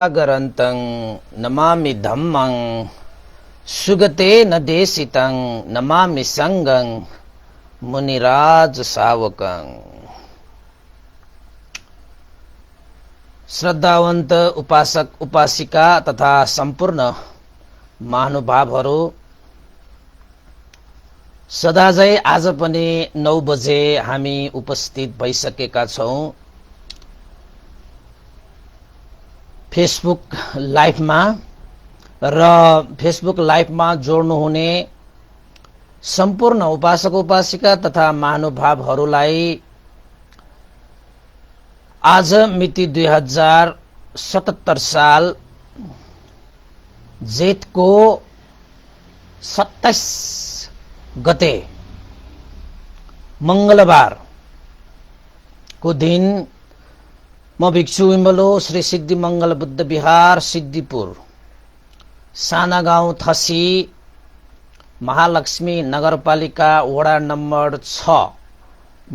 सागरन्तं नमामि धम्मं सुगतेन देशितं नमामि संगं मुनिराज सावकं। श्रद्धावन्त उपासक उपासिका तथा सम्पूर्ण महानुभावहरू, सदाझै आज पनि 9 बजे हामी उपस्थित भइसकेका छौं फेसबुक लाइभमा। र फेसबुक लाइभमा जोड्नुहुने सम्पूर्ण उपासक उपासिका तथा महानुभावहरूलाई आज मिति 2077 साल जेठको 27 गते मंगलबार को दिन म भिक्षु विमलो श्री सिद्धि मंगल बुद्ध विहार सिद्धिपुर साना गाउँ थसी महालक्ष्मी नगरपालिका वडा नम्बर 6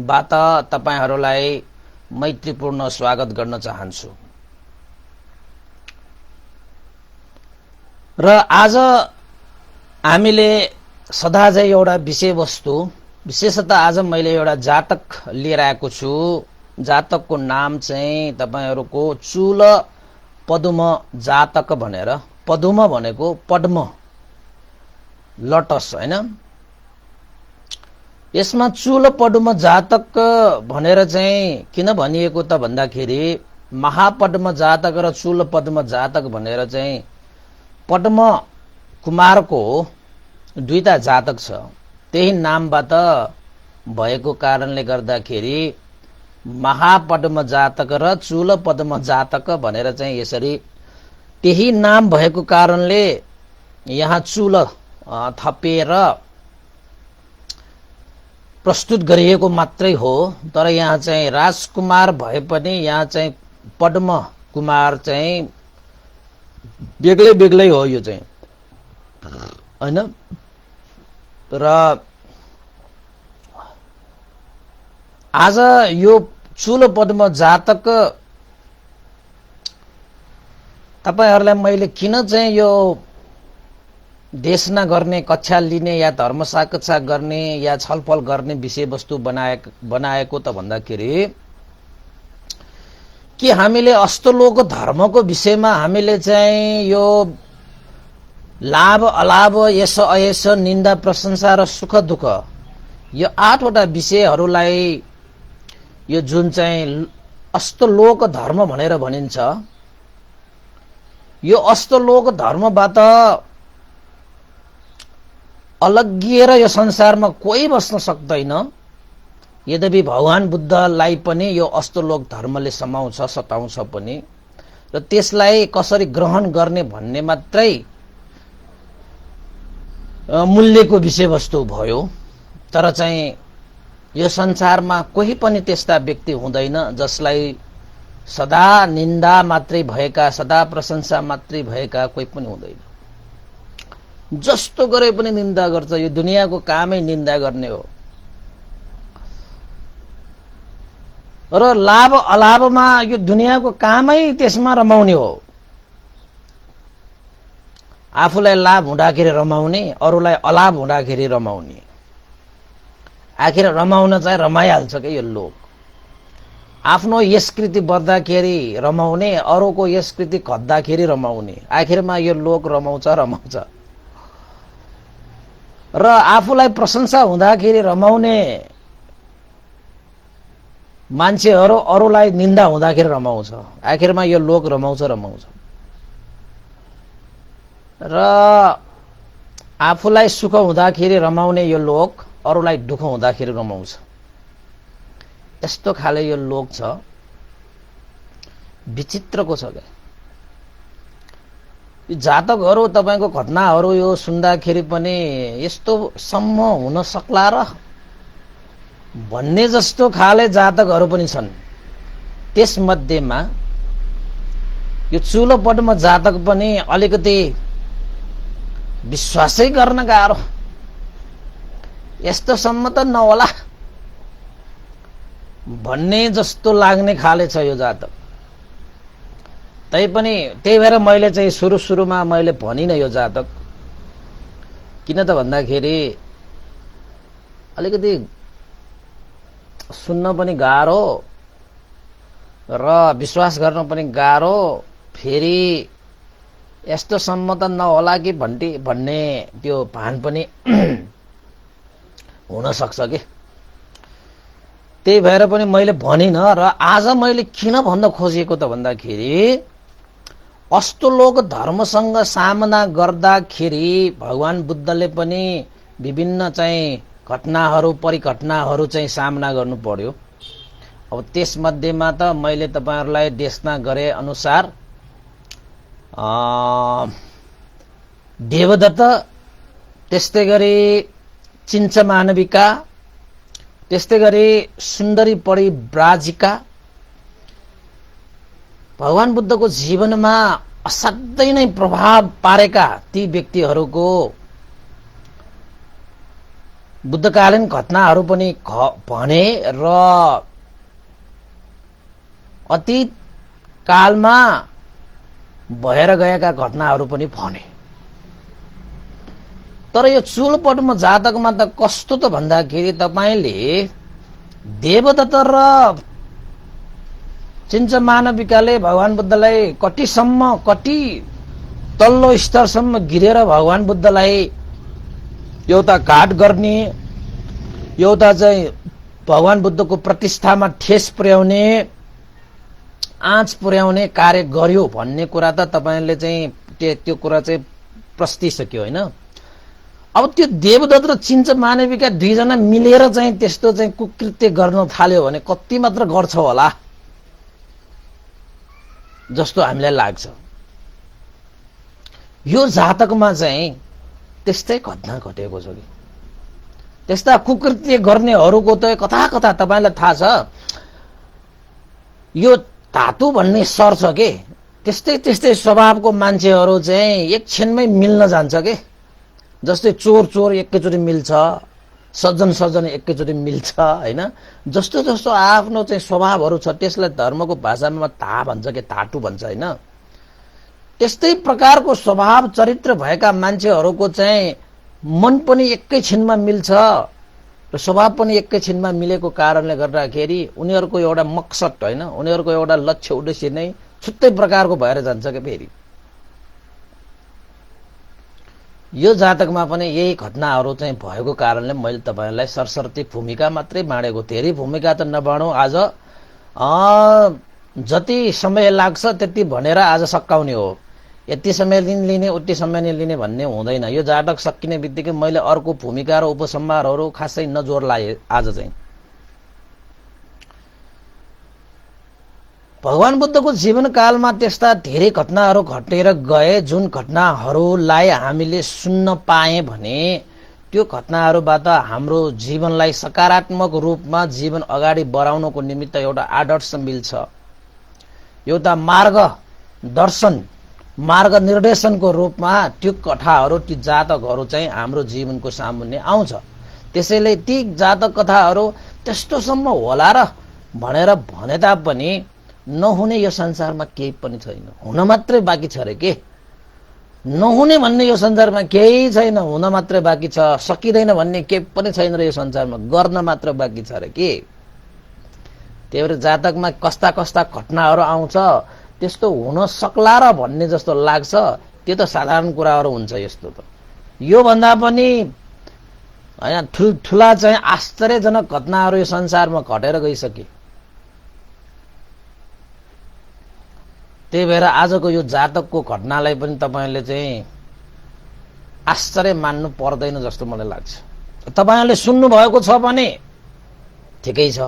बाट तपाईहरुलाई मैत्रीपूर्ण स्वागत गर्न चाहन्छु। र आज हामीले सदाझै एउटा विषयवस्तु, विशेषतः आज मैले एउटा जातक लिएर आएको छु। जातकको नाम चाहिँ तपाईहरुको चूल पदुम जातक भनेर। पदुम भनेको पद्म, लोटस हैन। यसमा चूल पदुम जातक भनेर चाहिँ किन भनिएको त भन्दाखेरि महापद्म जातक र चूल पद्म जातक भनेर चाहिँ पद्म कुमारको दुईटा जातक छ। त्यही नामबाट भएको कारणले गर्दाखेरि महापद्म जातक र चूल पद्म जातक भनेर चाहिँ यसरी त्यही नाम भएको कारणले यहाँ चूल थपेर प्रस्तुत गरिएको मात्रै हो। तर यहाँ चाहिँ राजकुमार भए पनि यहाँ चाहिँ पद्म कुमार चाहिँ बेग्लै बेग्लै हो यो चाहिँ हैन। र आज यो चूल पद्म जातक तपाईहरुलाई मैले किन चाहिँ यो देशना गर्ने, कक्षा लिने या धर्म साक्षात गर्ने या छलफल गर्ने विषयवस्तु बनाएको त भन्दाखेरि कि हामीले अष्टलोक धर्मको विषयमा हामीले चाहिँ यो लाभ अलाभ, यस अयस, निन्दा प्रशंसा र सुख दुःख यो 8 वटा विषयहरूलाई यो जुन चाहिँ अष्टलोक धर्म भनेर भनिन्छ, यो अष्टलोक धर्मबाट अलग्गिएर यो संसारमा कोही बस्न सक्दैन। यद्यपि भगवान बुद्धलाई पनि यो अष्टलोक धर्मले समाउँछ, सताउँछ पनि, र त्यसलाई कसरी ग्रहण गर्ने भन्ने मात्रै मूल्यको विषयवस्तु भयो। तर चाहिँ यो संसारमा कोही पनि त्यस्ता व्यक्ति हुँदैन जसलाई सदा निन्दा मात्रै भएका, सदा प्रशंसा मात्रै भएका कोही पनि हुँदैन। जस्तो गरे पनि निन्दा गर्छ। यो दुनियाँको कामै निन्दा गर्ने हो। र लाभ अलाभमा यो दुनियाँको कामै त्यसमा रमाउने हो। आफूलाई लाभ हुँदाखेरि रमाउने, अरूलाई अलाभ हुँदाखेरि रमाउने। आखिर रमाउन चाहिँ रमाइहाल्छ के यो लोक। आफ्नो यस्कृति बढ्दाखेरि रमाउने, अरूको यस्कृति घट्दाखेरि रमाउने। आखिरमा यो लोक रमाउँछ रमाउँछ। र आफूलाई प्रशंसा हुँदाखेरि रमाउने मान्छेहरू अरूलाई निन्दा हुँदाखेरि रमाउँछ। आखिरमा यो लोक रमाउँछ रमाउँछ। र आफूलाई सुख हुँदाखेरि रमाउने यो लोक अरूलाई दुःख हुँदाखेरि रमाउँछ। यस्तो खाले यो लोक छ। विचित्रको छ। यो जातकहरू, तपाईको घटनाहरू यो सुन्दाखेरि पनि यस्तो सम्म हुन सक्ला र भन्ने जस्तो खाले जातकहरू पनि छन्। त्यसमध्येमा यो चूल पद्म जातक पनि अलिकति विश्वासै गर्न गाह्रो। यस्तो सम्म त नहोला भन्ने जस्तो लाग्ने खाले छ यो जातक। तैपनि त्यही भएर मैले चाहिँ सुरुमा मैले भनिनँ यो जातक किन त भन्दाखेरि अलिकति सुन्न पनि गाह्रो र विश्वास गर्न पनि गाह्रो, फेरि यस्तोसम्म त नहोला कि भन्ने त्यो भान पनि हुन सक्छ कि। त्यही भएर पनि मैले भनिनँ। र आज मैले किन भन्न खोजेको त भन्दाखेरि अष्टलोक धर्मसँग सामना गर्दाखेरि भगवान बुद्धले पनि विभिन्न चाहिँ घटनाहरू परिघटनाहरू चाहिँ सामना गर्नु पर्यो। अब त्यसमध्येमा त मैले तपाईहरुलाई देशना गरे अनुसार देवदत्त, त्यस्तै गरी चिञ्च मानविका, त्यस्तै गरी सुन्दरी परिव्राजिका भगवान बुद्धको जीवनमा असाध्यै नै प्रभाव पारेका ती व्यक्तिहरूको बुद्धकालीन घटनाहरू पनि भने र अतीत कालमा भएर गएका घटनाहरू पनि भने। तर यो चूलपद्म जातकमा त कस्तो त भन्दाखेरि तपाईले देवदत्त र चिञ्च मानविकाले भगवान बुद्धलाई कति तल्लो स्तरसम्म गिरेर भगवान बुद्धलाई एउटा घाट गर्ने, एउटा चाहिँ भगवान बुद्धको प्रतिष्ठामा ठेस पुर्याउने, आँच पुर्याउने कार्य गर्यो भन्ने कुरा त तपाईले चाहिँ त्यो कुरा चाहिँ प्रस्तिसक्यो हैन। अब त्यो देवदत्त र चिञ्च मानविका दुईजना मिलेर चाहिँ त्यस्तो चाहिँ कुकृत्य गर्न थाल्यो भने कति मात्र गर्छ होला जस्तो हामीलाई लाग्छ। यो जातकमा चाहिँ त्यस्तै घटना घटेको छ कि त्यस्ता कुकृत्य गर्नेहरूको त कता कता तपाईलाई थाहा छ यो धातु भन्ने सर्छ के, त्यस्तै स्वभावको मान्छेहरू चाहिँ एक क्षणमै मिल्न जान्छ के। जस्तै चोर एकैचोटि मिल्छ, सज्जन एकैचोटि मिल्छ हैन। जस्तो आफ्नो चाहिँ स्वभावहरू छ त्यसलाई धर्मको भाषामा धा भन्छ के, धातु भन्छ हैन। त्यस्तै प्रकारको स्वभाव चरित्र भएका मान्छेहरूको चाहिँ मन पनि एकै छिनमा मिल्छ र स्वभाव पनि एकै छिनमा मिलेको कारणले गर्दाखेरि उनीहरूको एउटा मकसद हैन, उनीहरूको एउटा लक्ष्य उद्देश्य नै छुट्टै प्रकारको भएर जान्छ के। फेरि यो जातकमा पनि यही घटनाहरू चाहिँ भएको कारणले मैले तपाईहरुलाई सरसर्ती भूमिका मात्रै बाँडेको। धेरै भूमिका त नबाँडौं, आज जति समय लाग्छ त्यति भनेर आज सकाउने हो। यति समय लिने उति समय लिने भन्ने हुँदैन। यो जातक सकिने बित्तिकै मैले अर्को भूमिका र उपसंहारहरू खासै नजोर लाए। आज चाहिँ भगवान बुद्धको जीवनकालमा त्यस्ता धेरै घटनाहरू घटेर गए जुन घटनाहरूलाई हामीले सुन्न पाए भने त्यो घटनाहरूबाट हाम्रो जीवनलाई सकारात्मक रूपमा जीवन अगाडि बढाउनको निमित्त एउटा आदर्श मिल्छ, एउटा मार्ग निर्देशनको रूपमा त्यो कथाहरू ती जातकहरू चाहिँ हाम्रो जीवनको सामुन्ने आउँछ। त्यसैले ती जातक कथाहरू त्यस्तोसम्म होला र भनेर भने तापनि नहुने यो संसारमा केही पनि छैन, हुन मात्रै बाँकी छ रे के। नहुने भन्ने यो संसारमा केही छैन, हुन मात्रै बाँकी छ। सकिँदैन भन्ने केही पनि छैन र यो संसारमा, गर्न मात्र बाँकी छ रे के। त्यही भएर जातकमा कस्ता घटनाहरू आउँछ त्यस्तो हुन सक्ला र भन्ने जस्तो लाग्छ, त्यो त साधारण कुराहरू हुन्छ। यस्तो त यो भन्दा पनि हैन ठुला चाहिँ आश्चर्यजनक घटनाहरू यो संसारमा घटेर गइसके। त्यही भएर आजको यो जातकको घटनालाई पनि तपाईले चाहिँ आश्चर्य मान्नु पर्दैन जस्तो मलाई लाग्छ। तपाईहरुले सुन्नु भएको छ भने ठिकै छ।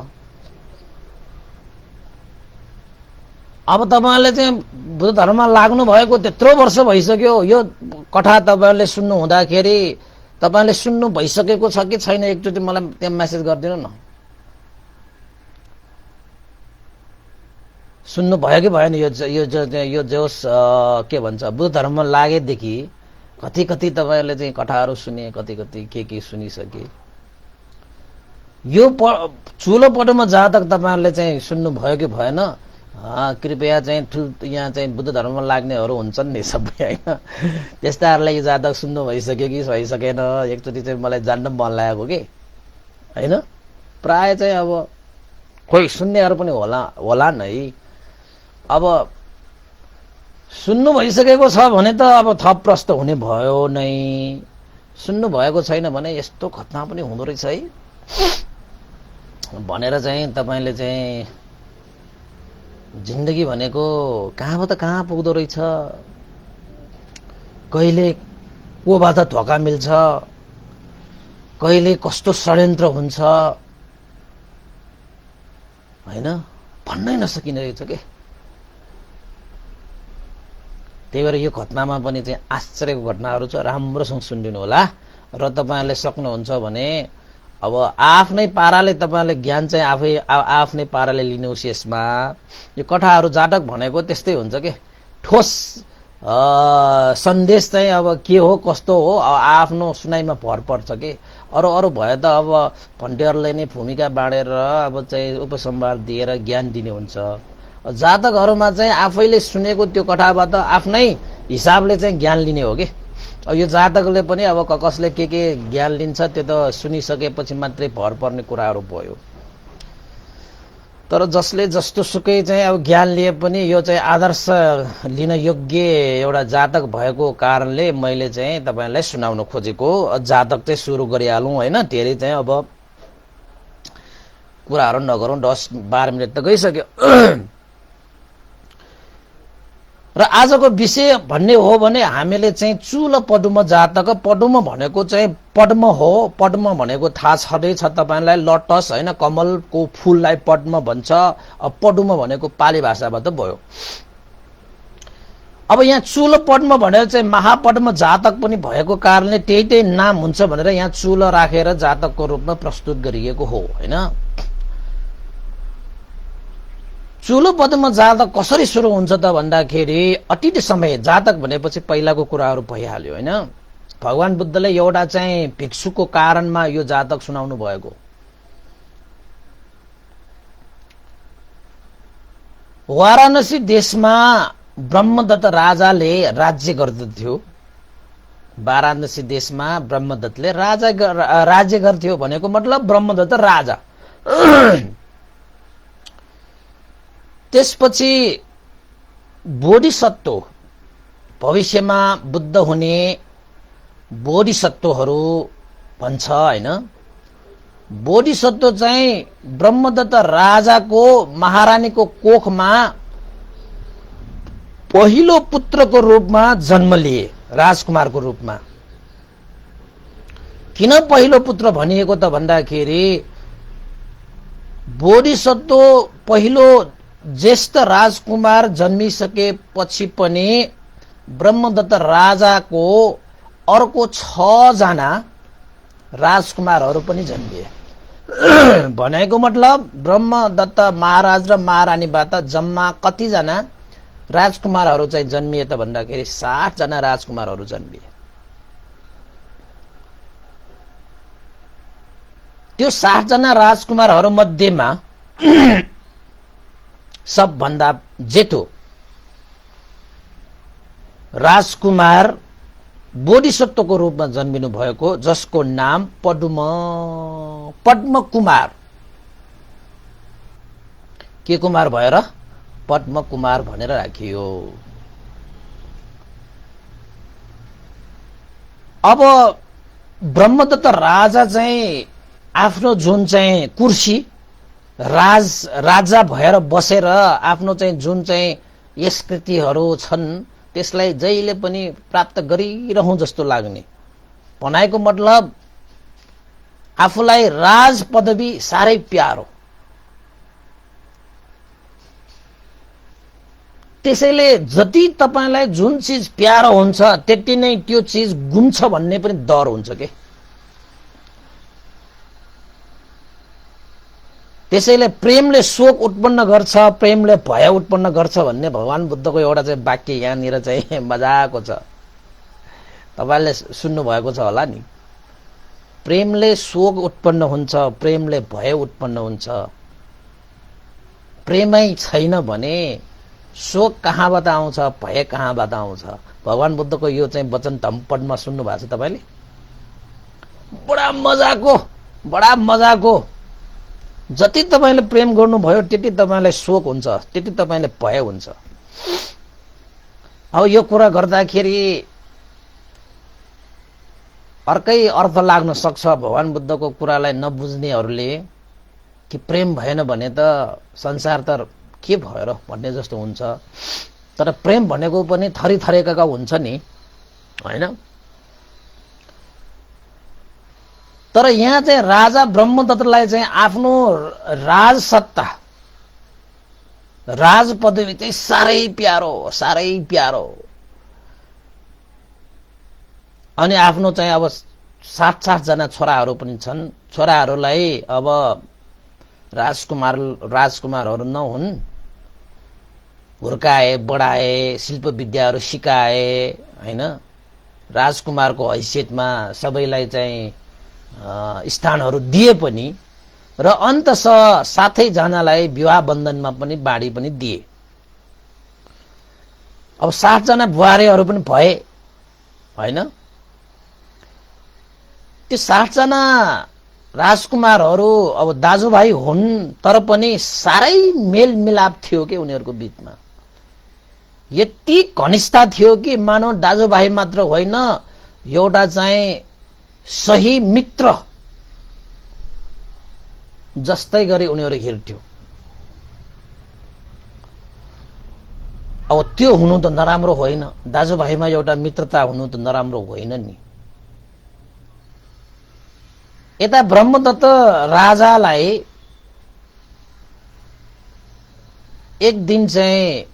अब तपाईहरुले चाहिँ बुद्ध धर्ममा लाग्नु भएको त्यत्रो वर्ष भइसक्यो, यो कथा तपाईहरुले सुन्नु हुँदाखेरि तपाईहरुले सुन्नु भइसकेको छ कि छैन एकचोटि मलाई त्यहाँ मेसेज गरिदिनु न। सुन्नु भयो कि भएन? यो जोस के भन्छ बुद्ध धर्ममा लागेदेखि कति तपाईहरुले चाहिँ कथाहरू सुने, कति के सुनिसके। यो चूलोपटोमा जातक तपाईहरुले चाहिँ सुन्नु भयो कि भएन? कृपया चाहिँ यहाँ चाहिँ बुद्ध धर्ममा लाग्नेहरू हुन्छन् नि सबै होइन, त्यस्ताहरूलाई यो जातक सुन्नु भइसक्यो कि भइसकेन, एकचोटि चाहिँ मलाई जान्न मन लागेको कि होइन। प्राय चाहिँ अब खोइ सुन्नेहरू पनि होला नै। अब सुन्नु भइसकेको छ भने त अब थप प्रश्न हुने भयो नै, सुन्नु भएको छैन भने यस्तो घटना पनि हुँदो रहेछ है भनेर चाहिँ तपाईँले चाहिँ जिन्दगी भनेको कहाँबाट कहाँ पुग्दो रहेछ, कहिले कोबाट धोका मिल्छ, कहिले कस्तो षड्यन्त्र हुन्छ होइन, भन्नै नसकिने रहेछ के। त्यही भएर यो घटनामा पनि चाहिँ आश्चर्यको घटनाहरू छ, राम्रोसँग सुनिदिनु होला। र तपाईँहरूले सक्नुहुन्छ भने अब आफ्नै पाराले तपाईँले ज्ञान चाहिँ आफ्नै पाराले लिनुहोस्। यसमा यो कथाहरू जातक भनेको त्यस्तै हुन्छ के, ठोस सन्देश चाहिँ अब के हो कस्तो हो आफ्नो सुनाइमा भर पर्छ के। अरू अरू भए त अब भन्टेहरूले नै भूमिका बाँडेर अब चाहिँ उपसंहार दिएर ज्ञान दिने हुन्छ। जातकहरूमा चाहिँ आफैले सुनेको त्यो कथाबाट आफ्नै हिसाबले चाहिँ ज्ञान लिने हो कि। यो जातकले पनि अब कसले के ज्ञान लिन्छ त्यो त सुनिसकेपछि मात्रै भर पर्ने कुराहरू भयो। तर जसले जस्तो सुकै चाहिँ अब ज्ञान लिए पनि यो चाहिँ आदर्श लिन योग्य एउटा जातक भएको कारणले मैले चाहिँ तपाईलाई सुनाउन खोजेको। जातक चाहिँ सुरु गरिहालौँ होइन, धेरै चाहिँ अब कुराहरू नगरौँ, 10-12 मिनट त गइसक्यो। र आजको विषय भन्ने हो भने हामीले चाहिँ चूल पदुम जातक, पदुम भनेको चाहिँ पद्म हो, पद्म भनेको थाहा छँदैछ तपाईलाई, लोटस होइन, कमलको फूललाई पद्म भन्छ। पदुम भनेको पाली भाषाबाट भयो। अब यहाँ चूल पद्म भनेर चाहिँ महापद्म जातक पनि भएको कारणले त्यही नाम हुन्छ भनेर यहाँ चूल राखेर जातकको रूपमा प्रस्तुत गरिएको हो होइन। चूल पद्म जातक कसरी सुरु हुन्छ त भन्दाखेरि अतीत समय, जातक भनेपछि पहिलाको कुराहरू भइहाल्यो होइन। भगवान बुद्धले एउटा चाहिँ भिक्षुको कारणमा यो जातक सुनाउनु भएको। वाराणसी देशमा ब्रह्मदत्त राजाले राज्य गर्दथ्यो। वाराणसी देशमा ब्रह्मदत्तले राज्य गर्थ्यो भनेको मतलब ब्रह्मदत्त राजा। त्यसपछि बोधिसत्व, भविष्यमा बुद्ध हुने बोधिसत्वहरू भन्छ होइन। बोधिसत्व चाहिँ ब्रह्मदत्त राजाको महारानीको कोखमा पहिलो पुत्रको रूपमा जन्म लिए, राजकुमारको रूपमा। किन पहिलो पुत्र भनिएको त भन्दाखेरि बोधिसत्व पहिलो ज्येष्ठ राजकुमार जन्मिसकेपछि पनि ब्रह्मदत्त राजाको अर्को 6 जना राजकुमारहरू पनि जन्मिए। भनेको मतलब ब्रह्मदत्त महाराज र महारानीबाट जम्मा कतिजना राजकुमारहरू चाहिँ जन्मिए त भन्दाखेरि 60 जना राजकुमारहरू जन्मिए। त्यो 60 जना राजकुमारहरू मध्येमा सबभन्दा जेठो राजकुमार बोधिसत्वको रूपमा जन्मिनु भएको, जसको नाम पद्म कुमार। के कुमार भएर पद्म कुमार भनेर राखियो। अब ब्रह्मदत्त राजा चाहिँ आफ्नो जुन चाहिँ कुर्सी राजा भएर बसेर आफ्नो चाहिँ जुन चाहिँ यस्कृतिहरू छन् त्यसलाई जहिले पनि प्राप्त गरिरहँ जस्तो लाग्ने, भनाइको मतलब आफूलाई राज पदवी साह्रै प्यारो। त्यसैले जति तपाईलाई जुन चीज प्यारो हुन्छ त्यति नै त्यो चीज गुम्छ भन्ने पनि डर हुन्छ के। त्यसैले प्रेमले शोक उत्पन्न गर्छ, प्रेमले भय उत्पन्न गर्छ भन्ने भगवान बुद्धको एउटा चाहिँ वाक्य यहाँनिर चाहिँ मजाको छ, तपाईले सुन्नु भएको छ होला नि। प्रेमले शोक उत्पन्न हुन्छ, प्रेमले भय उत्पन्न हुन्छ। प्रेमै छैन भने शोक कहाँबाट आउँछ, भय कहाँबाट आउँछ? भगवान बुद्धको यो चाहिँ वचन धम्पटमा सुन्नु भएको छ तपाईले? बडा मजाको। जति तपाईले प्रेम गर्नुभयो त्यति तपाईलाई शोक हुन्छ, त्यति तपाईले भय हुन्छ। अब यो कुरा गर्दाखेरि अर्कै अर्थ लाग्न सक्छ भगवान बुद्धको कुरालाई नबुझ्नेहरूले, कि प्रेम भएन भने त संसार त के भयो र भन्ने जस्तो हुन्छ। तर प्रेम भनेको पनि थरी थरीका हुन्छ नि, हैन? तर यहाँ चाहिँ राजा ब्रह्मदत्तलाई चाहिँ आफ्नो राजसत्ता, राज पदवी चाहिँ साह्रै प्यारो। अनि आफ्नो चाहिँ अब 7 जना छोराहरू पनि छन्। छोराहरूलाई अब राजकुमारहरू नहुन्, हुर्काए, बढाए, शिल्प विद्याहरू सिकाए, हैन? राजकुमारको हैसियतमा सबैलाई चाहिँ स्थानहरू दिए पनि, र अन्ततः 7 जनालाई विवाह बन्धनमा पनि बाँडी पनि दिए। अब 7 जना बुहारीहरू पनि भए, हैन? त्यो 7 जना राजकुमारहरू अब दाजुभाइ हुन्, तर पनि साह्रै मेलमिलाप थियो कि उनीहरूको बीचमा। यति घनिष्ठता थियो कि मानव दाजुभाइ मात्र होइन, एउटा चाहिँ सही मित्र जस्तै गरी उनीहरू हिँड्थ्यो। अब त्यो हुनु त नराम्रो होइन, दाजुभाइमा एउटा मित्रता हुनु त नराम्रो होइन नि। यता ब्रह्मदत्त राजालाई एक दिन चाहिँ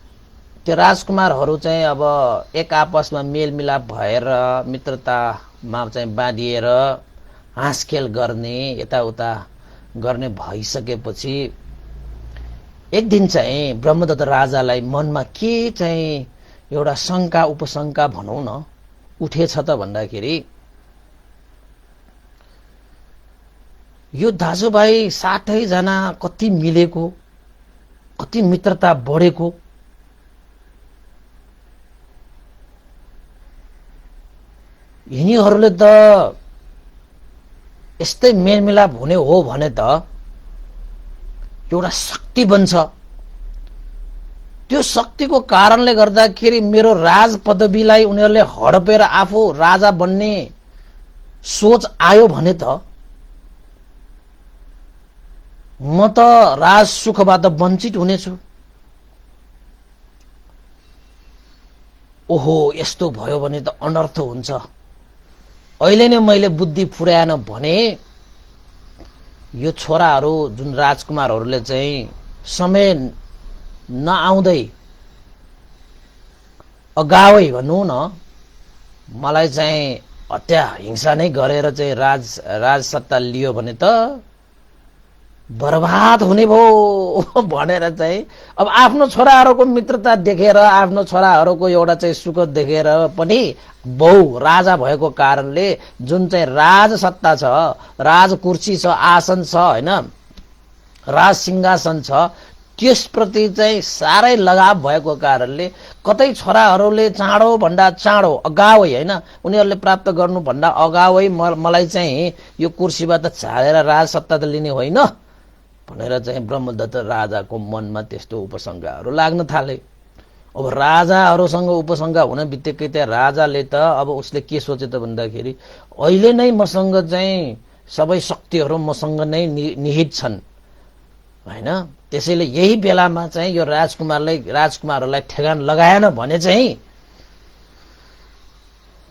त्यो राजकुमारहरू चाहिँ अब एक आपसमा मेलमिलाप भएर मित्रतामा चाहिँ बाँधिएर हाँसखेल गर्ने, यताउता गर्ने भइसकेपछि एक दिन चाहिँ ब्रह्मदत्त राजालाई मनमा के चाहिँ एउटा शंका उपशंका भनौं न उठेछ त भन्दाखेरि, यो दाजुभाइ 7 जना कति मिलेको, कति मित्रता बढेको, यिनीहरूले त यस्तै मेलमिलाप हुने हो भने त एउटा शक्ति बन्छ। त्यो शक्तिको कारणले गर्दाखेरि मेरो राज पदवीलाई उनीहरूले हडपेर आफू राजा बन्ने सोच आयो भने त म त राज सुखबाट वञ्चित हुनेछु। ओहो, यस्तो भयो भने त अनर्थ हुन्छ। अहिले नै मैले बुद्धि फुर्याएन भने यो छोराहरू जुन राजकुमारहरूले चाहिँ समय नआउँदै अगावै भनौं न मलाई चाहिँ हत्या हिंसा नै गरेर चाहिँ राजसत्ता लियो भने त बर्बाद हुने भो भनेर चाहिँ अब आफ्नो छोराहरूको मित्रता देखेर, आफ्नो छोराहरूको एउटा चाहिँ सुख देखेर पनि बहु राजा भएको कारणले जुन चाहिँ राजसत्ता छ, राजकुर्सी छ, आसन छ, हैन, राज सिंहासन छ, त्यसप्रति चाहिँ साह्रै लगाव भएको कारणले कतै छोराहरूले चाँडो भन्दा चाँडो अगावै, हैन, उनीहरूले प्राप्त गर्नु भन्दा अगावै मलाई चाहिँ यो कुर्सीबाट झारेर राजसत्ता त लिने होइन भनेर चाहिँ ब्रह्मदत्त राजाको मनमा त्यस्तो उपशंकाहरू लाग्न थाले। अब राजाहरूसँग उपशंका हुन बित्तिकै त्यहाँ राजाले त अब उसले के सोचे त भन्दाखेरि अहिले नै मसँग चाहिँ सबै शक्तिहरू मसँग नै निहित छन्, हैन? त्यसैले यही बेलामा चाहिँ यो राजकुमारहरूलाई ठेगान लगाएन भने चाहिँ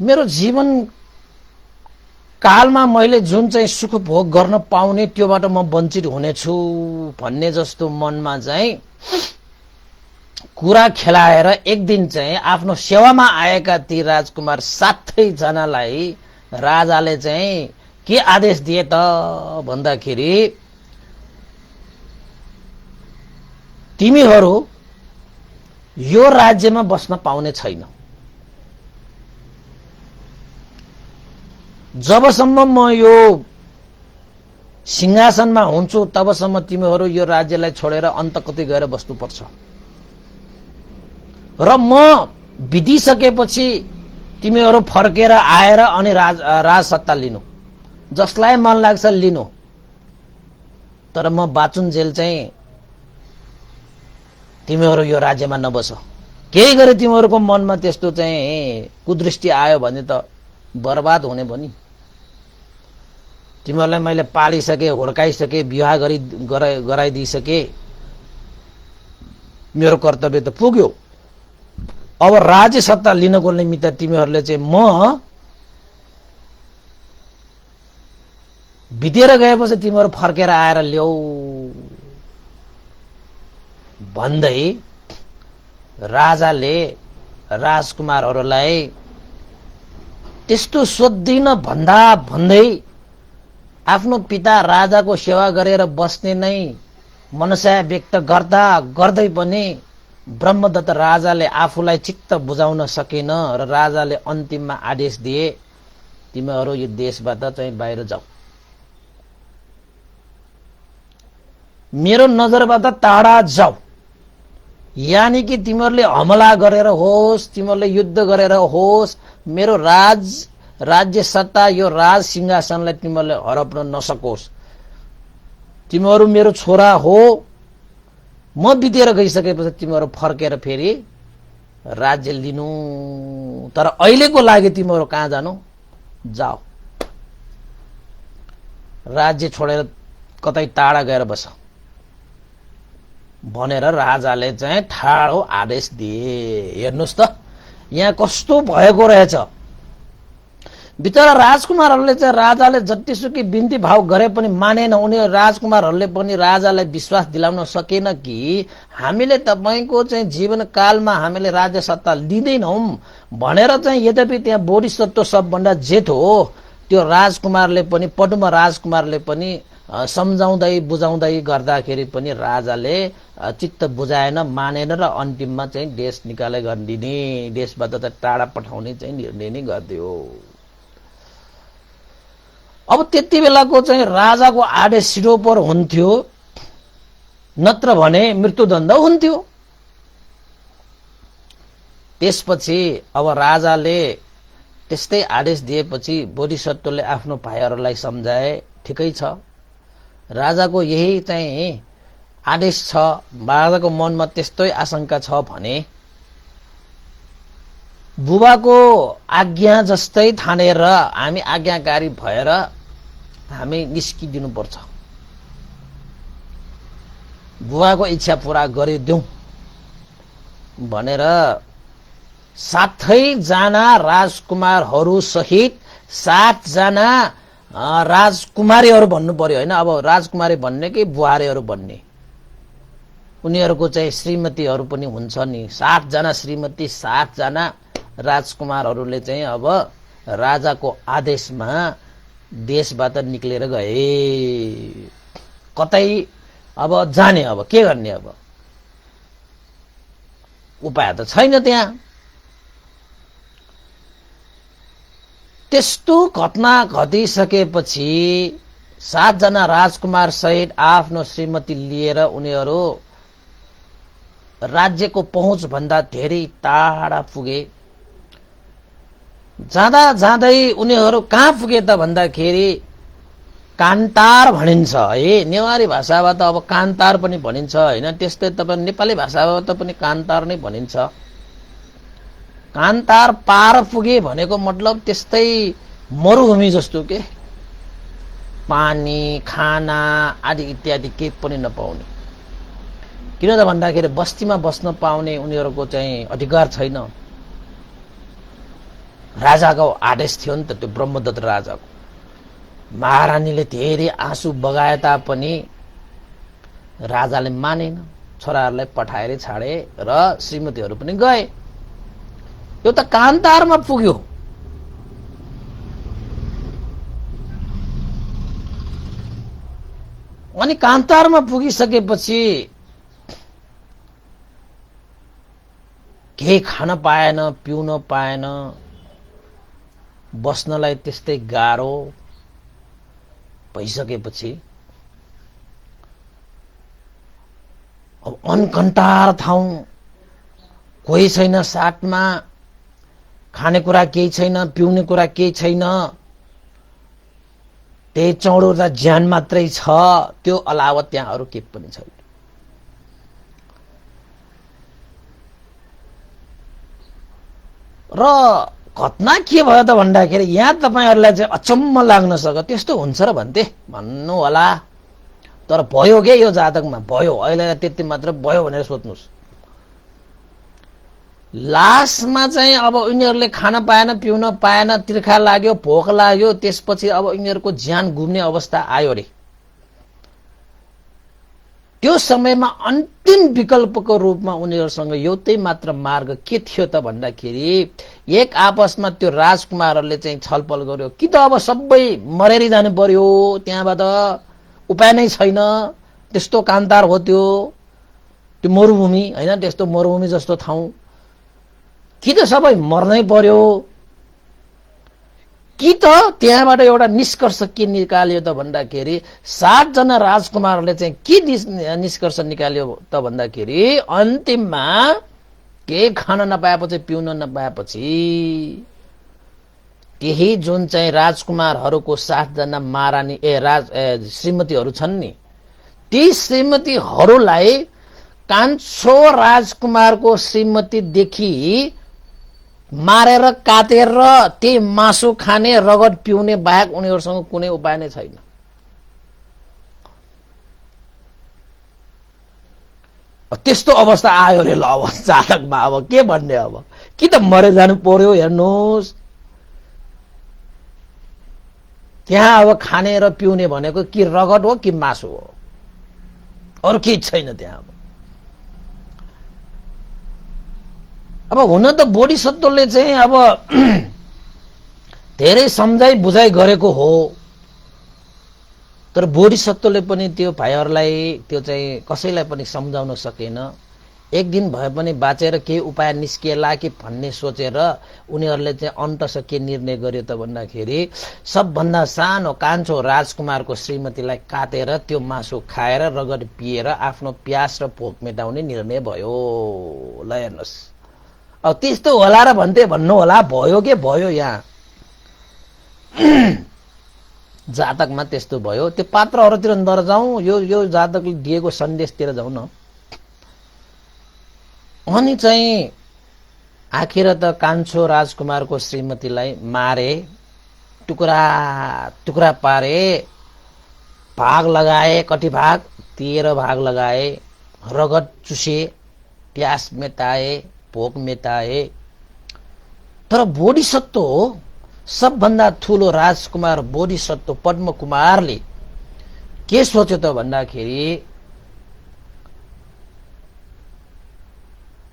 मेरो जीवन कालमा मैले जुन चाहिँ सुख भोग गर्न पाउने त्योबाट म वञ्चित हुनेछु भन्ने जस्तो मनमा चाहिँ कुरा खेलाएर एक दिन चाहिँ आफ्नो सेवामा आएका ती राजकुमार 7 जनालाई राजाले चाहिँ के आदेश दिए त भन्दाखेरि तिमीहरू यो राज्यमा बस्न पाउने छैन। जबसम्म म यो सिंहासनमा हुन्छु तबसम्म तिमीहरू यो राज्यलाई छोडेर अन्त कतै गएर बस्नुपर्छ र म बितिसकेपछि तिमीहरू फर्केर आएर अनि राजसत्ता लिनु, जसलाई मन लाग्छ लिनु, तर म बाचुन्जेल चाहिँ तिमीहरू यो राज्यमा नबस। केही गरे तिमीहरूको मनमा त्यस्तो चाहिँ कुदृष्टि आयो भने त बर्बाद हुने भयो नि। तिमीहरूलाई मैले पालिसके, हुर्काइसके, विवाह गराइदिइसके, मेरो कर्तव्य त पुग्यो। अब राज्य सत्ता लिनको निमित्त तिमीहरूले चाहिँ म बितेर गएपछि तिमीहरू फर्केर आएर ल्याऊ भन्दै राजाले राजकुमारहरूलाई त्यस्तो सोध्दिन भन्दा भन्दै आफ्नो पिता राजाको सेवा गरेर बस्ने नै मनसा व्यक्त गर्दा गर्दै पनि ब्रह्मदत्त राजाले आफूलाई चित्त बुझाउन सकेन र राजाले अन्तिममा आदेश दिए, तिमीहरू यो देशबाट चाहिँ बाहिर जाऊ, मेरो नजरबाट टाढा जाऊ। यानी कि तिमीहरूले हमला गरेर होस्, तिमीहरूले युद्ध गरेर होस्, मेरो राज्य सत्ता, यो राज सिंहासनलाई तिमीहरूले हडप्न नसकोस्। तिमीहरू मेरो छोरा हो, म बितेर गइसकेपछि तिमीहरू फर्केर फेरि राज्य लिनु, तर अहिलेको लागि तिमीहरू कहाँ जानु, जाऊ, राज्य छोडेर कतै टाढा गएर बस भनेर राजाले चाहिँ ठाडो आदेश दिए। हेर्नुस् त यहाँ कस्तो भएको रहेछ। बिचरा राजकुमारहरूले चाहिँ राजाले जतिसुकै बिन्ती भाव गरे पनि मानेन। उनी राजकुमारहरूले पनि राजालाई विश्वास दिलाउन सकेन कि हामीले तपाईको चाहिँ जीवनकालमा हामीले राज्य सत्ता लिँदैनौँ भनेर चाहिँ। यद्यपि त्यहाँ बोधिसत्व सबभन्दा जेठो हो, त्यो राजकुमारले पनि, पद्म राजकुमारले पनि सम्झाउँदै बुझाउँदै गर्दाखेरि पनि राजाले चित्त बुझाएन, मानेन र अन्तिममा चाहिँ देश निकाले गरिदिने, देशबाट त टाढा पठाउने चाहिँ निर्णय नै गरिदियो। अब त्यति बेलाको चाहिँ राजाको आदेश सिरोपर हुन्थ्यो, नत्र भने मृत्युदण्ड हुन्थ्यो। त्यसपछि अब राजाले त्यस्तै आदेश दिएपछि बोधिसत्वले आफ्नो भाइहरूलाई सम्झाए, ठिकै छ, राजाको यही चाहिँ आदेश छ, राजाको मनमा त्यस्तै आशंका छ भने बुबाको आज्ञा जस्तै ठानेर हामी आज्ञाकारी भएर हामी निस्किदिनुपर्छ, बुबाको इच्छा पूरा गरिदिउँ भनेर 7 जना राजकुमारहरू सहित 7 जना राजकुमारीहरू भन्नु पर्यो होइन, अब राजकुमारी भन्ने कि बुहारीहरू भन्ने, उनीहरूको चाहिँ श्रीमतीहरू पनि हुन्छ नि। 7 जना श्रीमती, 7 जना राजकुमारहरूले चाहिँ अब राजाको आदेशमा देशबाट निक्लेर गए। कतै अब जाने, अब के गर्ने, अब उपाय त छैन त्यहाँ। त्यस्तो घटना घटिसकेपछि 7 जना राजकुमार सहित आफ्नो श्रीमती लिएर उनीहरू राज्यको पहुँच भन्दा धेरै टाढा पुगे। जाँदा जाँदै उनीहरू कहाँ पुगे त भन्दाखेरि कान्तार भनिन्छ है, नेवारी भाषाबाट अब कान्तार पनि भनिन्छ होइन, त्यस्तै तपाईँ नेपाली भाषाबाट पनि कान्तार नै भनिन्छ। कान्तार पार पुगे भनेको मतलब त्यस्तै मरुभूमि जस्तो के, पानी खाना आदि इत्यादि केही पनि नपाउने। किन त भन्दाखेरि बस्तीमा बस्न पाउने उनीहरूको चाहिँ अधिकार छैन। राजाको आदेश थियो नि त, त्यो ब्रह्मदत्त राजाको। महारानीले धेरै आँसु बगाए तापनि राजाले मानेन, छोराहरूलाई पठाएर छाडे र श्रीमतीहरू पनि गए। यो त कान्तारमा पुग्यो। अनि कान्तारमा पुगिसकेपछि केही खान पाएन, पिउन पाएन, बस्नलाई त्यस्तै गाह्रो भइसकेपछि अब अनकन्टार ठाउँ, कोही छैन साथमा, खानेकुरा केही छैन, पिउने कुरा केही छैन, त्यही चौडो र ज्यान मात्रै छ, त्यो अलावा त्यहाँ अरू केही पनि छैन। र घटना के भयो त भन्दाखेरि यहाँ तपाईहरुलाई चाहिँ अचम्म लाग्न सक्छ, त्यस्तो हुन्छ र भन्नु होला, तर भयो के यो जातकमा भयो, अहिले त्यति मात्र भयो भनेर सोच्नुस्। लास्टमा चाहिँ अब उनीहरूले खान पाएन, पिउन पाएन, तिर्खा लाग्यो, भोक लाग्यो, त्यसपछि अब उनीहरूको ज्यान गुम्ने अवस्था आयो रे। त्यो समयमा अन्तिम विकल्पको रूपमा उनीहरूसँग एउटै मात्र मार्ग के थियो त भन्दाखेरि एक आपसमा त्यो राजकुमारहरूले चाहिँ छलफल गर्यो कि त अब सबै मरेरै जानु पर्यो, त्यहाँबाट उपाय नै छैन, त्यस्तो कान्तार हो त्यो मरुभूमि हैन, त्यस्तो मरुभूमि जस्तो ठाउँ, कि त सबै मर्नै पर्यो, कि त त्यहाँबाट एउटा निष्कर्ष के निकाल्यो त भन्दाखेरि 7 जना राजकुमारहरूले चाहिँ के निष्कर्ष निकाल्यो त भन्दाखेरि अन्तिममा केही खान नपाएपछि, पिउन नपाएपछि त्यही जुन चाहिँ राजकुमारहरूको 7 जना महारानी श्रीमतीहरू छन् नि, ती श्रीमतीहरूलाई कान्छो राजकुमारको श्रीमतीदेखि मारेर काटेर त्यही मासु खाने, रगत पिउने बाहेक उनीहरूसँग कुनै उपाय नै छैन। त्यस्तो अवस्था आयो रे। ल अब जातकमा अब के भन्ने, अब कि त मरे जानु पर्यो। हेर्नुहोस्, त्यहाँ अब खाने र पिउने भनेको कि रगत हो कि मासु हो, अरू केही छैन त्यहाँ। अब हुन त बोधिसत्वले चाहिँ अब धेरै सम्झाइ बुझाइ गरेको हो, तर बोधिसत्वले पनि त्यो भाइहरूलाई त्यो चाहिँ कसैलाई पनि सम्झाउन सकेन। एक दिन भए पनि बाँचेर केही उपाय निस्किएला कि भन्ने सोचेर उनीहरूले चाहिँ अन्तस के निर्णय गर्यो त भन्दाखेरि सबभन्दा सानो कान्छो राजकुमारको श्रीमतीलाई काटेर त्यो मासु खाएर रगत पिएर आफ्नो प्यास र भोक मेटाउने निर्णय भयो। ल हेर्नुहोस्, अब त्यस्तो होला र भन्नु होला, भयो के भयो। यहाँ जातकमा त्यस्तो भयो। त्यो पात्रहरूतिर नजाउँ, यो जातकले दिएको सन्देशतिर जाउँ न। अनि चाहिँ आखिर त कान्छो राजकुमारको श्रीमतीलाई मारे, टुक्रा टुक्रा पारे, भाग लगाए, कति भाग, 13 भाग लगाए, रगत चुसे, प्यास मेटाए, भोक मेटाए। तर बोधिसत्व, सबभन्दा ठुलो राजकुमार बोधिसत्व पद्म कुमारले के सोच्यो त भन्दाखेरि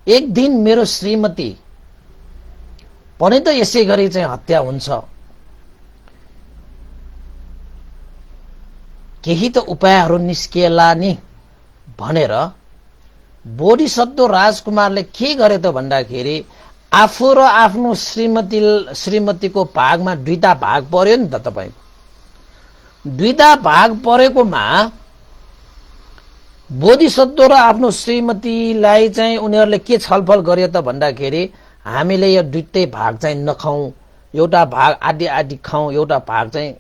एक दिन मेरो श्रीमती पनि त यसै गरी चाहिँ हत्या हुन्छ, केही त उपायहरू निस्किएला नि भनेर बोधिसत्व राजकुमारले के गरे त भन्दाखेरि आफू र आफ्नो श्रीमतीको भागमा 2टा भाग पर्यो नि त। तपाईको 2टा भाग परेकोमा बोधिसत्व र आफ्नो श्रीमतीलाई चाहिँ उनीहरूले के छलफल गर्यो त भन्दाखेरि हामीले यो 2टै भाग चाहिँ नखाउँ, एउटा भाग आदि आदि खाउँ, एउटा भाग चाहिँ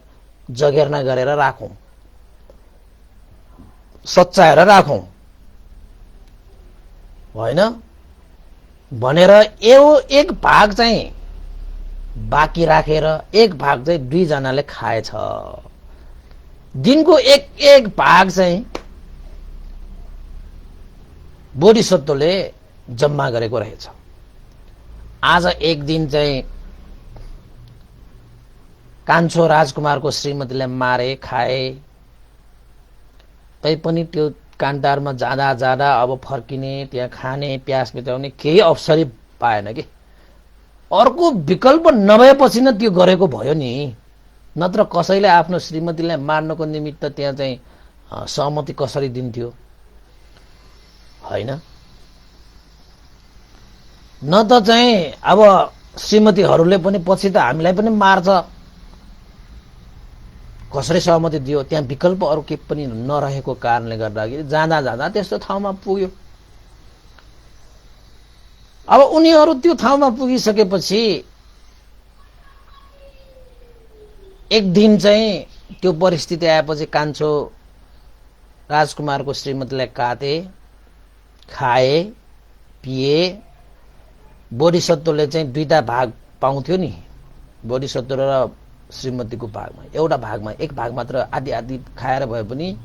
जगेर्ना गरेर राखौँ, सच्चाएर राखौँ होइन भनेर एक भाग चाहिँ बाँकी राखेर एक भाग चाहिँ 2 जनाले खाएछ। दिनको एक भाग चाहिँ बोधिसत्वले जम्मा गरेको रहेछ। आज एक दिन चाहिँ कान्छो राजकुमारको श्रीमतीलाई मारे, खाए, तैपनि त्यो कान्तारमा जाँदा जाँदा अब फर्किने, त्यहाँ खाने, प्यास मेटाउने केही अवसरै पाएन कि। अर्को विकल्प नभएपछि न त्यो गरेको भयो नि, नत्र कसैले आफ्नो श्रीमतीलाई मार्नको निमित्त त्यहाँ चाहिँ सहमति कसरी दिन्थ्यो हैन। न त चाहिँ अब श्रीमतीहरूले पनि पछि त हामीलाई पनि मार्छ, कसरी सहमति दियो, त्यहाँ विकल्प अरू केही पनि नरहेको कारणले गर्दाखेरि जाँदा जाँदा त्यस्तो ठाउँमा पुग्यो। अब उनीहरू त्यो ठाउँमा पुगिसकेपछि एक दिन चाहिँ त्यो परिस्थिति आएपछि कान्छो राजकुमारको श्रीमतीलाई काटे, खाए, पिए। बोधिसत्वले चाहिँ दुईटा भाग पाउँथ्यो नि, बोधिसत्व र श्रीमतीको भागमा। एउटा भागमा एक भाग मात्र आदि आदि खाएर भए पनि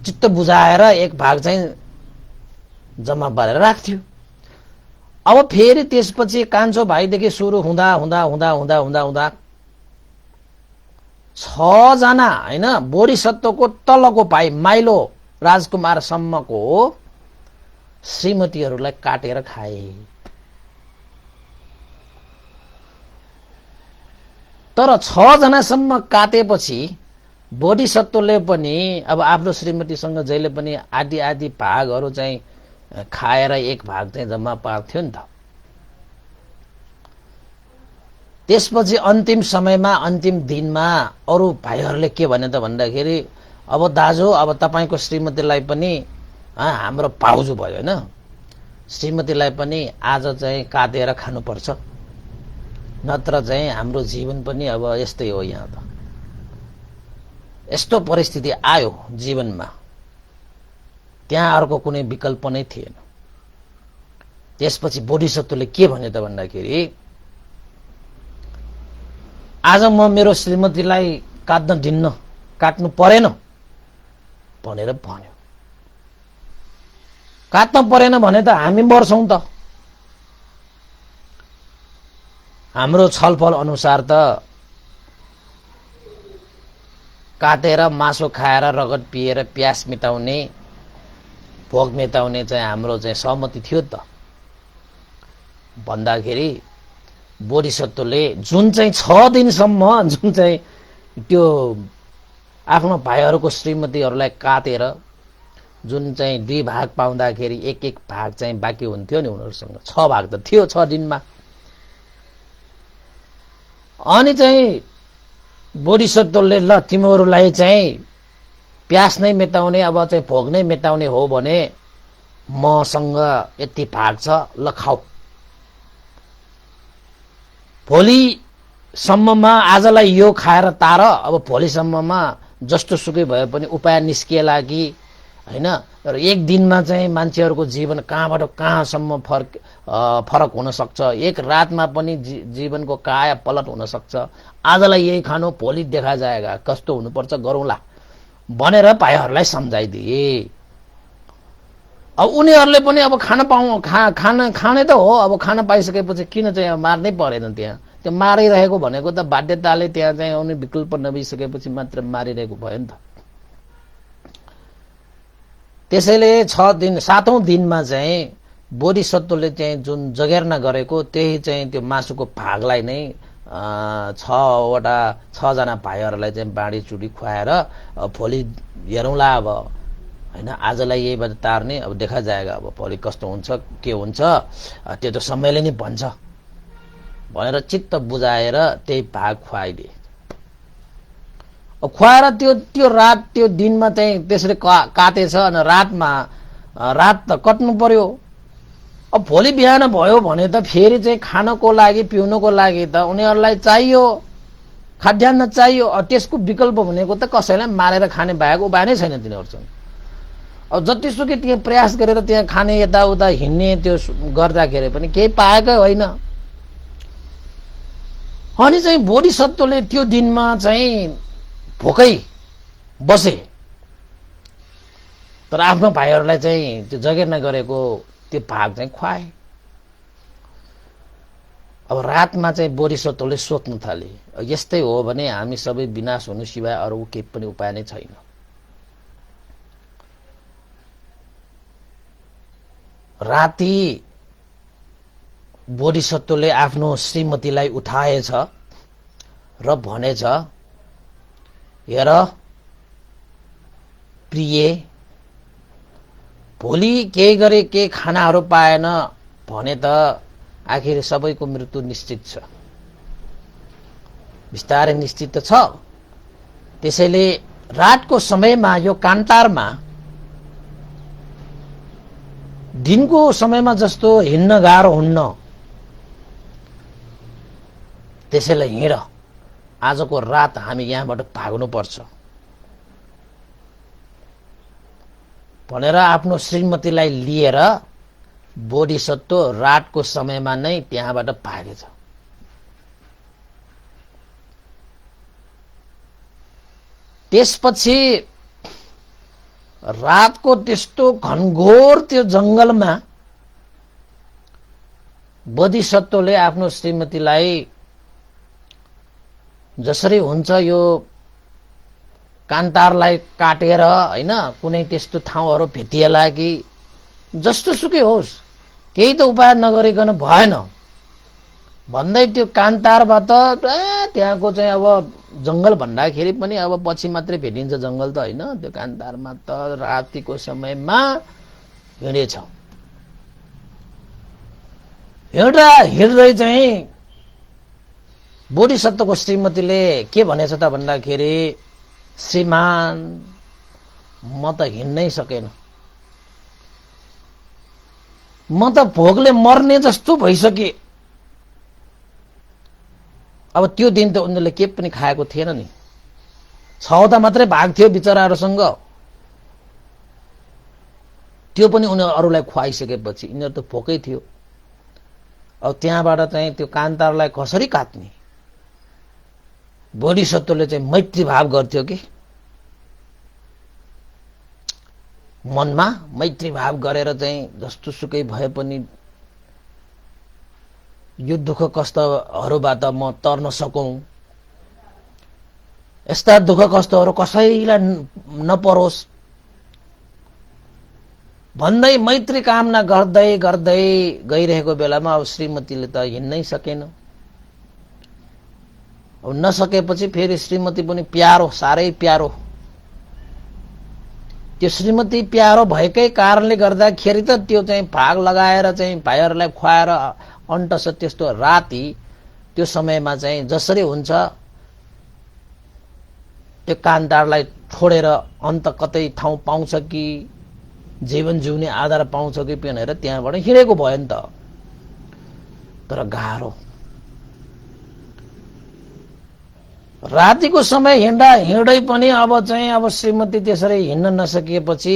चित्त बुझाएर एक भाग चाहिँ जम्मा पारेर राख्थ्यो। अब फेरि त्यसपछि कान्छो भाइदेखि सुरु हुँदा हुँदा हुँदा हुँदा हुँदा हुँदा 6 जना हैन बोधिसत्वको तलको भाइ माइलो राजकुमारसम्मको श्रीमतीहरूलाई काटेर खाए। तर 6 जनासम्म काटेपछि बोधिसत्वले पनि अब आफ्नो श्रीमतीसँग जहिले पनि आदि आदि भागहरू चाहिँ खाएर एक भाग चाहिँ जम्मा पार्थ्यो नि त। त्यसपछि अन्तिम समयमा अन्तिम दिनमा अरू भाइहरूले के भने त भन्दाखेरि अब दाजु अब तपाईको श्रीमतीलाई पनि हाम्रो पाउजु भयो हैन, श्रीमतीलाई पनि आज चाहिँ काटेर खानुपर्छ, नत्र चाहिँ हाम्रो जीवन पनि अब यस्तै हो। यहाँ त यस्तो परिस्थिति आयो जीवनमा, त्यहाँ अर्को कुनै विकल्प नै थिएन। त्यसपछि बोधिसत्वले के भन्यो त भन्दाखेरि आज म मेरो श्रीमतीलाई काट्न दिन्न, काट्नु परेन भनेर भन्यो। काट्न परेन भने त हामी मर्छौं त। हाम्रो छलफल अनुसार त काटेर मासु खाएर रगत पिएर प्यास मेटाउने भोक मेटाउने चाहिँ हाम्रो चाहिँ सहमति थियो त भन्दाखेरि बोधिसत्वले जुन चाहिँ 6 दिनसम्म जुन चाहिँ त्यो आफ्नो भाइहरूको श्रीमतीहरूलाई काटेर जुन चाहिँ 2 भाग पाउँदाखेरि एक एक भाग चाहिँ बाँकी हुन्थ्यो नि उनीहरूसँग, 6 भाग त थियो 6 दिनमा। अनि चाहिँ बोधिसत्वले ल तिमीहरूलाई चाहिँ प्यास नै मेटाउने अब चाहिँ भोक नै मेटाउने हो भने मसँग यति भाग छ, ल खाऊ। भोलिसम्ममा आजलाई यो खाएर तार, अब भोलिसम्ममा जस्तो सुकै भए पनि उपाय निस्किएला कि हैन। तर एक दिनमा चाहिँ मान्छेहरूको जीवन कहाँबाट कहाँसम्म फरक हुन सक्छ, एक रातमा पनि जीवनको काया पलट हुन सक्छ। आजलाई यही खानु, भोलि देखा जाएगा, कस्तो हुनुपर्छ गरौँला भनेर भाइहरूलाई सम्झाइदिए। अब उनीहरूले पनि अब खाने त हो, अब खान पाइसकेपछि किन चाहिँ मार्नै परेन। त्यहाँ त्यो मारिरहेको भनेको त बाध्यताले त्यहाँ चाहिँ आउने विकल्प नभइसकेपछि मात्र मारिरहेको भयो नि त। त्यसैले 7औं दिनमा चाहिँ बोधिसत्वले चाहिँ जुन जगेर्ना गरेको त्यही चाहिँ त्यो मासुको भागलाई नै 6 जना भाइहरूलाई चाहिँ बाँडी चुडी खुवाएर भोलि हेरौँला अब हैन, आजलाई यहीबाट तार्ने, अब देखा जाएगा, अब भोलि कस्तो हुन्छ के हुन्छ त्यो त समयले नै भन्छ भनेर चित्त बुझाएर त्यही भाग खुवाइदिए। खुवाएर त्यो रात त्यो दिनमा चाहिँ त्यसरी काटेछ अनि रात त कट्नु पर्यो। अब भोलि बिहान भयो भने त फेरि चाहिँ खानको लागि पिउनको लागि त उनीहरूलाई चाहियो, खाद्यान्न चाहियो। त्यसको विकल्प भनेको त कसैलाई मारेर खाने बाहेक उपाय नै छैन तिनीहरूसँग। अब जतिसुकै त्यहाँ प्रयास गरेर त्यहाँ खाने यताउता हिँड्ने त्यो गर्दाखेरि पनि केही पाएकै होइन। अनि चाहिँ बोधिसत्वले त्यो दिनमा चाहिँ भोकै बसे, तर आफ्नो भाइहरूलाई चाहिँ त्यो जगेर्ना गरेको त्यो भाग चाहिँ खुवाए। अब रातमा चाहिँ बोधिसत्वले सोच्न थाले, यस्तै हो भने हामी सबै विनाश हुनु सिवाय अरू केही पनि उपाय नै छैन। राति बोधिसत्वले आफ्नो श्रीमतीलाई उठाएछ र भनेछ, हेर प्रिय, भोलि केही गरे केही खानाहरू पाएन भने त आखिर सबैको मृत्यु निश्चित छ। बिस्तारै निश्चित त छ, त्यसैले रातको समयमा यो कान्तारमा दिनको समयमा जस्तो हिँड्न गाह्रो हुन्न। त्यसैले हिँड, आजको रात हामी यहाँबाट भाग्नुपर्छ भनेर आफ्नो श्रीमतीलाई लिएर बोधिसत्व रातको समयमा नै त्यहाँबाट भागेछ। त्यसपछि रातको त्यस्तो घनघोर त्यो जंगलमा बोधिसत्वले आफ्नो श्रीमतीलाई जसरी हुन्छ यो कान्तारलाई काटेर हैन कुनै त्यस्तो ठाउँहरु भेटिएला कि जस्तो सुकै होस् केही त उपाय नगरिकन भएन भन्दै त्यो कान्तारबाट त्यहाँको चाहिँ अब जंगल भन्दाखेरि पनि अब पछि मात्रै भेटिन्छ जंगल त हैन। त्यो कान्तारमा त रातिको समयमा हिँडेछ। एउटा हिँड्दै चाहिँ बोधिसत्वको श्रीमतीले के भनेछ त भन्दाखेरि, श्रीमान म त हिँड्नै सकेन, म त भोकले मर्ने जस्तो भइसके। अब त्यो दिन त उनीहरूले के पनि खाएको थिएन नि, छवटा मात्रै भाग थियो बिचराहरूसँग, त्यो पनि उनीहरू अरूलाई खुवाइसकेपछि यिनीहरू त भोकै थियो। अब त्यहाँबाट चाहिँ त्यो कान्तारलाई कसरी काट्ने, बोधिसत्वले चाहिँ मैत्री भाव गर्थ्यो कि मनमा मैत्री भाव गरेर चाहिँ जस्तो सुकै भए पनि यो दुःख कष्टहरूबाट म तर्न सकौं, यस्ता दुःख कष्टहरू कसैलाई नपरोस् भन्दै मैत्री कामना गर्दै गर्दै गइरहेको बेलामा अब श्रीमतीले त हिँड्नै सकेन। अब नसकेपछि फेरि श्रीमती पनि प्यारो, साह्रै प्यारो। त्यो श्रीमती प्यारो भएकै कारणले गर्दाखेरि त त्यो चाहिँ भाग लगाएर चाहिँ भाइहरूलाई खुवाएर अन्टछ। त्यस्तो राति त्यो समयमा चाहिँ जसरी हुन्छ त्यो कान्तारलाई छोडेर अन्त कतै ठाउँ पाउँछ कि जीवन जिउने आधार पाउँछ कि भनेर त्यहाँबाट हिँडेको भयो नि त। तर गाह्रो, रातिको समय हिँड्दै पनि अब चाहिँ अब श्रीमती त्यसरी हिँड्न नसकिएपछि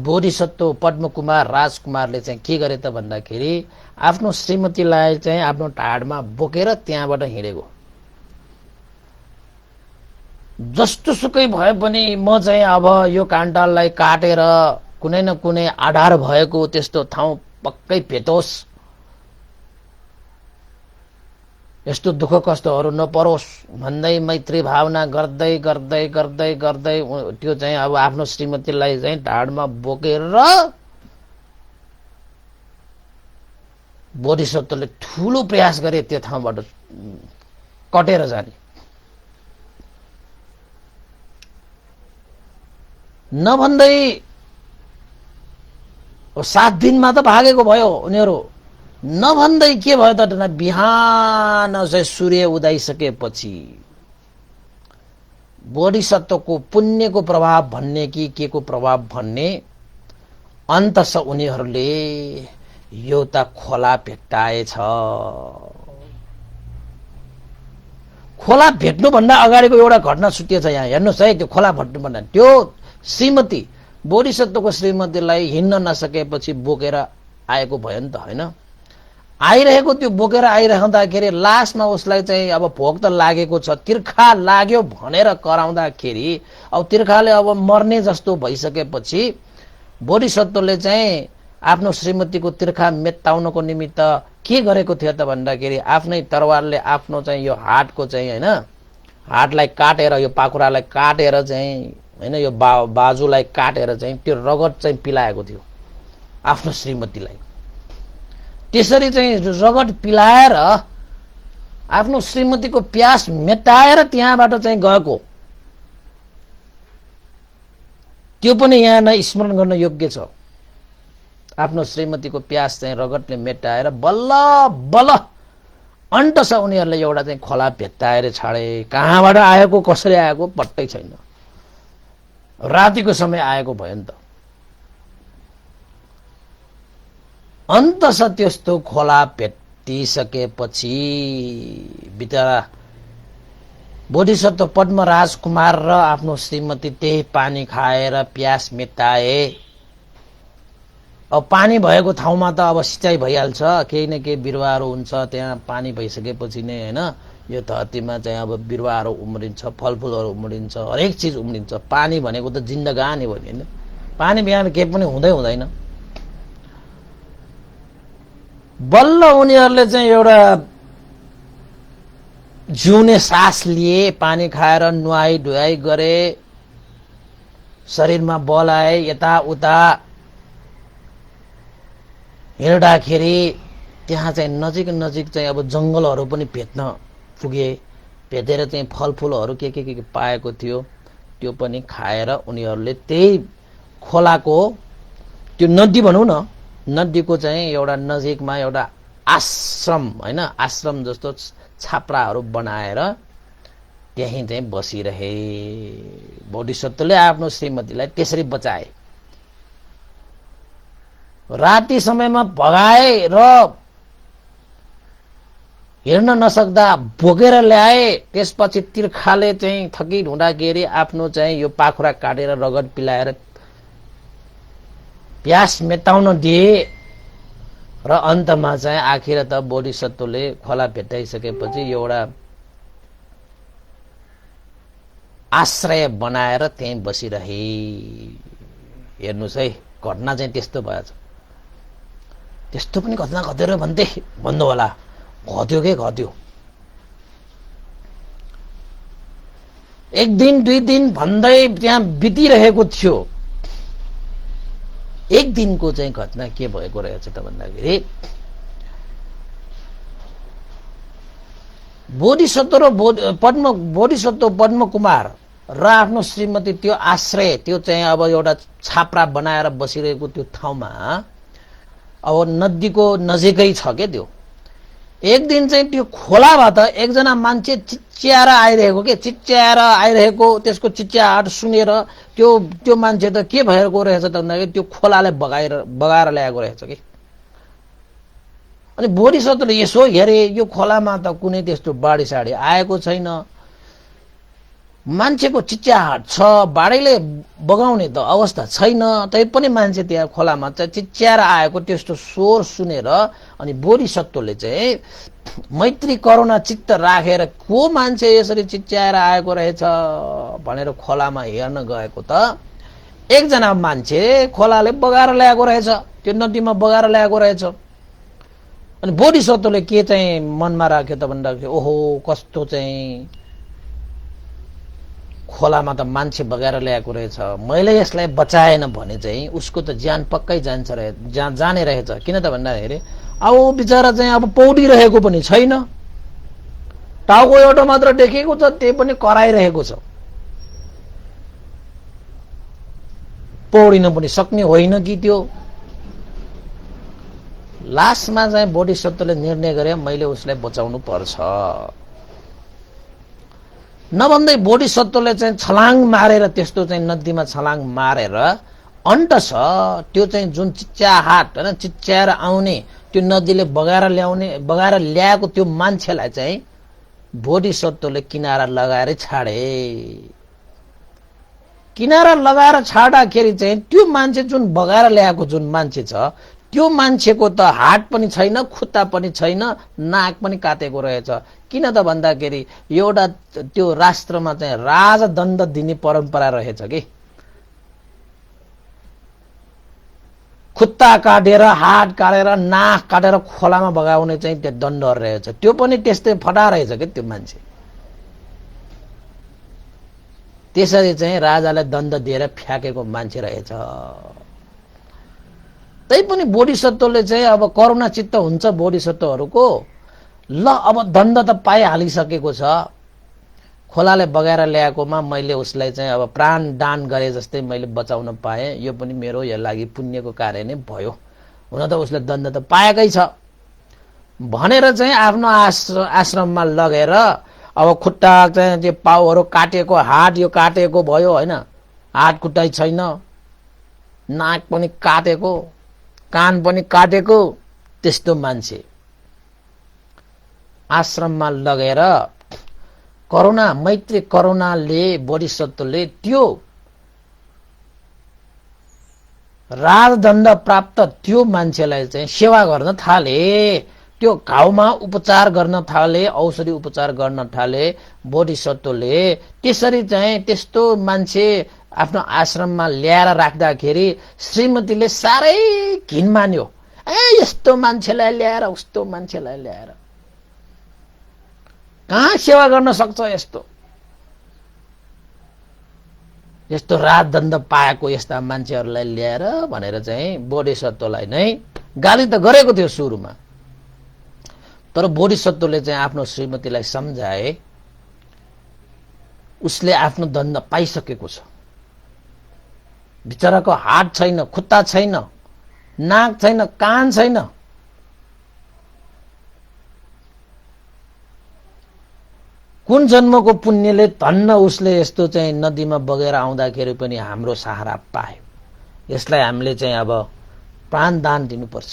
बोधिसत्व पद्मकुमार राजकुमारले चाहिँ के गरे त भन्दाखेरि आफ्नो श्रीमतीलाई चाहिँ आफ्नो ढाडमा बोकेर त्यहाँबाट हिँडेको। जस्तो सुकै भए पनि म चाहिँ अब यो कान्ताललाई काटेर कुनै न कुनै आधार भएको त्यस्तो ठाउँ पक्कै भेटोस्, यस्तो दुःख कष्टहरू नपरोस् भन्दै मैत्री भावना गर्दै गर्दै गर्दै गर्दै त्यो चाहिँ अब आफ्नो श्रीमतीलाई चाहिँ ढाडमा बोकेर बोधिसत्वले ठूलो प्रयास गरे त्यो ठाउँबाट कटेर जाने। नभन्दै 7 दिनमा त भागेको भयो उनीहरू। नभन्दै के भयो त बिहान चाहिँ सूर्य उदाइसकेपछि बोधिसत्वको पुण्यको प्रभाव भन्ने कि के को प्रभाव भन्ने अन्तस उनीहरूले एउटा खोला भेट्टाएछ। खोला भेट्नु भन्दा अगाडिको एउटा घटना छुटिएछ यहाँ हेर्नुस् है। त्यो खोला भेट्नु भन्दा त्यो श्रीमती बोधिसत्वको श्रीमतीलाई हिँड्न नसकेपछि बोकेर आएको भयो नि त हैन। आइरहेको त्यो बोकेर आइरहँदाखेरि लास्टमा उसलाई चाहिँ अब भोक त लागेको छ, तिर्खा लाग्यो भनेर कराउँदाखेरि अब तिर्खाले अब मर्ने जस्तो भइसकेपछि बोधिसत्वले चाहिँ आफ्नो श्रीमतीको तिर्खा मेटाउनको निमित्त के गरेको थियो त भन्दाखेरि आफ्नै तरवारले आफ्नो चाहिँ यो हातको चाहिँ हैन हातलाई काटेर यो पाखुरालाई काटेर चाहिँ हैन यो बाजुलाई काटेर चाहिँ त्यो रगत चाहिँ पिलाएको थियो आफ्नो श्रीमतीलाई। त्यसरी चाहिँ रगत पिलाएर आफ्नो श्रीमतीको प्यास मेटाएर त्यहाँबाट चाहिँ गएको। त्यो पनि यहाँ नै स्मरण गर्न योग्य छ। आफ्नो श्रीमतीको प्यास चाहिँ रगतले मेटाएर बल्ल बल्ल अन्टछ उनीहरूले एउटा चाहिँ खोला भेट्टाएर छाडे। कहाँबाट आएको कसरी आएको पट्टै छैन। रातिको समय आएको भयो नि त। अन्तस त्यस्तो खोला भेटिसकेपछि बिचरा बोधिसत्व पद्मराज कुमार र आफ्नो श्रीमती त्यही पानी खाएर प्यास मेटाए। अब पानी भएको ठाउँमा त अब सिँचाइ भइहाल्छ, केही न केही बिरुवाहरू हुन्छ। त्यहाँ पानी भइसकेपछि नै होइन यो धरतीमा चाहिँ अब बिरुवाहरू उम्रिन्छ, फलफुलहरू उम्रिन्छ, हरेक चिज उम्रिन्छ। पानी भनेको त जिन्दगानी हो नि होइन। पानी बिहान केही पनि हुँदैन। बल्ल उनीहरूले चाहिँ एउटा जिउने सास लिए, पानी खाएर नुहाई धुवाई गरे, शरीरमा बल आए। यताउता हिँड्दाखेरि त्यहाँ चाहिँ नजिक चाहिँ अब जङ्गलहरू पनि भेट्न पुगे। भेटेर चाहिँ फलफुलहरू के पाएको थियो त्यो पनि खाएर उनीहरूले त्यही खोलाको त्यो नदी भनौँ न, नदीको चाहिँ एउटा नजिकमा एउटा आश्रम होइन, आश्रम जस्तो छाप्राहरू बनाएर त्यहीँ चाहिँ बसिरहे। बोधिसत्वले आफ्नो श्रीमतीलाई त्यसरी बचाए। राति समयमा भगाए र हिँड्न नसक्दा बोकेर ल्याए। त्यसपछि तिर्खाले चाहिँ थकित हुँदाखेरि आफ्नो चाहिँ यो पाखुरा काटेर रगत पिलाएर प्यास मेटाउन दिए। र अन्तमा चाहिँ आखिर त बोधिसत्वले खोला भेटाइसकेपछि एउटा आश्रय बनाएर त्यहीँ बसिरहे। हेर्नुहोस् है, घटना चाहिँ त्यस्तो भएछ। त्यस्तो पनि घटना घट्यो भन्नु होला, घट्यो। एक दिन दुई दिन भन्दै त्यहाँ बितिरहेको थियो। एक दिनको चाहिँ घटना के भएको रहेछ त भन्दाखेरि बोधिसत्व र बोधिसत्व पद्मकुमार र आफ्नो श्रीमती त्यो आश्रय, त्यो चाहिँ अब एउटा छाप्रा बनाएर बसिरहेको त्यो ठाउँमा अब नदीको नजिकै छ के त्यो। एक दिन चाहिँ त्यो खोलाबाट एकजना मान्छे चिच्याएर आइरहेको त्यसको चिच्याहाट सुनेर त्यो मान्छे त के भएको रहेछ त भन्दाखेरि त्यो खोलाले बगाएर ल्याएको रहेछ कि। अनि बोधिसत्वले यसो हेरे, यो खोलामा त कुनै त्यस्तो बाढी साढी आएको छैन, मान्छेको चिच्याहाट छ, बाढीले बगाउने त अवस्था छैन, तैपनि मान्छे त्यहाँ खोलामा चाहिँ चिच्याएर आएको त्यस्तो स्वर सुनेर अनि बोधिसत्वले चाहिँ मैत्री करुणा चित्त राखेर को मान्छे यसरी चिच्याएर आएको रहेछ भनेर खोलामा हेर्न गएको त एकजना मान्छे खोलाले बगाएर ल्याएको रहेछ, त्यो नदीमा बगाएर ल्याएको रहेछ। अनि बोधिसत्वले के चाहिँ मनमा राख्यो त भन्दाखेरि ओहो कस्तो चाहिँ खोलामा त मान्छे बगाएर ल्याएको रहेछ, मैले यसलाई बचाएन भने चाहिँ उसको त ज्यान पक्कै जाने रहेछ। किन त भन्दाखेरि अब बिचरा चाहिँ अब पौडिरहेको पनि छैन, टाउको एउटा मात्र देखेको छ, त्यही पनि कराइरहेको छ, पौडिन पनि सक्ने होइन कि त्यो। लास्टमा चाहिँ बोधिसत्वले निर्णय गरे मैले उसलाई बचाउनु पर्छ। नभन्दै बोधिसत्वले चाहिँ छलाङ मारेर त्यस्तो चाहिँ नदीमा छलाङ मारेर अन्टछ त्यो चाहिँ जुन चिच्याहाट होइन चिच्याएर आउने त्यो नदीले बगाएर ल्याएको त्यो मान्छेलाई चाहिँ बोधिसत्वले किनारा लगाएर छाडे। किनारा लगाएर छाड्दाखेरि चाहिँ त्यो मान्छे जुन बगाएर ल्याएको जुन मान्छे छ त्यो मान्छेको त हात पनि छैन, खुट्टा पनि छैन, नाक पनि काटेको रहेछ। किन त भन्दाखेरि एउटा त्यो राष्ट्रमा चाहिँ राजदण्ड दिने परम्परा रहेछ कि, खुट्टा काटेर हात काटेर नाक काटेर खोलामा बगाउने चाहिँ त्यो दण्डहरू रहेछ। त्यो पनि त्यस्तै फटा रहेछ कि त्यो मान्छे। त्यसरी चाहिँ राजालाई दण्ड दिएर फ्याँकेको मान्छे रहेछ। तैपनि बोधिसत्वले चाहिँ अब करुणा चित्त हुन्छ बोधिसत्वहरूको, ल अब दण्ड त पाइहालिसकेको छ, खोलाले बगाएर ल्याएकोमा मैले उसलाई चाहिँ अब प्राण दान गरे जस्तै मैले बचाउन पाएँ, यो पनि मेरो यो लागि पुण्यको कार्य नै भयो। हुन त उसले दण्ड त पाएकै छ, भनेर चाहिँ आफ्नो आश्रममा लगेर अब खुट्टा चाहिँ त्यो पाउहरू काटेको, हात यो काटेको भयो होइन, हात खुट्टै छैन, नाक पनि काटेको, कान पनि काटेको, त्यस्तो मान्छे आश्रममा लगेर करुणा, मैत्री करुणाले, बोधिसत्वले त्यो राजदण्ड प्राप्त त्यो मान्छेलाई चाहिँ सेवा गर्न थाले, त्यो घाउमा उपचार गर्न थाले, औषधि उपचार गर्न थाले बोधिसत्वले। त्यसरी चाहिँ त्यस्तो मान्छे आफ्नो आश्रममा ल्याएर राख्दाखेरि श्रीमतीले साह्रै घिन मान्यो। यस्तो मान्छेलाई ल्याएर, उस्तो मान्छेलाई ल्याएर कहाँ सेवा गर्न सक्छ, यस्तो राजदण्ड पाएको यस्ता मान्छेहरूलाई ल्याएर भनेर चाहिँ बोधिसत्वलाई नै गाली त गरेको थियो सुरुमा। तर बोधिसत्वले चाहिँ आफ्नो श्रीमतीलाई सम्झाए, उसले आफ्नो दण्ड पाइसकेको छ। बिचराको हात छैन, खुट्टा छैन, नाक छैन, कान छैन, कुन जन्मको पुण्यले धन्न उसले यस्तो चाहिँ नदीमा बगेर आउँदाखेरि पनि हाम्रो सहारा पायो। यसलाई हामीले चाहिँ अब प्राणदान दिनुपर्छ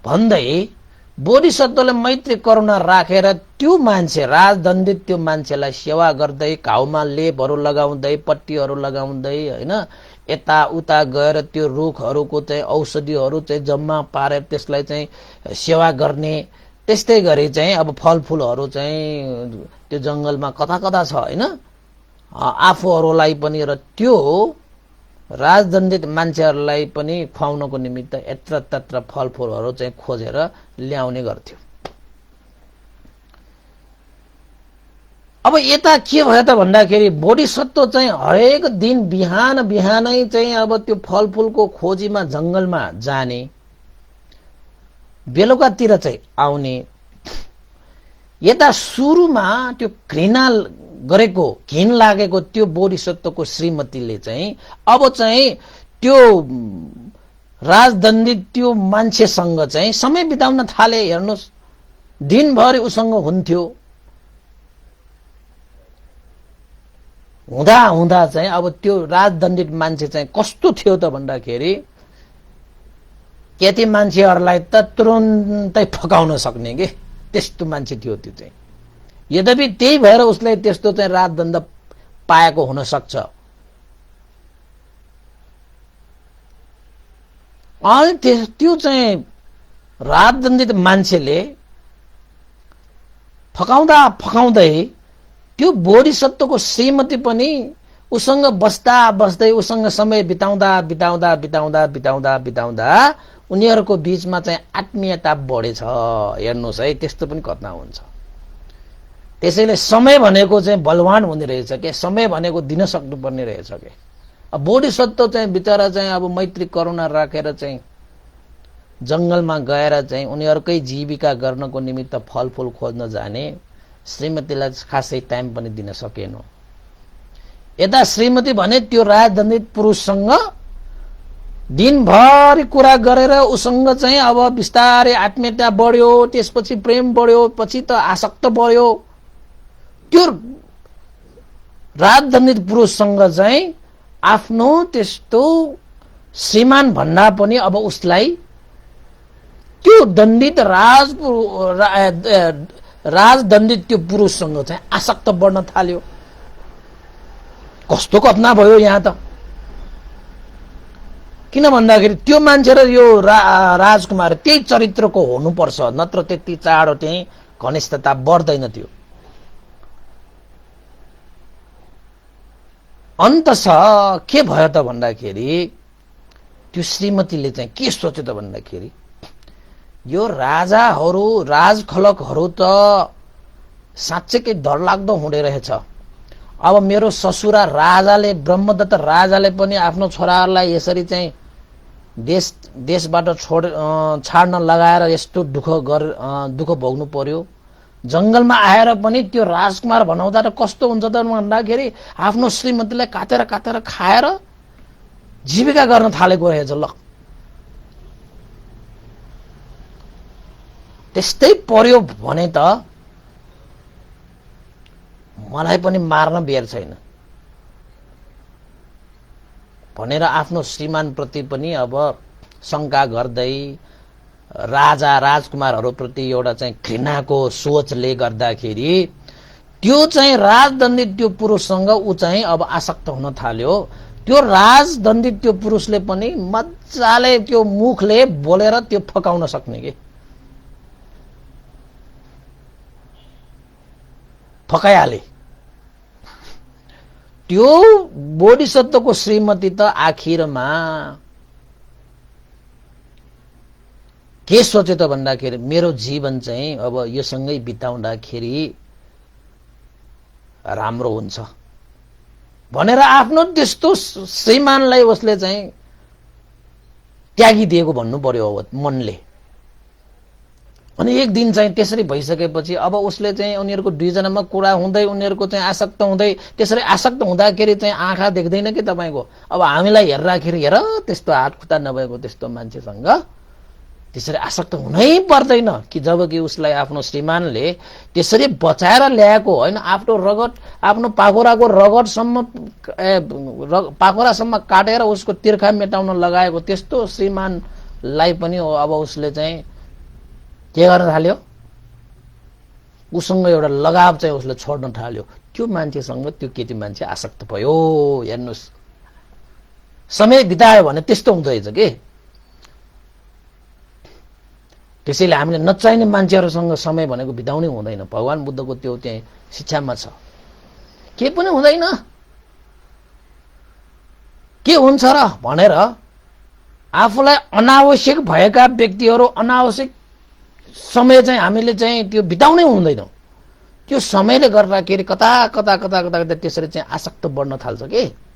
भन्दै बोधिसत्वले मैत्री करुणा राखेर त्यो मान्छे, राजदण्डित त्यो मान्छेलाई सेवा गर्दै, घाउमा लेपहरू लगाउँदै, पट्टीहरू लगाउँदै होइन, यताउता गएर त्यो रुखहरूको चाहिँ औषधिहरू चाहिँ जम्मा पारेर त्यसलाई चाहिँ सेवा गर्ने। त्यस्तै गरी चाहिँ अब फलफुलहरू चाहिँ त्यो जङ्गलमा कता कता छ होइन, आफूहरूलाई पनि र त्यो राजदण्डित मान्छेहरूलाई पनि खुवाउनको निमित्त यत्र तत्र फलफुलहरू चाहिँ खोजेर ल्याउने गर्थ्यो। अब यता के भयो त भन्दाखेरि बोधिसत्व चाहिँ हरेक दिन बिहान बिहानै चाहिँ अब त्यो फलफुलको खोजीमा जङ्गलमा जाने, बेलुकातिर चाहिँ आउने। यता सुरुमा त्यो घृणा गरेको, घिन लागेको त्यो बोधिसत्वको श्रीमतीले चाहिँ अब चाहिँ त्यो राजदण्डित त्यो मान्छेसँग चाहिँ समय बिताउन थाले। हेर्नुहोस्, दिनभरि उसँग हुन्थ्यो, हुँदा हुँदा चाहिँ अब त्यो राजदण्डित मान्छे चाहिँ कस्तो थियो त भन्दाखेरि केटी मान्छेहरूलाई त तुरुन्तै फकाउन सक्ने के त्यस्तो मान्छे थियो त्यो चाहिँ। यद्यपि त्यही भएर उसले त्यस्तो चाहिँ राजदण्ड पाएको हुन सक्छ। अनि त्यो चाहिँ राजदण्डित मान्छेले फकाउँदा फकाउँदै त्यो बोधिसत्वको श्रीमती पनि उसँग बस्दा बस्दै, उसँग समय बिताउँदा बिताउँदा बिताउँदा बिताउँदा बिताउँदा उनीहरूको बीचमा चाहिँ आत्मीयता बढेछ। हेर्नुहोस् है, त्यस्तो पनि घटना हुन्छ। त्यसैले समय भनेको चाहिँ बलवान हुने रहेछ के, समय भनेको दिन सक्नुपर्ने रहेछ के। अब बोधिसत्व चाहिँ बिचरा चाहिँ अब मैत्री करुणा राखेर चाहिँ जङ्गलमा गएर चाहिँ उनीहरूकै जीविका गर्नको निमित्त फलफुल खोज्न जाने श्रीमतीलाई खासै टाइम पनि दिन सकेन। यता श्रीमती भने त्यो राजदण्डित पुरुषसँग दिनभरि कुरा गरेर उसँग चाहिँ अब बिस्तारै आत्मीयता बढ्यो, त्यसपछि प्रेम बढ्यो, पछि त आसक्त बढ्यो। त्यो राजदण्डित पुरुषसँग चाहिँ आफ्नो त्यस्तो श्रीमान भन्दा पनि अब उसलाई त्यो दण्डित राजदण्डित त्यो पुरुषसँग चाहिँ आसक्त बढ्न थाल्यो। कस्तो घटना भयो यहाँ त। किन भन्दाखेरि त्यो मान्छे र यो राजकुमार त्यही चरित्रको हुनुपर्छ, नत्र त्यति चाँडो चाहिँ घनिष्ठता बढ्दैन थियो। अन्त के भयो त भन्दाखेरि त्यो श्रीमतीले चाहिँ के सोच्यो त भन्दाखेरि यो राजाहरू, राजखलकहरू त साँच्चैकै डरलाग्दो हुँदो रहेछ। अब मेरो ससुरा राजाले, ब्रह्मदत्त राजाले पनि आफ्नो छोराहरूलाई यसरी चाहिँ देशबाट छाड्न लगाएर यस्तो दुःख भोग्नु पर्यो। जङ्गलमा आएर पनि त्यो राजकुमार भनाउँदा त कस्तो हुन्छ त भन्दाखेरि आफ्नो श्रीमतीलाई काटेर काटेर खाएर जीविका गर्न थालेको रहेछ। ल त्यस्तै पर्यो भने त मलाई पनि मार्न बेर छैन भनेर आफ्नो श्रीमानप्रति पनि अब शंका गर्दै राजा राजकुमारहरूप्रति एउटा चाहिँ घृणाको सोचले गर्दाखेरि त्यो चाहिँ राजदण्डित त्यो पुरुषसँग ऊ चाहिँ अब आसक्त हुन थाल्यो। त्यो राजदण्डित त्यो पुरुषले पनि मजाले त्यो मुखले बोलेर त्यो फकाउन सक्ने के फकाइहाले। त्यो बोधिसत्वको श्रीमती त आखिरमा के सोच्यो त भन्दाखेरि मेरो जीवन चाहिँ अब योसँगै बिताउँदाखेरि राम्रो हुन्छ भनेर आफ्नो त्यस्तो श्रीमानलाई उसले चाहिँ त्यागिदिएको भन्नु पर्यो मनले। अनि एक दिन चाहिँ त्यसरी भइसकेपछि अब उसले चाहिँ उनीहरूको दुईजनामा कुरा हुँदै उनीहरूको चाहिँ आसक्त हुँदै त्यसरी आसक्त हुँदाखेरि चाहिँ आँखा देख्दैन कि तपाईको। अब हामीलाई हेर्दाखेरि हेर त्यस्तो हात खुट्टा नभएको त्यस्तो मान्छेसँग त्यसरी आसक्त हुनै पर्दैन कि जबकि उसलाई आफ्नो श्रीमानले त्यसरी बचाएर ल्याएको होइन, आफ्नो रगत आफ्नो पाखुराको रगतसम्म पाखुरासम्म काटेर उसको तिर्खा मेटाउन लगाएको त्यस्तो श्रीमानलाई पनि अब उसले चाहिँ के गर्न थाल्यो, उसँग एउटा लगाव चाहिँ उसले छोड्न थाल्यो। त्यो मान्छेसँग त्यो केटी मान्छे आसक्त भयो। हेर्नुहोस् समय बितायो भने त्यस्तो हुँदो रहेछ के। त्यसैले हामीले नचाहिने मान्छेहरूसँग समय भनेको बिताउनै हुँदैन। भगवान बुद्धको त्यो त्यही शिक्षामा छ। के पनि हुँदैन, के हुन्छ र भनेर आफूलाई अनावश्यक भएका व्यक्तिहरू अनावश्यक समय चाहिँ हामीले चाहिँ त्यो बिताउनै हुँदैन। त्यो समयले गर्दाखेरि कता कता कता कता कता त्यसरी चाहिँ आसक्त बढ्न थाल्छ के,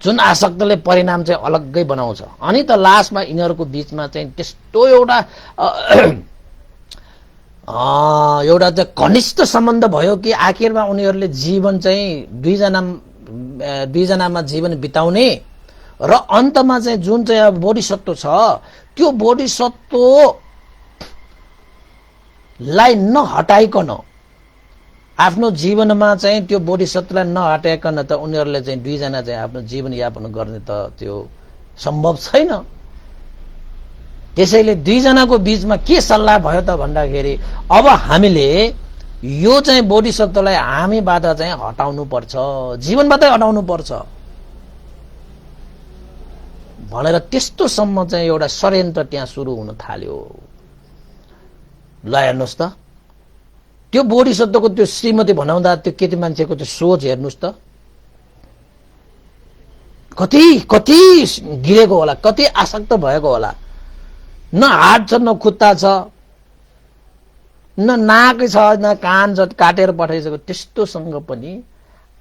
जुन आसक्तले परिणाम चाहिँ अलग्गै बनाउँछ। अनि त लास्टमा यिनीहरूको बीचमा चाहिँ त्यस्तो एउटा एउटा चाहिँ घनिष्ठ सम्बन्ध भयो कि आखिरमा उनीहरूले जीवन चाहिँ दुईजनामा जीवन बिताउने र अन्तमा चाहिँ जुन चाहिँ अब बोधिसत्व छ त्यो बोधिसत्वलाई नहटाइकन आफ्नो जीवनमा चाहिँ त्यो बोधिसत्वलाई नहटाइकन त उनीहरूले चाहिँ दुईजना चाहिँ आफ्नो जीवनयापन गर्ने त त्यो सम्भव छैन। त्यसैले दुईजनाको बीचमा के सल्लाह भयो त भन्दाखेरि अब हामीले यो चाहिँ बोधिसत्वलाई हामीबाट चाहिँ हटाउनु पर्छ, जीवनबाटै हटाउनु पर्छ भनेर त्यस्तोसम्म चाहिँ एउटा षड्यन्त्र त्यहाँ सुरु हुन थाल्यो। ल हेर्नुहोस् त त्यो बोधिसत्वको त्यो श्रीमती भनाउँदा त्यो केटी मान्छेको त्यो सोच हेर्नुहोस् त कति कति गिरेको होला, कति आसक्त भएको होला। न हात छ न खुट्टा छ न नाकै छ न कान छ, काटेर पठाइसक्यो। त्यस्तोसँग पनि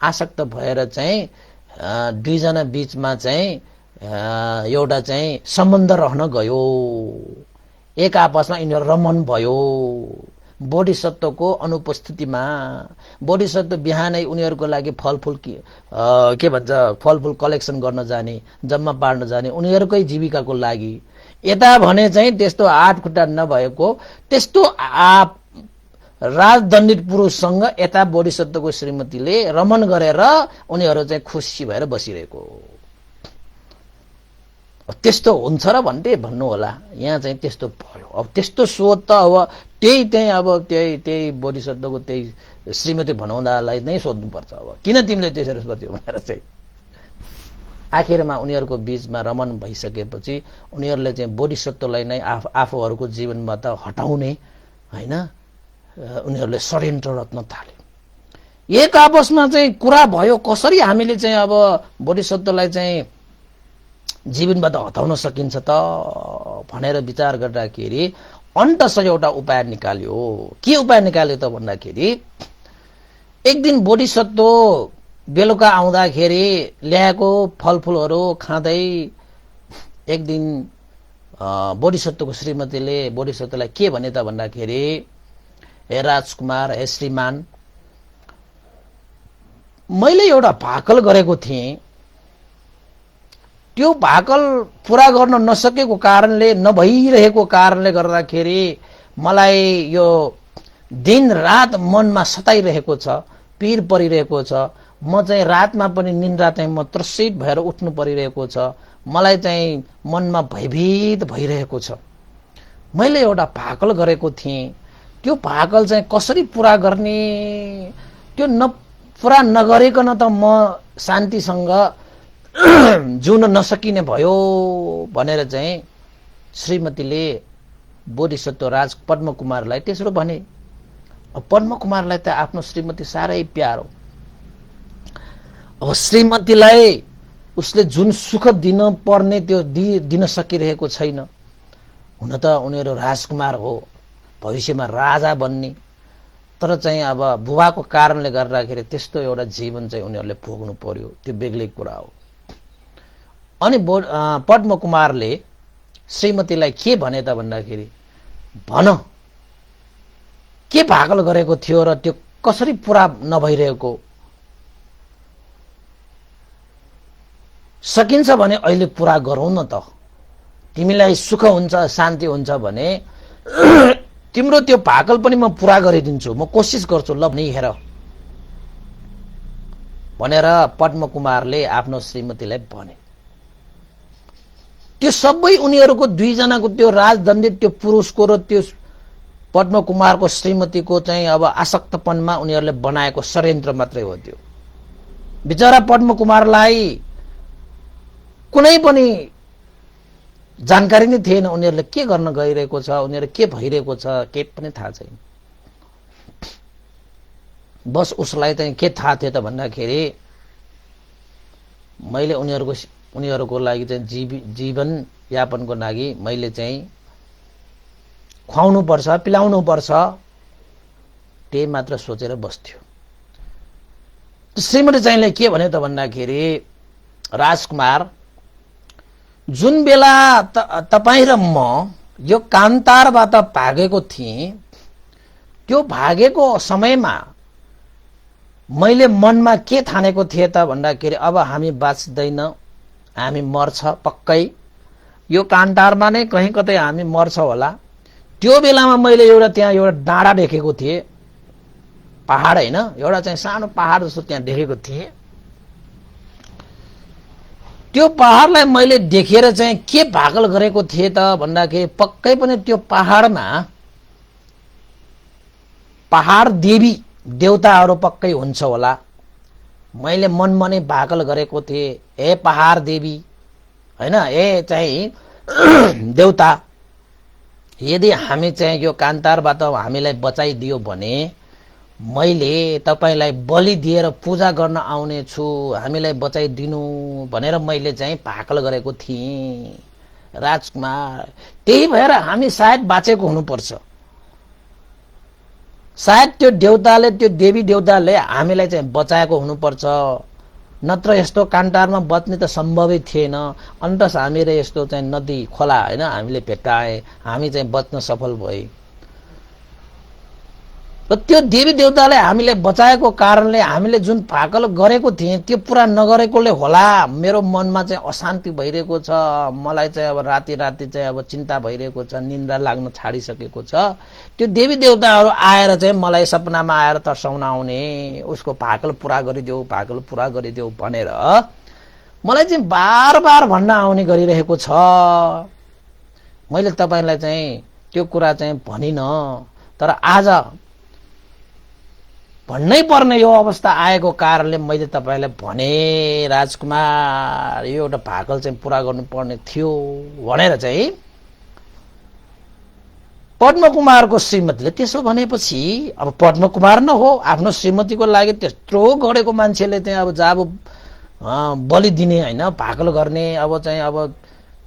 आसक्त भएर चाहिँ दुईजना बीचमा चाहिँ एउटा चाहिँ सम्बन्ध रहन गयो। एक आपसमा यिनीहरू रमन भयो बोधिसत्वको अनुपस्थितिमा। बोधिसत्व बिहानै उनीहरूको लागि फलफुल के भन्छ फलफुल कलेक्सन गर्न जाने, जम्मा पार्न जाने उनीहरूकै जीविकाको लागि। यता भने चाहिँ त्यस्तो हात खुट्टा नभएको त्यस्तो राजदण्डित पुरुषसँग यता बोधिसत्वको श्रीमतीले रमन गरेर उनीहरू चाहिँ खुसी भएर बसिरहेको। त्यस्तो हुन्छ र भन्नु होला, यहाँ चाहिँ त्यस्तो भयो। अब त्यस्तो सोच त अब त्यही अब त्यही बोधिसत्वको त्यही श्रीमती भनाउँदालाई नै सोध्नुपर्छ। अब किन तिमीले त्यसरी सोच्यौ भनेर चाहिँ आखिरमा उनीहरूको बीचमा रमन भइसकेपछि उनीहरूले चाहिँ बोधिसत्वलाई नै आफूहरूको जीवनबाट हटाउने होइन उनीहरूले षड्यन्त्र रच्न थाले। एक आपसमा चाहिँ कुरा भयो कसरी हामीले चाहिँ अब बोधिसत्वलाई चाहिँ जीवनबाट हटाउन सकिन्छ त भनेर विचार गर्दाखेरि अन्तस एउटा उपाय निकाल्यो। के उपाय निकाल्यो त भन्दाखेरि एक दिन बोधिसत्व बेलुका आउँदाखेरि ल्याएको फलफुलहरू खाँदै एक दिन बोधिसत्वको श्रीमतीले बोधिसत्वलाई के भने त भन्दाखेरि हे राजकुमार, हे श्रीमान, मैले एउटा भाकल गरेको थिएँ, त्यो भाकल पूरा गर्न नसकेको कारणले, नभइरहेको कारणले गर्दाखेरि मलाई यो दिन रात मनमा सताइरहेको छ, पीर परिरहेको छ। म चाहिँ रातमा पनि निन्द्रा चाहिँ म त्रसित भएर उठ्नु परिरहेको छ। मलाई चाहिँ मनमा भयभीत भइरहेको छ। मैले एउटा भाकल गरेको थिएँ, त्यो भाकल चाहिँ कसरी पूरा गर्ने, त्यो पूरा नगरिकन त म शान्तिसँग जिउन नसकिने भयो भनेर चाहिँ श्रीमतीले बोधिसत्व राज पद्मकुमारलाई त्यसो भने। पद्मकुमारलाई त आफ्नो श्रीमती साह्रै प्यारो। अब श्रीमतीलाई उसले जुन सुख दिन पर्ने त्यो दिन सकिरहेको छैन। हुन त उनीहरू राजकुमार हो, भविष्यमा राजा बन्ने, तर चाहिँ अब बुबाको कारणले गर्दाखेरि त्यस्तो एउटा जीवन चाहिँ उनीहरूले भोग्नु पर्यो, त्यो बेग्लै कुरा हो। अनि पद्मकुमारले श्रीमतीलाई के भने त भन्दाखेरि, भन के भाकल गरेको थियो र त्यो कसरी पूरा नभइरहेको, सकिन्छ भने अहिले पूरा गरौँ न त। तिमीलाई सुख हुन्छ, शान्ति हुन्छ भने तिम्रो त्यो भाकल पनि म पूरा गरिदिन्छु, म कोसिस गर्छु, ल नि हेर भनेर पद्मकुमारले आफ्नो श्रीमतीलाई भने। त्यो सबै उनीहरूको दुईजनाको त्यो राजदण्डित त्यो पुरुषको र त्यो पद्मकुमारको श्रीमतीको चाहिँ अब आसक्तपनमा उनीहरूले बनाएको षड्यन्त्र मात्रै हो त्यो। बिचरा पद्मकुमारलाई कुनै पनि जानकारी नै थिएन उनीहरूले के गर्न गइरहेको छ, उनीहरू के भइरहेको छ, के पनि थाहा छैन। बस उसलाई चाहिँ के थाहा थियो त भन्दाखेरि मैले उनीहरूको लागि चाहिँ जीवन यापनको लागि मैले चाहिँ खुवाउनु पर्छ, पिलाउनु पर्छ, त्यही मात्र सोचेर बस्थ्यो। श्रीमती चाहिँले के भन्यो त भन्दाखेरि, राजकुमार जुन बेला तपाईँ र म यो कान्तारबाट भागेको थिएँ, त्यो भागेको समयमा मैले मनमा के ठानेको थिएँ त भन्दाखेरि अब हामी बाँच्दैन, हामी मर्छ पक्कै, यो कान्तारमा नै कहीँ कतै हामी मर्छ होला। त्यो बेलामा मैले त्यहाँ एउटा डाँडा देखेको थिएँ, पहाड होइन, एउटा चाहिँ सानो पहाड जस्तो त्यहाँ देखेको थिएँ। त्यो पहाडलाई मैले देखेर चाहिँ के भाकल गरेको थिएँ त भन्दाखेरि पक्कै पनि त्यो पहाडमा पहाड देवी देवताहरू पक्कै हुन्छ होला। मैले मनमा नै भाकल गरेको थिएँ, हे पहाड देवी होइन, हे चाहिँ देवता, यदि हामी चाहिँ यो कान्तारबाट हामीलाई बचाइदियो भने मैले तपाईलाई बलि दिएर पूजा गर्न आउने छु, हामीलाई बचाइदिनु भनेर मैले चाहिँ भाकल गरेको थिएँ राजकुमार। त्यही भएर हामी सायद बाँचेको हुनुपर्छ। सायद त्यो देवताले, त्यो देवी देवताले हामीलाई चाहिँ बचाएको हुनुपर्छ, नत्र यस्तो कान्तारमा बच्ने त सम्भवै थिएन। अन्त हामीले यस्तो चाहिँ नदी खोला होइन हामीले भेट्टाए, हामी चाहिँ बच्न सफल भए। र त्यो देवी देवताले हामीलाई बचाएको कारणले हामीले जुन भाकल गरेको थिएँ त्यो पुरा नगरेकोले होला मेरो मनमा चाहिँ अशान्ति भइरहेको छ। मलाई चाहिँ अब राति राति चाहिँ अब चिन्ता भइरहेको छ, निन्द्रा लाग्न छाडिसकेको छ। त्यो देवी देवताहरू आएर चाहिँ मलाई सपनामा आएर तर्साउन आउने, उसको भाकल पुरा गरिदेऊ, भाकल पुरा गरिदेऊ भनेर मलाई चाहिँ बार बार भन्न आउने गरिरहेको छ। मैले तपाईलाई चाहिँ त्यो कुरा चाहिँ भनिन, तर आज भन्नै पर्ने यो अवस्था आएको कारणले मैले तपाईलाई भने राजकुमार, यो एउटा भाकल चाहिँ पुरा गर्नुपर्ने थियो भनेर चाहिँ पद्मकुमारको श्रीमतीले त्यसो भनेपछि अब पद्मकुमार न हो, आफ्नो श्रीमतीको लागि त्यत्रो गरेको मान्छेले चाहिँ अब जब बलि दिने होइन, भाकल गर्ने, अब चाहिँ अब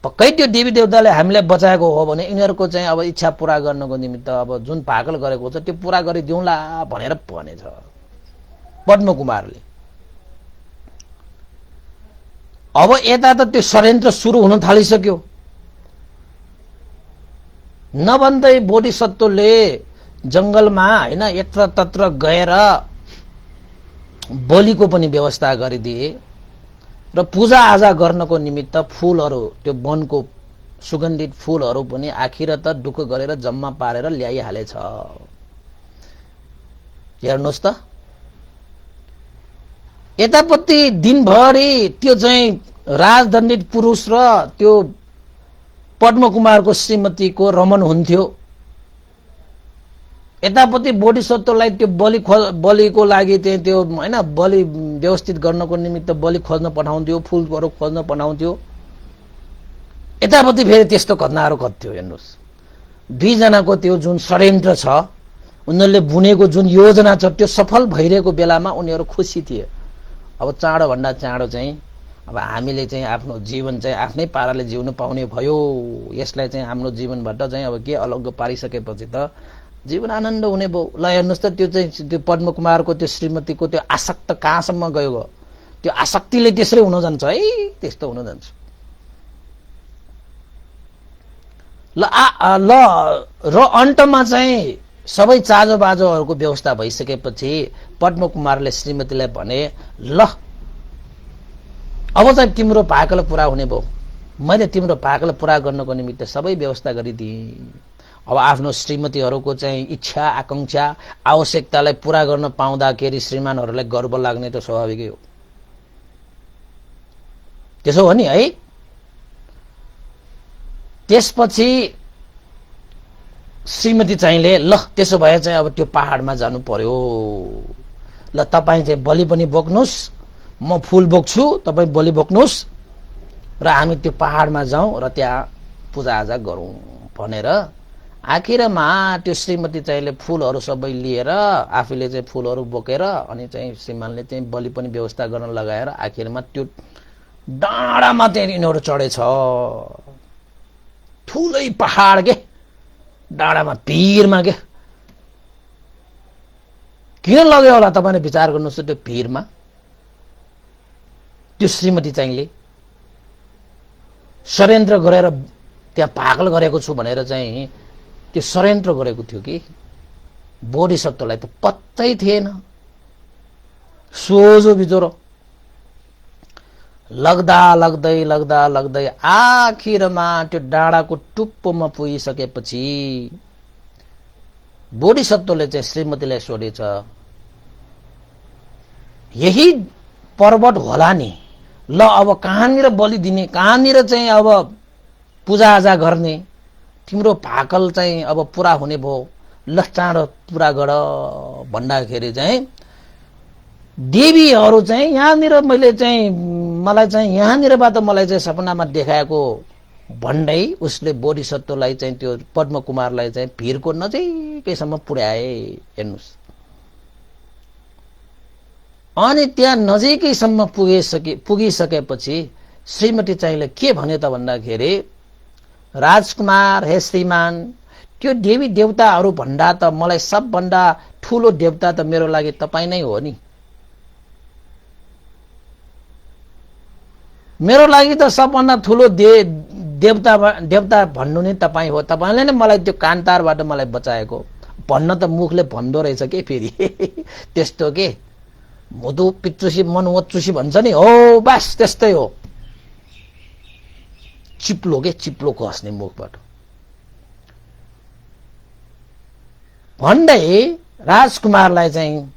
पक्कै त्यो देवी देवताले हामीलाई बचाएको हो भने यिनीहरूको चाहिँ अब इच्छा पूरा गर्नको निमित्त अब जुन भाकल गरेको छ त्यो पूरा गरिदिउँला भनेर भनेछ पद्मकुमारले। अब यता त त्यो षड्यन्त्र सुरु हुन थालिसक्यो। नभन्दै बोधिसत्वले जंगलमा होइन यत्र तत्र गएर बलिको पनि व्यवस्था गरिदिए। र पूजाआजा गर्नको निमित्त फूलहरू त्यो वनको सुगन्धित फूलहरू पनि आखिर त दुःख गरेर जम्मा पारेर ल्याइहालेछ। हेर्नुहोस् त, यतापट्टि दिनभरि त्यो चाहिँ राजदण्डित पुरुष र त्यो पद्मकुमारको श्रीमतीको रमन हुन्थ्यो, यतापट्टि बोधिसत्वलाई त्यो बलिको लागि चाहिँ त्यो हैन बलि व्यवस्थित गर्नको निमित्त बलि खोज्न पठाउँथ्यो, फूलहरू खोज्न पठाउँथ्यो। यतापट्टि फेरि त्यस्तो घटनाहरू घट्थ्यो। हेर्नुहोस्, दुईजनाको त्यो जुन षड्यन्त्र छ, उनीहरूले बुनेको जुन योजना छ, त्यो सफल भइरहेको बेलामा उनीहरू खुसी थिए। अब चाँडोभन्दा चाँडो चाहिँ अब हामीले चाहिँ आफ्नो जीवन चाहिँ आफ्नै पाराले जिउन पाउने भयो, यसलाई चाहिँ हाम्रो जीवनबाट चाहिँ अब के अलग पारिसकेपछि त जीवन आनन्द हुने भयो। ल हेर्नुहोस् त, त्यो चाहिँ त्यो पद्मकुमारको त्यो श्रीमतीको त्यो आसक्त कहाँसम्म गयो, त्यो आसक्तिले त्यसरी हुन जान्छ है, त्यस्तो हुन जान्छ। ल र अन्तमा चाहिँ सबै चाँजो बाजोहरूको व्यवस्था भइसकेपछि पद्मकुमारले श्रीमतीलाई भने, ल अब चाहिँ तिम्रो भाकल पूरा हुने भयो, मैले तिम्रो भाकल पूरा गर्नको निमित्त सबै व्यवस्था गरिदिएँ। अब आफ्नो श्रीमतीहरूको चाहिँ इच्छा आकांक्षा आवश्यकतालाई पूरा गर्न पाउँदाखेरि श्रीमानहरूलाई गर्व लाग्ने त स्वाभाविकै हो। त्यसो हो नि है। त्यसपछि श्रीमती चाहिँले ल त्यसो भए चाहिँ अब त्यो पहाडमा जानु पर्यो, ल तपाईँ चाहिँ बलि पनि बोक्नुहोस्, म फूल बोक्छु, तपाईँ बलि बोक्नुहोस् र हामी त्यो पहाडमा जाउँ र त्यहाँ पूजाआजा गरौँ भनेर आखिरमा त्यो श्रीमती चाहिँले फूलहरू सबै लिएर आफूले चाहिँ फूलहरू बोकेर अनि चाहिँ श्रीमानले चाहिँ बलि पनि व्यवस्था गर्न लगाएर आखिरमा त्यो डाँडामा चाहिँ यिनीहरू चढेछ। ठुलै पहाड के, डाँडामा भिरमा के। किन लग्यो होला तपाईँले विचार गर्नुहोस्, त्यो भिरमा त्यो श्रीमती चाहिँले षड्यन्त्र गरेर त्यहाँ पागल गरेको छु भनेर चाहिँ त्यो षड्यन्त्र गरेको थियो कि बोधिसत्वलाई त पत्तै थिएन। सोझो बिजोरो लाग्दा लाग्दै लाग्दा लाग्दै आखिरमा त्यो डाँडाको टुप्पोमा पुगिसकेपछि बोधिसत्वले चाहिँ श्रीमतीलाई सोधेछ, यही पर्वत होला नि, ल अब कहाँनिर बलि दिने, कहाँनिर चाहिँ अब पूजाआजा गर्ने, तिम्रो भाकल चाहिँ अब पुरा हुने भयो, ल चाँडो पुरा गर भन्दाखेरि चाहिँ देवीहरू चाहिँ यहाँनिर मैले चाहिँ मलाई चाहिँ यहाँनिरबाट मलाई चाहिँ सपनामा देखाएको भन्दै उसले बोधिसत्वलाई चाहिँ त्यो पद्मकुमारलाई चाहिँ भिरको नजिकैसम्म पुर्याए। हेर्नुहोस्, अनि त्यहाँ नजिकैसम्म पुगिसकेपछि श्रीमती चाहिँले के भन्यो त भन्दाखेरि, राजकुमार हे श्रीमान, त्यो देवी देवताहरू भन्दा त मलाई सबभन्दा ठुलो देवता त मेरो लागि तपाईँ नै हो नि। मेरो लागि त सबभन्दा ठुलो देवता भन्नु नै तपाईँ हो, तपाईँले नै मलाई त्यो कान्तारबाट मलाई बचाएको भन्न त मुखले भन्दो रहेछ के फेरि त्यस्तो के मुदु पित्रुसी मन वचुसी भन्छ नि, हो बस त्यस्तै हो। चिप्लो के, चिप्लो खस्ने मुखबाट भन्दै राजकुमारलाई चाहिँ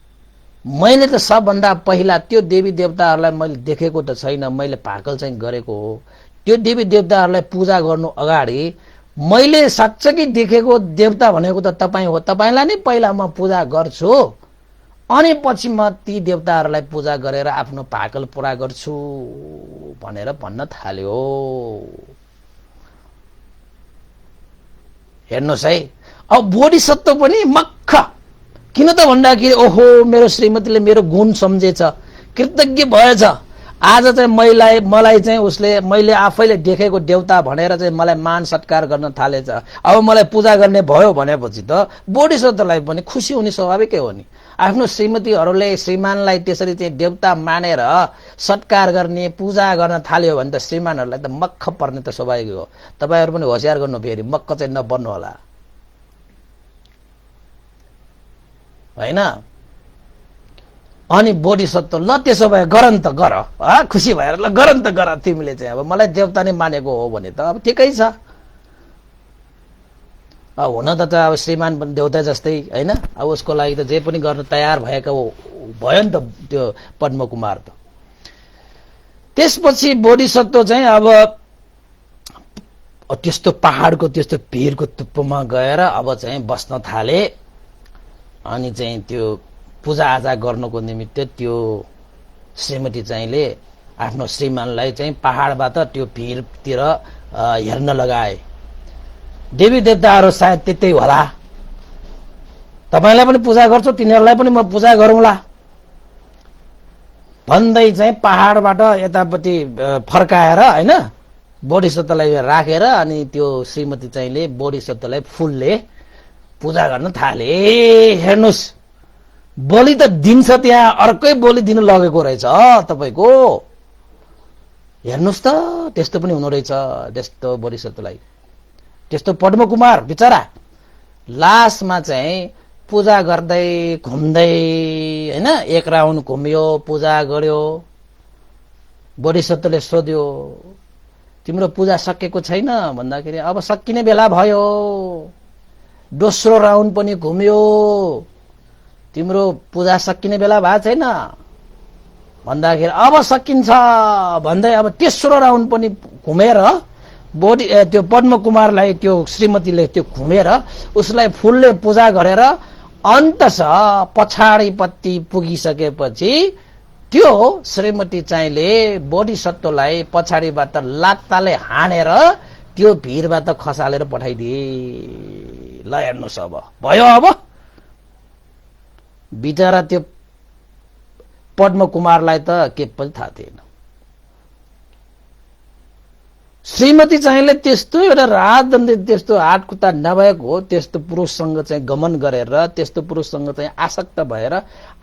मैले त सबभन्दा पहिला त्यो देवी देवताहरूलाई मैले देखेको त छैन, मैले भाकल चाहिँ गरेको हो। त्यो देवी देवताहरूलाई पूजा गर्नु अगाडि मैले साँच्चै देखेको देवता भनेको त तपाईँ हो, तपाईँलाई नै पहिला म पूजा गर्छु, अनि पछि म ती देवताहरूलाई पूजा गरेर आफ्नो भाकल पूरा गर्छु भनेर भन्न थाल्यो। हेर्नुहोस् है, अब बोधिसत्व पनि मक्ख किन त भन्दाखेरि ओहो मेरो श्रीमतीले मेरो गुण सम्झेछ, कृतज्ञ भएछ, आज चाहिँ मलाई चाहिँ उसले मैले आफैले देखेको देवता भनेर चाहिँ मलाई मान सत्कार गर्न थालेछ, अब मलाई पूजा गर्ने भयो भनेपछि त बोधिसत्वलाई पनि खुसी हुने स्वाभाविकै हो नि। आफ्नो श्रीमतीहरूले श्रीमानलाई त्यसरी चाहिँ देवता मानेर सत्कार गर्ने पूजा गर्न थाल्यो भने त श्रीमानहरूलाई त मक्ख पर्ने त स्वाभाविक हो। तपाईहरु पनि होशियार गर्नु, फेरि मक्क चाहिँ नपर्नु होला हैन। अनि बोधिसत्व ल त्यसो भए गर नि त गर, खुसी भएर ल गर नि त गर, तिमीले चाहिँ अब मलाई देवता नै मानेको हो भने त अब ठिकै छ। हुन त अब श्रीमान पनि देवता जस्तै होइन, अब उसको लागि त जे पनि गर्न तयार भएको भयो नि त त्यो पद्मकुमार त। त्यसपछि बोधिसत्व चाहिँ अब त्यस्तो पहाडको त्यस्तो भिरको टुप्पोमा गएर अब चाहिँ बस्न थाले। अनि चाहिँ त्यो पूजाआजा गर्नको निमित्त त्यो श्रीमती चाहिँले आफ्नो श्रीमानलाई चाहिँ पहाडबाट त्यो भिरतिर हेर्न लगाए। देवी देवताहरू सायद त्यतै होला, तपाईलाई पनि पूजा गर्छु, तिनीहरूलाई पनि म पूजा गरौँला भन्दै चाहिँ पहाडबाट यतापट्टि फर्काएर होइन बोधिसत्वलाई राखेर अनि त्यो श्रीमती चाहिँले बोधिसत्वलाई फुलले पूजा गर्न थाले। हेर्नुहोस्, बलि त दिन्छ, त्यहाँ अर्कै बलि दिन लगेको रहेछ तपाईको। हेर्नुहोस् त, त्यस्तो पनि हुनु रहेछ। त्यस्तो बोधिसत्वलाई, त्यस्तो पद्मकुमार बिचरा लास्टमा चाहिँ पूजा गर्दै घुम्दै होइन एक राउन्ड घुम्यो, पूजा गर्यो। बोधिसत्वले सोध्यो, तिम्रो पूजा सकेको छैन भन्दाखेरि अब सकिने बेला भयो, दोस्रो राउन्ड पनि घुम्यो, तिम्रो पूजा सकिने बेला भएको छैन भन्दाखेरि अब सकिन्छ भन्दै अब तेस्रो राउन्ड पनि घुमेर त्यो पद्मकुमारलाई त्यो श्रीमतीले त्यो घुमेर उसलाई फुलले पूजा गरेर अन्ततः पछाडिपट्टि पुगिसकेपछि त्यो श्रीमती चाहिँले बोधिसत्वलाई पछाडिबाट लात्ताले हानेर त्यो भिरबाट खसालेर पठाइदिए। ल हेर्नुहोस्, अब भयो। अब बिचरा त्यो पद्मकुमारलाई त के पनि थाहा थिएन। श्रीमती चाहिँले त्यस्तो एउटा राजदण्डी त्यस्तो हातखुट्टा नभएको हो त्यस्तो पुरुषसँग चाहिँ गमन गरेर त्यस्तो पुरुषसँग चाहिँ आसक्त भएर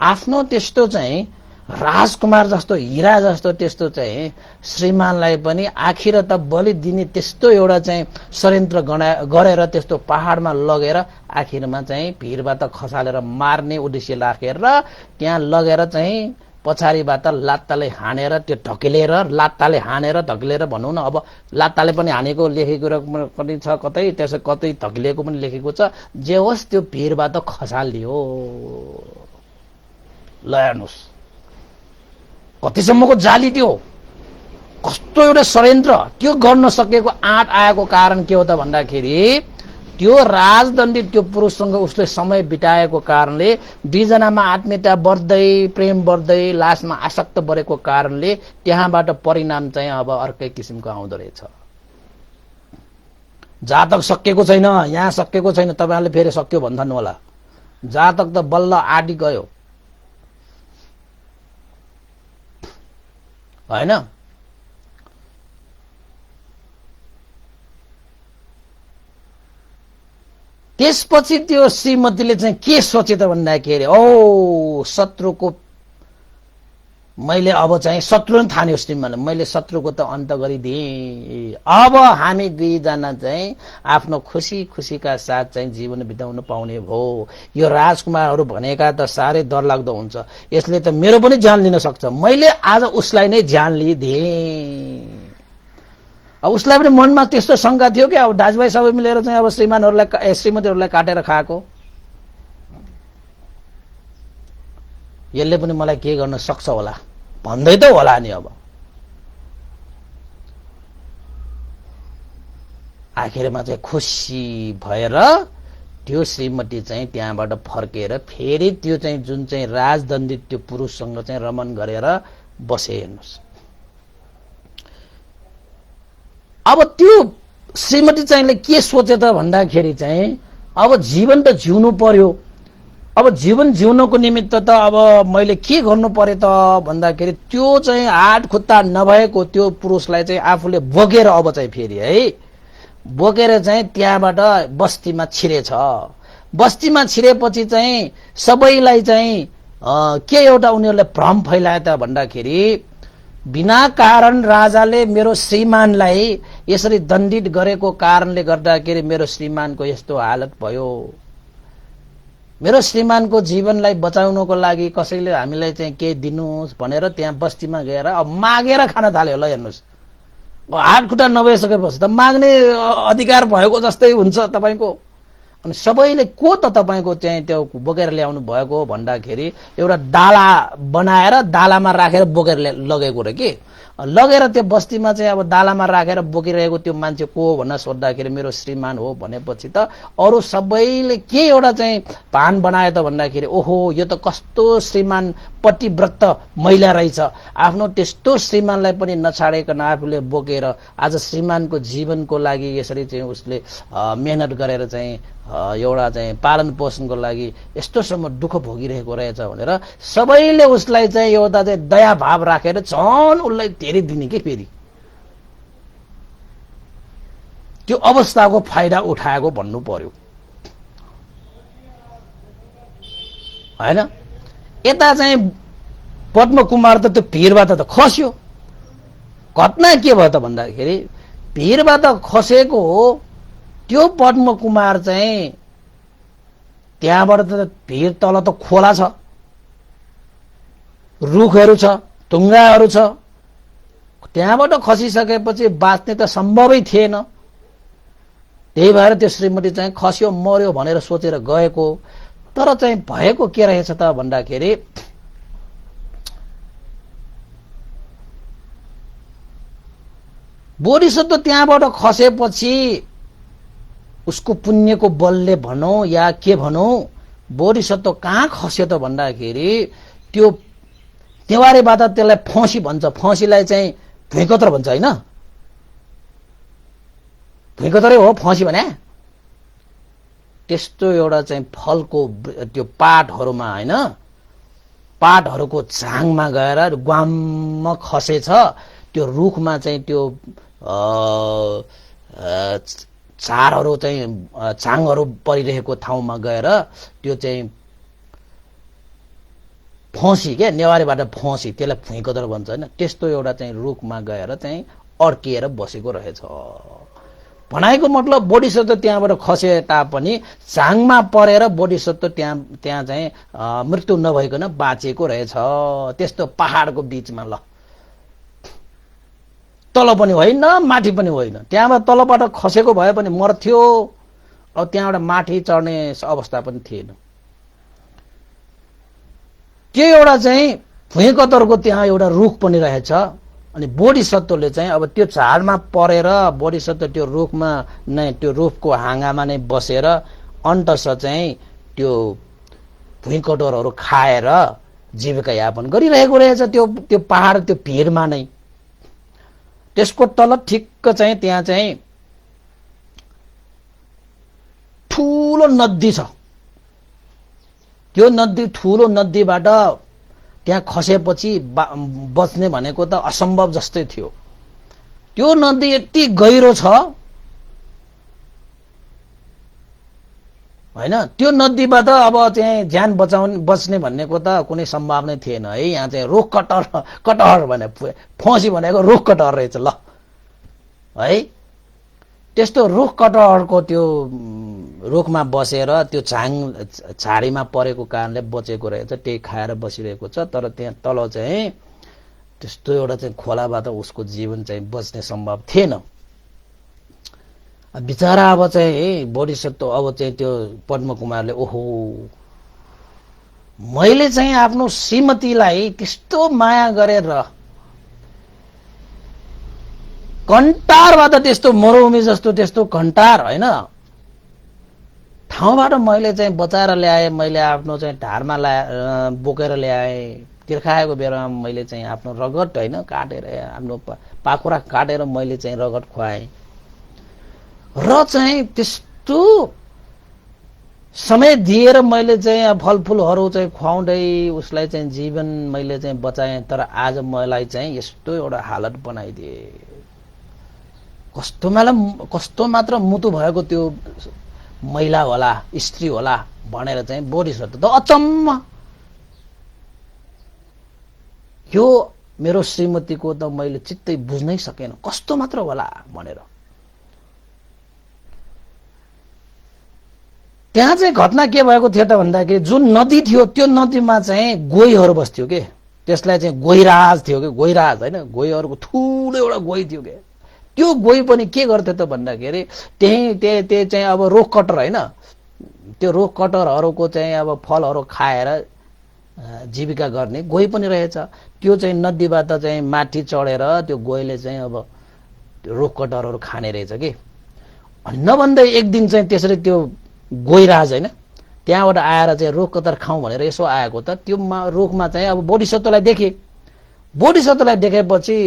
आफ्नो त्यस्तो चाहिँ राजकुमार जस्तो हिरा जस्तो त्यस्तो चाहिँ श्रीमानलाई पनि आखिर त बलि दिने त्यस्तो एउटा चाहिँ षड्यन्त्र गरेर त्यस्तो पहाडमा लगेर आखिरमा चाहिँ भिरबाट खसालेर मार्ने उद्देश्य राखेर त्यहाँ लगेर चाहिँ पछाडिबाट लात्ताले हानेर त्यो ढकेलेर लात्ताले हानेर ढकेलेर भनौँ न। अब लात्ताले पनि हानेको लेखेको पनि छ, कतै त्यसो कतै ढकेलेको पनि लेखेको छ। जे होस् त्यो भिरबाट खसालियो। ल हेर्नुहोस् कतिसम्मको जाली त्यो, कस्तो एउटा षड्यन्त्र। त्यो गर्न सकेको आँट आएको कारण के हो त भन्दाखेरि त्यो राजदण्डी त्यो पुरुषसँग उसले समय बिताएको कारणले दुईजनामा आत्मीयता बढ्दै प्रेम बढ्दै लास्टमा आसक्त बढेको कारणले त्यहाँबाट परिणाम चाहिँ अब अर्कै किसिमको आउँदो रहेछ। जातक सकिएको छैन, यहाँ सकिएको छैन, तपाईहरुले फेरि सक्यो भन्नु होला। जातक त बल्ल आदि गयो हैन। त्यसपछि त्यो श्रीमतीले चाहिँ के सोचे त भन्दाखेरि ओ शत्रुको मैले अब चाहिँ शत्रु नै ठान्यो श्रीमानले, मैले शत्रुको त अन्त गरिदिएँ। अब हामी दुईजना चाहिँ आफ्नो खुसी खुसीका साथ चाहिँ जीवन बिताउन पाउने भयो। यो राजकुमारहरू भनेका त साह्रै डरलाग्दो हुन्छ, यसले त मेरो पनि ज्यान लिन सक्छ। मैले आज उसलाई नै ज्यान लिइदिएँ। अब उसलाई पनि मनमा त्यस्तो शंका थियो कि अब दाजुभाइ सबै मिलेर चाहिँ अब श्रीमानहरूलाई श्रीमतीहरूलाई काटेर खाएको, यसले पनि मलाई के गर्न सक्छ होला भन्दै त होला नि। अब आखिरमा चाहिँ खुसी भएर त्यो श्रीमती चाहिँ त्यहाँबाट फर्केर फेरि त्यो चाहिँ जुन चाहिँ राजदण्डी त्यो पुरुषसँग चाहिँ रमन गरेर बसे। हेर्नुस् अब त्यो श्रीमती चाहिँले के सोचे त भन्दाखेरि चाहिँ अब जीवन त जिउनु पर्यो। अब जीवन जिउनको निमित्त त अब मैले के गर्नु पर्यो त भन्दाखेरि त्यो चाहिँ हात खुट्टा नभएको त्यो पुरुषलाई चाहिँ आफूले बोकेर अब चाहिँ फेरि है बोकेर चाहिँ त्यहाँबाट बस्तीमा छिरेछ। बस्तीमा छिरेपछि चाहिँ सबैलाई चाहिँ के एउटा उनीहरूले भ्रम फैलाए त भन्दाखेरि बिना कारण राजाले मेरो श्रीमानलाई यसरी दण्डित गरेको कारणले गर्दाखेरि मेरो श्रीमानको यस्तो हालत भयो। मेरो श्रीमानको जीवनलाई बचाउनको लागि कसैले हामीलाई चाहिँ केही दिनुहोस् भनेर त्यहाँ बस्तीमा गएर अब मागेर खान थाल्यो। ल हेर्नुहोस्, हात खुट्टा नभइसकेपछि त माग्ने अधिकार भएको जस्तै हुन्छ तपाईँको। अनि सबैले को त तपाईँको चाहिँ त्यो बोकेर ल्याउनु भएको भन्दाखेरि एउटा डाला बनाएर डालामा राखेर बोकेर लगेको रे कि। लगेर त्यो बस्तीमा चाहिँ अब डालामा राखेर बोकिरहेको त्यो मान्छे को हो भन्न सोद्धाखेरि मेरो श्रीमान हो भनेपछि त अरू सबैले के एउटा चाहिँ भान बनायो त भन्दाखेरि ओहो यो त कस्तो श्रीमान पतिव्रत महिला रहेछ, आफ्नो त्यस्तो श्रीमानलाई पनि नछाडेकन आफूले बोकेर आज श्रीमानको जीवनको लागि यसरी चाहिँ उसले मेहनत गरेर चाहिँ एउटा चाहिँ पालन पोषणको लागि यस्तोसम्म दुःख भोगिरहेको रहेछ भनेर सबैले उसलाई चाहिँ एउटा चाहिँ दया भाव राखेर झन् उसलाई धेरै दिने के फेरि त्यो अवस्थाको फाइदा उठाएको भन्नु पर्यो हैन। यता चाहिँ पद्मकुमार त त्यो भिरबाट त खस्यो। घटना के भयो त भन्दाखेरि भिरबाट खसेको हो त्यो पद्मकुमार चाहिँ त्यहाँबाट त भिर तल त खोला छ, रुखहरू छ, ढुङ्गाहरू छ, त्यहाँबाट खसिसकेपछि बाँच्ने त सम्भवै थिएन। त्यही भएर त्यो श्रीमती चाहिँ खस्यो मर्यो भनेर सोचेर गएको। तर चाहिँ भएको के रहेछ त भन्दाखेरि बोधिसत्व त्यहाँबाट खसेपछि उसको पुण्यको बलले भनौं या के भनौं बोधिसत्व कहाँ खस्यो त भन्दाखेरि त्यो नेवारीबाट त्यसलाई फौसी भन्छ। फौसीलाई चाहिँ भुइँकतर भन्छ हैन, भुइँकतरै हो फौसी भने। त्यस्तो एउटा चाहिँ फलको त्यो पातहरूमा हैन पातहरूको झाङमा गएर ग्वाममा खसेछ। त्यो रुखमा चाहिँ त्यो झारहरू चाहिँ झाङहरू परिरहेको ठाउँमा गएर त्यो चाहिँ फौसी के नेवारीबाट फौसी त्यसलाई भुइँकतर भन्छ हैन। त्यस्तो एउटा चाहिँ रुखमा गएर चाहिँ अड्किएर बसेको रहेछ। भनाइको मतलब बोधिसत्व त्यहाँबाट खसे तापनि झाङमा परेर बोधिसत्व त्यहाँ चाहिँ मृत्यु नभइकन बाँचेको रहेछ। त्यस्तो पहाडको बीचमा ल तल पनि होइन माथि पनि होइन, त्यहाँबाट तलबाट खसेको भए पनि मर्थ्यो। अब त्यहाँबाट माथि चढ्ने अवस्था पनि थिएन। त्यो एउटा चाहिँ भुइँकतरको त्यहाँ एउटा रुख पनि रहेछ। अनि बोधिसत्वले चाहिँ अब त्यो झाडमा परेर बोधिसत्व त्यो रुखमा नै त्यो रुखको हाँगामा नै बसेर अन्तस चाहिँ त्यो भुइँकटरहरू खाएर जीविका यापन गरिरहेको रहेछ त्यो पहाड त्यो भिरमा नै। त्यसको तल ठिक्क चाहिँ त्यहाँ चाहिँ ठुलो नदी छ। त्यो नदी ठुलो नदीबाट त्यहाँ खसेपछि बच्ने भनेको त असम्भव जस्तै थियो। त्यो नदी यति गहिरो छ हैन, त्यो नदीबाट अब चाहिँ ज्यान बच्ने भन्नेको त कुनै सम्भावना थिएन है। यहाँ चाहिँ रुख कटहर भने फौसी भनेको रुख कटहर रहेछ ल है। त्यस्तो रुख कटहरको त्यो रुखमा बसेर त्यो झाडीमा परेको कारणले बचेको रहेछ। त्यही खाएर बसिरहेको छ। तर त्यहाँ तल चाहिँ त्यस्तो एउटा चाहिँ खोलाबाट उसको जीवन चाहिँ बच्ने सम्भव थिएन। बिचरा अब चाहिँ बोधिसत्व अब चाहिँ त्यो पद्मकुमारले ओहो मैले चाहिँ आफ्नो श्रीमतीलाई त्यस्तो माया गरेर घण्टारबाट त्यस्तो मरुभूमि जस्तो त्यस्तो घण्टार हैन ठाउँबाट मैले चाहिँ बचाएर ल्याएँ। मैले आफ्नो चाहिँ ढाडमा बोकेर ल्याएँ। तिर्खाएको बेलामा मैले चाहिँ आफ्नो रगत हैन काटेर आफ्नो पाखुरा काटेर मैले चाहिँ रगत खुवाएँ र चाहिँ त्यस्तो समय दिएर मैले चाहिँ फलफुलहरू चाहिँ खुवाउँदै उसलाई चाहिँ जीवन मैले चाहिँ बचाएँ। तर आज मलाई चाहिँ यस्तो एउटा हालत बनाइदिए। कस्तो मात्र मुटु भएको त्यो महिला होला स्त्री होला भनेर चाहिँ बोधिसत्व त अचम्म। यो मेरो श्रीमतीको त मैले चित्तै बुझ्नै सकेन कस्तो मात्र होला भनेर। त्यहाँ चाहिँ घटना के भएको थियो त भन्दाखेरि जुन नदी थियो त्यो नदीमा चाहिँ गोहीहरू बस्थ्यो के, त्यसलाई चाहिँ गोहीराज थियो कि, गोहीराज होइन, गोहीहरूको ठुलो एउटा गोही थियो के। त्यो गोही पनि के गर्थ्यो त भन्दाखेरि त्यही चाहिँ अब रुख कटर होइन, त्यो रुख कटरहरूको चाहिँ अब फलहरू खाएर जीविका गर्ने गोही पनि रहेछ। त्यो चाहिँ नदीबाट चाहिँ माथि चढेर त्यो गोहीले चाहिँ अब रुख कटरहरू खाने रहेछ कि। नभन्दै एक दिन चाहिँ त्यसरी त्यो गोहीराज होइन त्यहाँबाट आएर चाहिँ रुख कटर खाउँ भनेर यसो आएको त त्यो रुखमा चाहिँ अब बोधिसत्वलाई देखे। बोधिसत्वलाई देखेपछि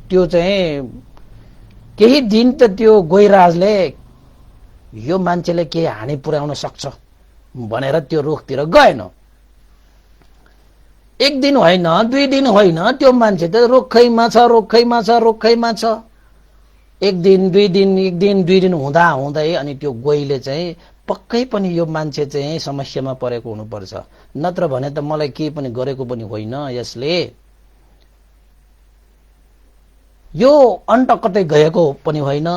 त्यो चाहिँ केही दिन त त्यो गोहीराजले यो मान्छेले केही हानि पुर्याउन सक्छ भनेर त्यो रुखतिर गएन। एक दिन होइन, 2 दिन होइन, त्यो मान्छे त रुखैमा छ, रुखैमा छ, रुखैमा छ। एक दिन 2 दिन हुँदा हुँदै अनि त्यो गोहीले चाहिँ पक्कै पनि यो मान्छे चाहिँ समस्यामा परेको हुनुपर्छ, नत्र भने त मलाई केही पनि गरेको पनि होइन यसले, यो अन्त कतै गएको पनि होइन,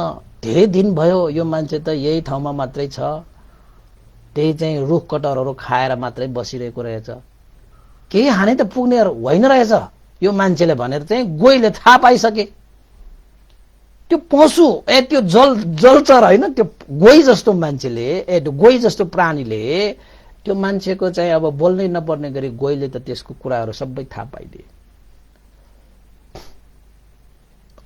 धेरै दिन भयो यो मान्छे त यही ठाउँमा मात्रै छ, त्यही चाहिँ रुख कटरहरू खाएर मात्रै बसिरहेको रहेछ, केही हानि त पुग्ने होइन रहेछ यो मान्छेले भनेर चाहिँ गोहीले थाहा पाइसके। त्यो पशु त्यो जलचर होइन, त्यो गोही जस्तो मान्छेले त्यो गोही जस्तो प्राणीले त्यो मान्छेको चाहिँ अब बोल्नै नपर्ने गरी गोहीले त त्यसको कुराहरू सबै थाहा पाइदिए।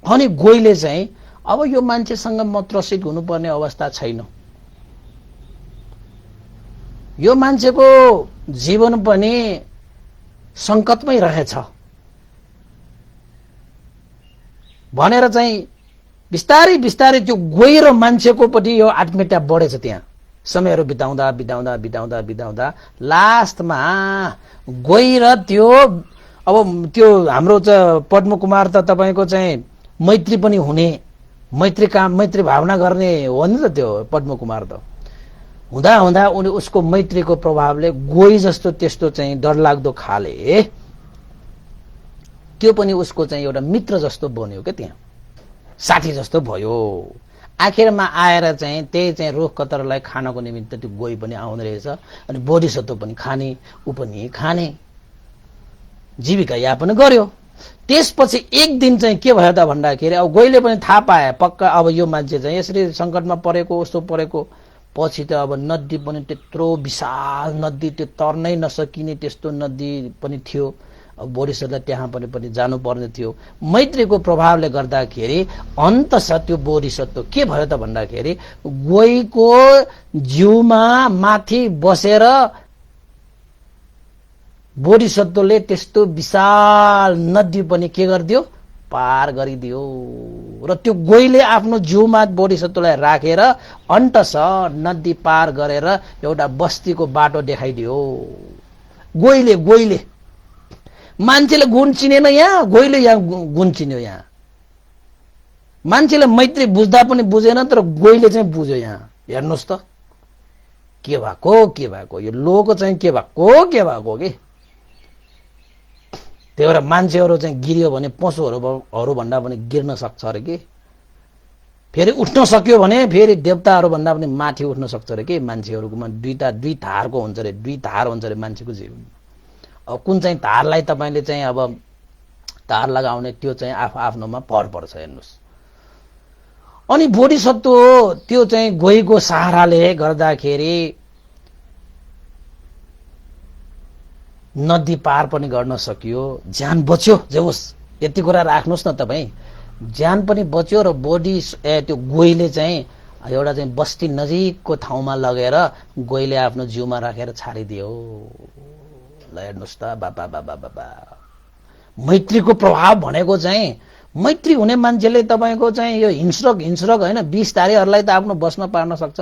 अनि गोहीले चाहिँ अब यो मान्छेसँग म त्रसित हुनुपर्ने अवस्था छैन, यो मान्छेको जीवन पनि संकटमै रहेछ भनेर चाहिँ बिस्तारै बिस्तारै त्यो गोही र मान्छेको पनि यो आत्मीयता बढेछ। त्यहाँ समयहरू बिताउँदा बिताउँदा बिताउँदा बिताउँदा लास्टमा गोही र त्यो अब त्यो हाम्रो चाहिँ पद्मकुमार त तपाईँको चाहिँ मैत्री पनि हुने, मैत्री भावना गर्ने हो नि त त्यो पद्मकुमार त। हुँदा हुँदा उनी उसको मैत्रीको प्रभावले गोही जस्तो त्यस्तो चाहिँ डरलाग्दो खाले त्यो पनि उसको चाहिँ एउटा मित्र जस्तो बन्यो क्या, त्यहाँ साथी जस्तो भयो। आखिरमा आएर चाहिँ त्यही चाहिँ रुख कतरलाई खानको निमित्त त्यो गोही पनि आउने रहेछ अनि बोधिसत्व पनि खाने, ऊ पनि खाने, जीविका यापन गर्यो। त्यसपछि एक दिन चाहिँ के भयो त भन्दाखेरि अब गोहीले पनि थाहा पाए पक्का अब यो मान्छे चाहिँ यसरी सङ्कटमा परेको उस्तो परेको, पछि त अब नदी पनि त्यत्रो विशाल नदी, त्यो तर्नै नसकिने त्यस्तो नदी पनि थियो। अब बोधिसत्वलाई त्यहाँ पनि जानुपर्ने थियो। मैत्रीको प्रभावले गर्दाखेरि अन्तस त्यो बोधिसत्व के भयो त भन्दाखेरि गोहीको जिउमा माथि बसेर बोधिसत्वले त्यस्तो विशाल नदी पनि के गरिदियो, पार गरिदियो। र त्यो गोहीले आफ्नो जिउमा बोधिसत्वलाई राखेर अन्तस नदी पार गरेर एउटा बस्तीको बाटो देखाइदियो। गोहीले मान्छेले गुण चिनेन, यहाँ गोहीले यहाँ गुण चिन्यो। यहाँ मान्छेले मैत्री बुझ्दा पनि बुझेन, तर गोहीले चाहिँ बुझ्यो। यहाँ हेर्नुहोस् त के भएको यो लोक चाहिँ के भएको कि त्यही भएर मान्छेहरू चाहिँ गिर्यो भने पशुहरू भन्दा पनि गिर्न सक्छ अरे कि, फेरि उठ्न सक्यो भने फेरि देवताहरू भन्दा पनि माथि उठ्न सक्छ अरे कि। मान्छेहरूकोमा दुई धारको हुन्छ अरे, 2 धार हुन्छ अरे मान्छेको जीवन। अब कुन चाहिँ धारलाई तपाईँले चाहिँ अब धार लगाउने त्यो चाहिँ आफ्नोमा भर पर्छ। हेर्नुहोस्, अनि बोधिसत्व त्यो चाहिँ गोहीको सहाराले गर्दाखेरि नदी पार पनि गर्न सकियो, ज्यान बच्यो। जे होस् यति कुरा राख्नुहोस् न तपाईँ, ज्यान पनि बच्यो र त्यो गोहीले चाहिँ एउटा चाहिँ बस्ती नजिकको ठाउँमा लगेर गोहीले आफ्नो जिउमा राखेर छाडिदियो। ल हेर्नुहोस् त बाबा मैत्रीको प्रभाव भनेको चाहिँ मैत्री हुने मान्छेले तपाईँको चाहिँ यो हिंस्रक होइन 20 धारीहरूलाई त आफ्नो बसमा पार्न सक्छ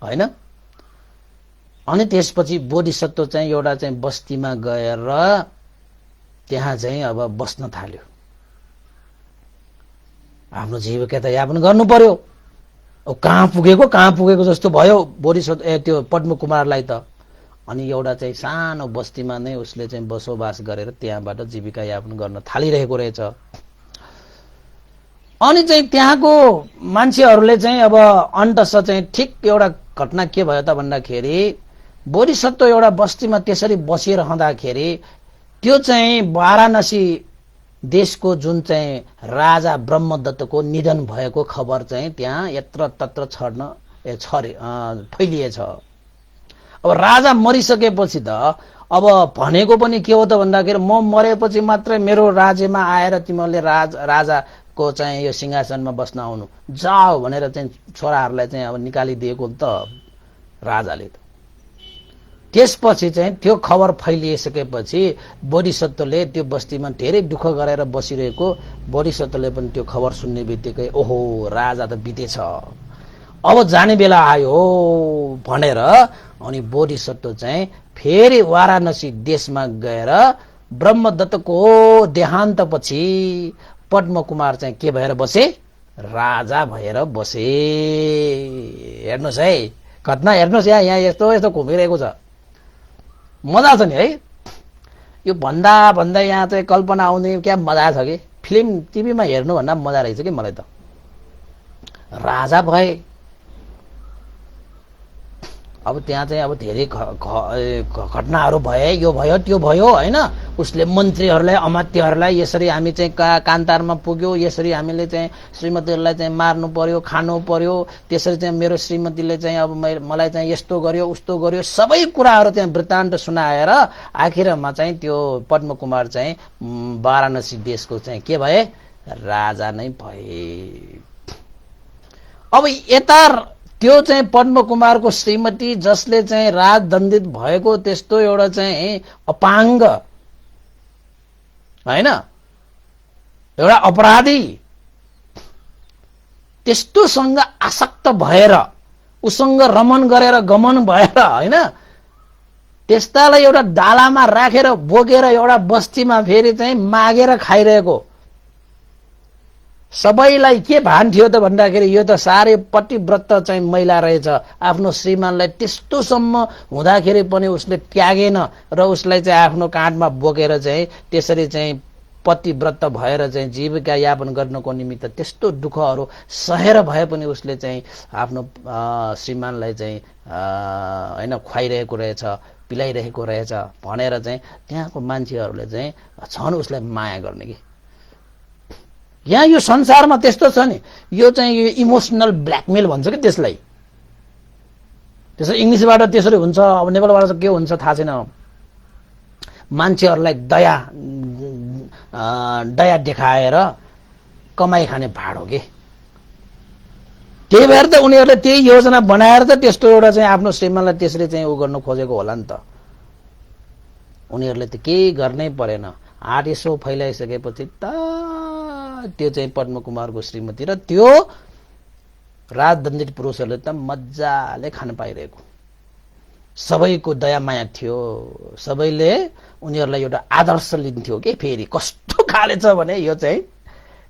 होइन। अनि त्यसपछि बोधिसत्व चाहिँ एउटा चाहिँ बस्तीमा गएर त्यहाँ चाहिँ अब बस्न थाल्यो, आफ्नो जीविका त यापन गर्नु पर्यो। अब कहाँ पुगेको जस्तो भयो बोधिसत्व त्यो पद्मकुमारलाई त। अनि एउटा चाहिँ सानो बस्तीमा नै उसले चाहिँ बसोबास गरेर त्यहाँबाट जीविका यापन गर्न थालिरहेको रहेछ। अनि चाहिँ त्यहाँको मान्छेहरूले चाहिँ अब अन्तस चाहिँ ठिक एउटा घटना के भयो त भन्दाखेरि बोधिसत्व एउटा बस्तीमा त्यसरी बसिरहँदाखेरि त्यो चाहिँ वाराणसी देशको जुन चाहिँ राजा ब्रह्मदत्तको निधन भएको खबर चाहिँ त्यहाँ यत्र तत्र फैलिएछ। अब राजा मरिसकेपछि त अब भनेको पनि के हो त भन्दाखेरि म मरेपछि मात्रै मेरो राज्यमा आएर तिमीहरूले राजाको चाहिँ यो सिंहासनमा बस्न आउनु जाऊ भनेर चाहिँ छोराहरूलाई चाहिँ अब निकालिदिएको त राजाले त। त्यसपछि चाहिँ त्यो खबर फैलिसकेपछि बोधिसत्वले त्यो बस्तीमा धेरै दुःख गरेर बसिरहेको बोधिसत्वले पनि त्यो खबर सुन्ने बित्तिकै ओहो राजा त बितेछ, अब जाने बेला आयो भनेर अनि बोधिसत्व चाहिँ फेरि वाराणसी देशमा गएर ब्रह्मदत्तको देहान्तपछि पद्मकुमार चाहिँ के भएर बसे? राजा भएर बसे। हेर्नुहोस् है घटना, हेर्नुहोस् यहाँ यस्तो यस्तो घुमिरहेको छ, मजा छ नि है। यो भन्दा भन्दा यहाँ चाहिँ कल्पना आउने क्या मजा छ कि फिल्म टिभीमा हेर्नुभन्दा मजा रहेछ कि मलाई त। राजा भए अब त्यहाँ चाहिँ अब धेरै घटनाहरू भए, यो भयो त्यो भयो होइन। उसले मन्त्रीहरूलाई अमात्यहरूलाई यसरी हामी चाहिँ कान्तारमा पुग्यो, यसरी हामीले चाहिँ श्रीमतीहरूलाई चाहिँ मार्नु पर्यो, खानु पर्यो, त्यसरी चाहिँ मेरो श्रीमतीले चाहिँ अब मलाई चाहिँ यस्तो गर्यो उस्तो गर्यो, सबै कुराहरू चाहिँ वृत्तान्त सुनाएर आखिरमा चाहिँ त्यो पद्मकुमार चाहिँ वाराणसी देशको चाहिँ के भए? राजा नै भए। अब यता त्यो चाहिँ पद्मकुमारको श्रीमती जसले चाहिँ राजदण्डित भएको त्यस्तो एउटा चाहिँ अपाङ्ग होइन, एउटा अपराधी त्यस्तोसँग आसक्त भएर उसँग रमन गरेर गमन भएर होइन, त्यस्तालाई एउटा डालामा राखेर बोकेर एउटा बस्तीमा फेरि चाहिँ मागेर खाइरहेको सबैलाई के भान थियो त भन्दाखेरि यो त साह्रै पतिव्रत चाहिँ महिला रहेछ। आफ्नो श्रीमानलाई त्यस्तोसम्म हुँदाखेरि पनि उसले त्यागेन र उसलाई चाहिँ आफ्नो काँधमा बोकेर चाहिँ त्यसरी चाहिँ पतिव्रत भएर चाहिँ जीविका यापन गर्नको निमित्त त्यस्तो दुःखहरू सहेर भए पनि उसले चाहिँ आफ्नो श्रीमानलाई चाहिँ होइन खुवाइरहेको रहेछ, पिलाइरहेको रहेछ भनेर चाहिँ त्यहाँको मान्छेहरूले चाहिँ छन् उसलाई माया गर्ने कि। यहाँ यो संसारमा त्यस्तो छ नि, यो चाहिँ यो इमोसनल ब्ल्याकमेल भन्छ कि त्यसलाई। त्यसो इङ्ग्लिसबाट त्यसरी हुन्छ, अब नेपालबाट के हुन्छ थाहा छैन। मान्छेहरूलाई दया देखाएर कमाइ खाने भाड हो कि। त्यही भएर त उनीहरूले त्यही योजना बनाएर त त्यस्तो एउटा चाहिँ आफ्नो श्रीमानलाई त्यसरी चाहिँ उ गर्नु खोजेको होला नि त। उनीहरूले त केही गर्नै परेन, हात यसो फैलाइसकेपछि त त्यो चाहिँ पद्मकुमारको श्रीमती र त्यो राजदण्डित पुरुषहरूले त मजाले खान पाइरहेको, सबैको दया माया थियो, सबैले उनीहरूलाई एउटा आदर्श लिन्थ्यो कि। फेरि कस्तो खाले छ भने यो चाहिँ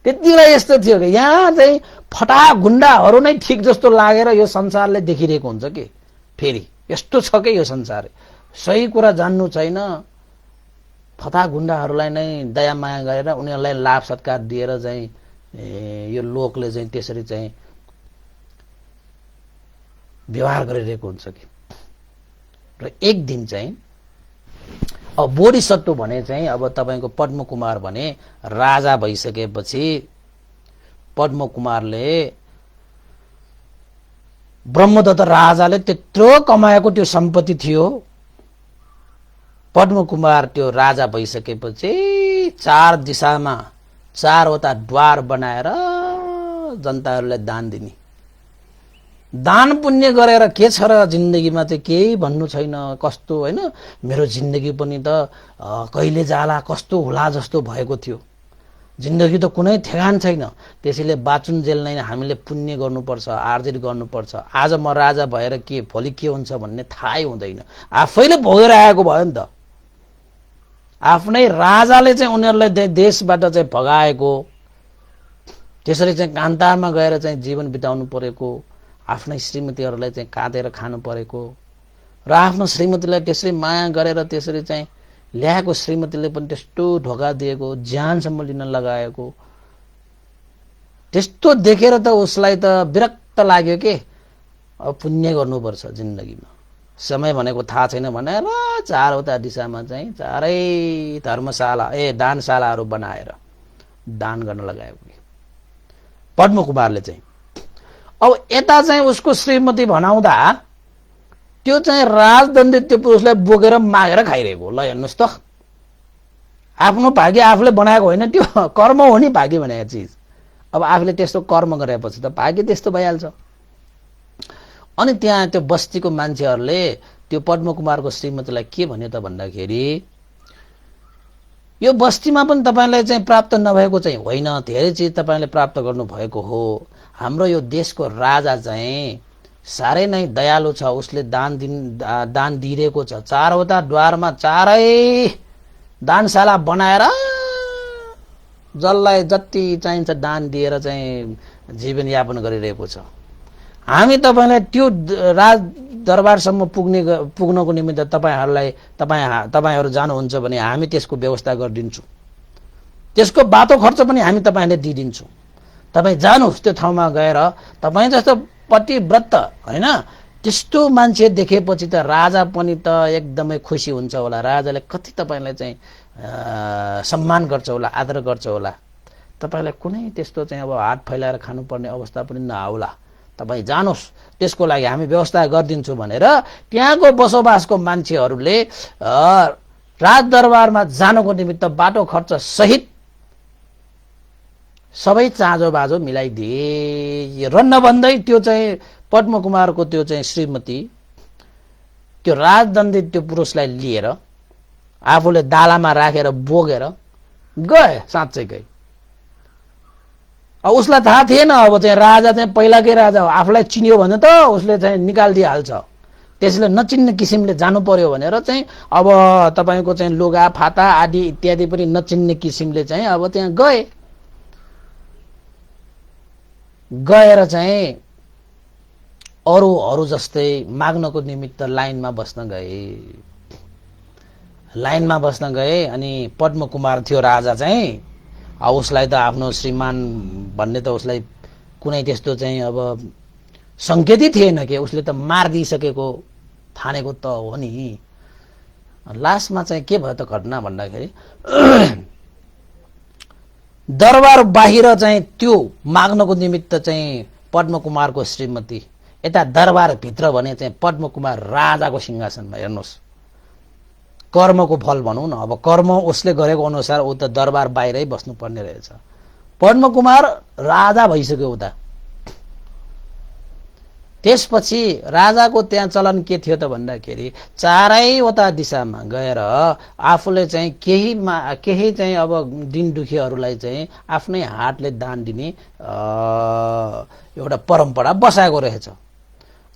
त्यति बेला यस्तो थियो कि यहाँ चाहिँ फटा गुण्डाहरू नै ठिक जस्तो लागेर यो संसारले देखिरहेको हुन्छ कि। फेरि यस्तो छ कि यो संसार सही कुरा जान्नु छैन, फटा गुण्डाहरूलाई नै दया माया गरेर उनीहरूलाई लाभ सत्कार दिएर चाहिँ यो लोकले चाहिँ त्यसरी चाहिँ व्यवहार गरिरहेको हुन्छ कि। र एक दिन चाहिँ अब बोधिसत्व भने चाहिँ अब तपाईँको पद्मकुमार भने राजा भइसकेपछि पद्मकुमारले ब्रह्मदत्त राजाले त्यत्रो कमाएको त्यो सम्पत्ति थियो। पद्मकुमार त्यो राजा भइसकेपछि चार दिशामा चारवटा द्वार बनाएर जनताहरूलाई दान दिने। दान पुण्य गरेर के छ र जिन्दगीमा चाहिँ केही भन्नु छैन, कस्तो होइन मेरो जिन्दगी पनि त कहिले जाला कस्तो होला जस्तो भएको थियो। जिन्दगी त कुनै ठेगान छैन, त्यसैले बाचुन्जेल नै हामीले पुण्य गर्नुपर्छ, आर्जित गर्नुपर्छ। आज म राजा भएर के भोलि के हुन्छ भन्ने थाहै हुँदैन, आफैले भोगेर आएको भयो नि त। आफ्नै राजाले चाहिँ उनीहरूलाई देशबाट चाहिँ भगाएको, त्यसरी चाहिँ कान्तारमा गएर चाहिँ जीवन बिताउनु परेको, आफ्नै श्रीमतीहरूलाई चाहिँ काटेर खानु परेको र आफ्नो श्रीमतीलाई त्यसरी माया गरेर त्यसरी चाहिँ ल्याएको श्रीमतीले पनि त्यस्तो धोका दिएको, ज्यानसम्म लिन लगाएको। त्यस्तो देखेर त उसलाई त विरक्त लाग्यो के अब पुण्य गर्नुपर्छ जिन्दगीमा, समय भनेको थाहा छैन भनेर चारवटा दिशामा चाहिँ चारै धर्मशाला दानशालाहरू बनाएर दान गर्न लगायो पद्मकुमारले चाहिँ। अब यता चाहिँ उसको श्रीमती भनाउँदा त्यो चाहिँ राजदण्डित त्यो पुरुषलाई बोकेर मागेर खाइरहेको। ल हेर्नुहोस् त, आफ्नो भाग्य आफूले बनाएको होइन, त्यो कर्म हो नि भाग्य भनेको चिज। अब आफूले त्यस्तो कर्म गरेपछि त भाग्य त्यस्तो भइहाल्छ। अनि त्यहाँ त्यो बस्तीको मान्छेहरूले त्यो पद्मकुमारको श्रीमतीलाई के भन्यो त भन्दाखेरि, यो बस्तीमा पनि तपाईलाई चाहिँ प्राप्त नभएको चाहिँ होइन, धेरै चिज तपाईले प्राप्त गर्नु भएको हो। हाम्रो यो देशको राजा चाहिँ साह्रै नै दयालु छ, उसले दान दिइरहेको छ। चारवटा द्वारमा चारै दानशाला बनाएर जसलाई जति चाहिन्छ दान दिएर चाहिँ जीवनयापन गरिरहेको छ। हामी तपाईलाई त्यो राज दरबारसम्म पुग्नको निमित्त तपाईहरू जानुहुन्छ भने हामी त्यसको व्यवस्था गरिदिन्छौँ, त्यसको बाटो खर्च पनि हामी तपाईहरूले दिइदिन्छौँ। तपाईँ जानुहोस् त्यो ठाउँमा गएर। तपाईँ जस्तो पतिव्रत होइन त्यस्तो मान्छे देखेपछि त राजा पनि त एकदमै खुसी हुन्छ होला। राजाले कति तपाईँलाई चाहिँ सम्मान गर्छ होला, आदर गर्छ होला। तपाईँलाई कुनै त्यस्तो चाहिँ अब हात फैलाएर खानुपर्ने अवस्था पनि नआउला। तपाईँ जानुहोस्, त्यसको लागि हामी व्यवस्था गरिदिन्छौँ भनेर त्यहाँको बसोबासको मान्छेहरूले राजदरबारमा जानको निमित्त बाटो खर्च सहित सबै चाँजो बाजो मिलाइदिए र नभन्दै त्यो चाहिँ पद्मकुमारको त्यो चाहिँ श्रीमती त्यो राजदण्डित त्यो पुरुषलाई लिएर आफूले दालामा राखेर बोकेर गए। साँच्चै गए। अब उसलाई थाहा थिएन अब चाहिँ राजा चाहिँ पहिलाकै राजा हो, आफूलाई चिन्यो भने त उसले चाहिँ निकालिदिइहाल्छ। त्यसले नचिन्ने किसिमले जानु पर्यो भनेर चाहिँ अब तपाईँको चाहिँ लुगा फाटा आदि इत्यादि पनि नचिन्ने किसिमले चाहिँ अब त्यहाँ गएर चाहिँ अरूहरू जस्तै माग्नको निमित्त लाइनमा बस्न गए। अनि पद्मकुमार थियो राजा चाहिँ, अब उसलाई त आफ्नो श्रीमान भन्ने त उसलाई कुनै त्यस्तो चाहिँ अब सङ्केतै थिएन कि उसले त मारिदिइसकेको ठानेको त हो नि। लास्टमा चाहिँ के भयो त घटना भन्दाखेरि दरबार बाहिर चाहिँ त्यो माग्नको निमित्त चाहिँ पद्मकुमारको श्रीमती, यता दरबार भित्र भने चाहिँ पद्मकुमार राजाको सिंहासनमा। हेर्नुहोस् कर्मको फल भनौँ न, अब कर्म उसले गरेको अनुसार ऊ त दरबार बाहिरै बस्नुपर्ने रहेछ। पद्मकुमार राजा भइसक्यो उता। त्यसपछि राजाको त्यहाँ चलन के थियो त भन्दाखेरि चारैवटा दिशामा गएर आफूले चाहिँ केही चाहिँ अब दिन दुखीहरूलाई चाहिँ आफ्नै हातले दान दिने एउटा परम्परा बसाएको रहेछ।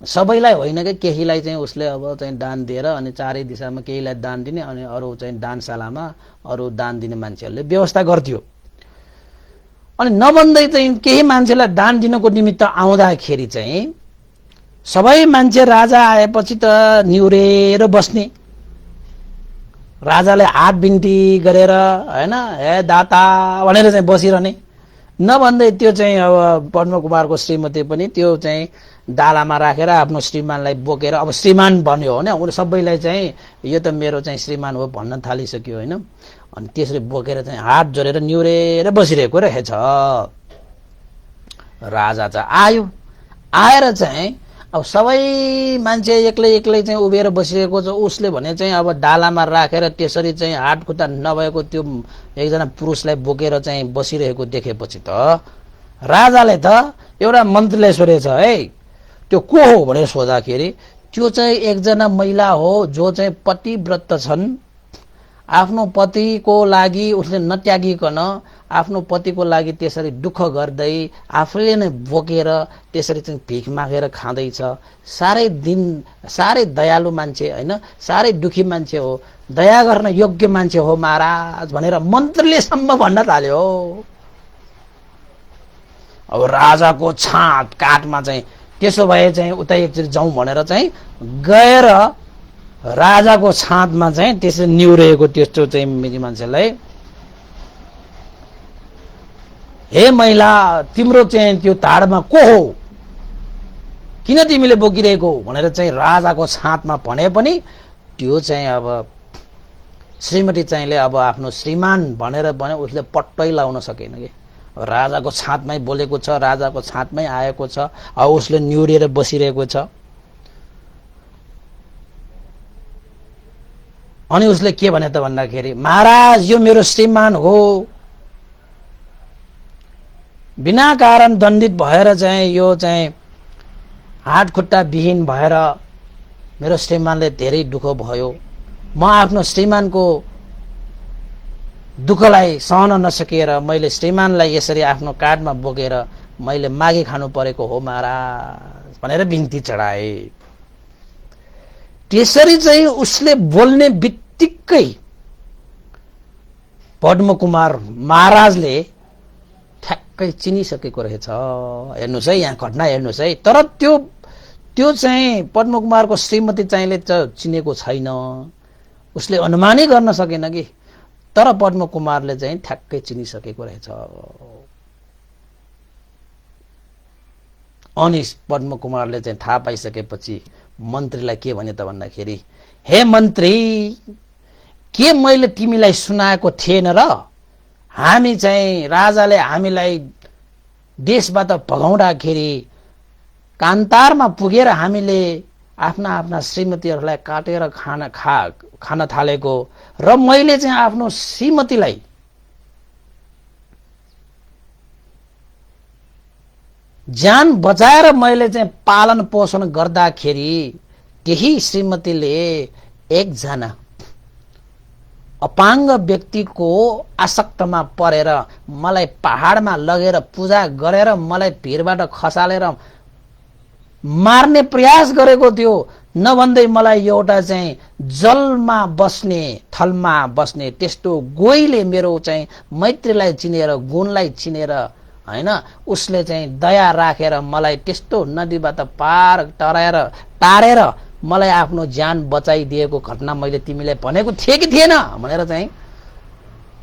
सबैलाई होइन कि केहीलाई चाहिँ उसले अब चाहिँ दान दिएर अनि चारै दिशामा केहीलाई दान दिने अनि अरू चाहिँ दानशालामा अरू दान दिने मान्छेहरूले व्यवस्था गर्थ्यो। अनि नभन्दै चाहिँ केही मान्छेलाई दान दिनको निमित्त आउँदाखेरि चाहिँ सबै मान्छे राजा आएपछि त निहुरेर बस्ने, राजाले हात बिन्ती गरेर होइन हे दाता भनेर चाहिँ बसिरहने। नभन्दै त्यो चाहिँ अब पद्मकुमारको श्रीमती पनि त्यो चाहिँ दालामा राखेर आफ्नो श्रीमानलाई बोकेर, अब श्रीमान भन्यो भने उनीहरू सबैलाई चाहिँ यो त मेरो चाहिँ श्रीमान हो भन्न थालिसक्यो होइन। अनि त्यसरी बोकेर चाहिँ हात जोडेर निहुरेर बसिरहेको रहेछ। राजा चाहिँ आएर चाहिँ अब सबै मान्छे एक्लै चाहिँ उभिएर बसिरहेको छ। उसले भने चाहिँ अब डालामा राखेर त्यसरी चाहिँ हात खुट्टा नभएको त्यो एकजना पुरुषलाई बोकेर चाहिँ बसिरहेको देखेपछि त राजाले त एउटा मन्त्रीलाई सोधेछ, है त्यो को हो भनेर सोद्धाखेरि त्यो चाहिँ एकजना महिला हो जो चाहिँ पतिव्रत छन्। आफ्नो पतिको लागि उसले नत्यागिकन आफ्नो पतिको लागि त्यसरी दुःख गर्दै आफूले नै बोकेर त्यसरी चाहिँ भिख मागेर खाँदैछ। साह्रै दयालु मान्छे होइन, साह्रै दुखी मान्छे हो, दया गर्न योग्य मान्छे हो महाराज भनेर मन्त्रीले सम्म भन्न थाल्यो। अब राजाको छात काठमा चाहिँ त्यसो भए चाहिँ उता एकचोटि जाउँ भनेर चाहिँ गएर राजाको छातमा चाहिँ त्यसरी निहुरेको त्यस्तो चाहिँ मान्छेलाई हे महिला, तिम्रो चाहिँ त्यो ताडमा को हो, किन तिमीले बोकिरहेको भनेर चाहिँ राजाको छातमा भने पनि त्यो चाहिँ अब श्रीमती चाहिँले अब आफ्नो श्रीमान भनेर भने उसले पट्टै लाउन सकेन कि। राजाको छातमै बोलेको छ, राजाको छातमै आएको छ, अब उसले न्युरिएर बसिरहेको छ। अनि उसले के भने त भन्दाखेरि, महाराज यो मेरो श्रीमान हो, बिना कारण दण्डित भएर चाहिँ यो चाहिँ हात खुट्टा विहीन भएर मेरो श्रीमानले धेरै दुःख भयो। म आफ्नो श्रीमानको दुःखलाई सहन नसकेर मैले श्रीमानलाई यसरी आफ्नो काँधमा बोकेर मैले मागी खानु परेको हो महाराज भनेर बिन्ती चढाए। त्यसरी चाहिँ उसले बोल्ने बित्तिकै पद्मकुमार महाराजले ठ्याक्कै चिनिसकेको रहेछ। हेर्नुहोस् है, यहाँ घटना हेर्नुहोस् है। तर त्यो चाहिँ पद्मकुमारको श्रीमती चाहिँले चिनेको छैन, उसले अनुमानै गर्न सकेन कि। तर पद्मकुमारले चाहिँ ठ्याक्कै चिनिसकेको रहेछ। अनि पद्मकुमारले चाहिँ थाहा पाइसकेपछि मन्त्रीलाई के भने त भन्दाखेरि, हे मन्त्री, के मैले तिमीलाई सुनाएको थिएन र? हामी चाहिँ राजाले हामीलाई देशबाट भगाउँदाखेरि कान्तारमा पुगेर हामीले आफ्ना आफ्ना श्रीमतीहरूलाई काटेर खान थालेको र मैले चाहिँ आफ्नो श्रीमतीलाई ज्यान बचाएर मैले चाहिँ पालन पोषण गर्दाखेरि त्यही श्रीमतीले एकजना अपाङ्ग व्यक्तिको आसक्तमा परेर मलाई पहाडमा लगेर पूजा गरेर मलाई भिरबाट खसालेर मार्ने प्रयास गरेको थियो। नभन्दै मलाई एउटा चाहिँ जलमा बस्ने, थलमा बस्ने त्यस्तो गोहीले मेरो चाहिँ मैत्रीलाई चिनेर, गुणलाई चिनेर हैन, उसले चाहिँ दया राखेर मलाई त्यस्तो नदीबाट पार टारेर मलाई आफ्नो ज्यान बचाइदिएको घटना मैले तिमीलाई भनेको थिए कि थिएन भनेर चाहिँ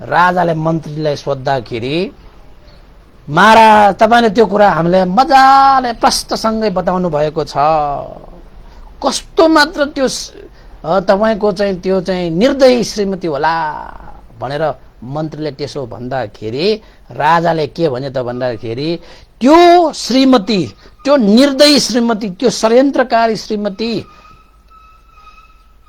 राजाले मन्त्रीलाई सोद्धाखेरि, महाराज तपाईले त्यो कुरा हामीले मजाले प्रष्टसँगै बताउनु भएको छ। कस्तो मात्र त्यो तपाईको चाहिँ त्यो चाहिँ निर्दयी श्रीमती होला भनेर मन्त्रीले त्यसो भन्दाखेरि राजाले के भने त भन्दाखेरि, त्यो श्रीमती, त्यो निर्दयी श्रीमती, त्यो षड्यन्त्रकारी श्रीमती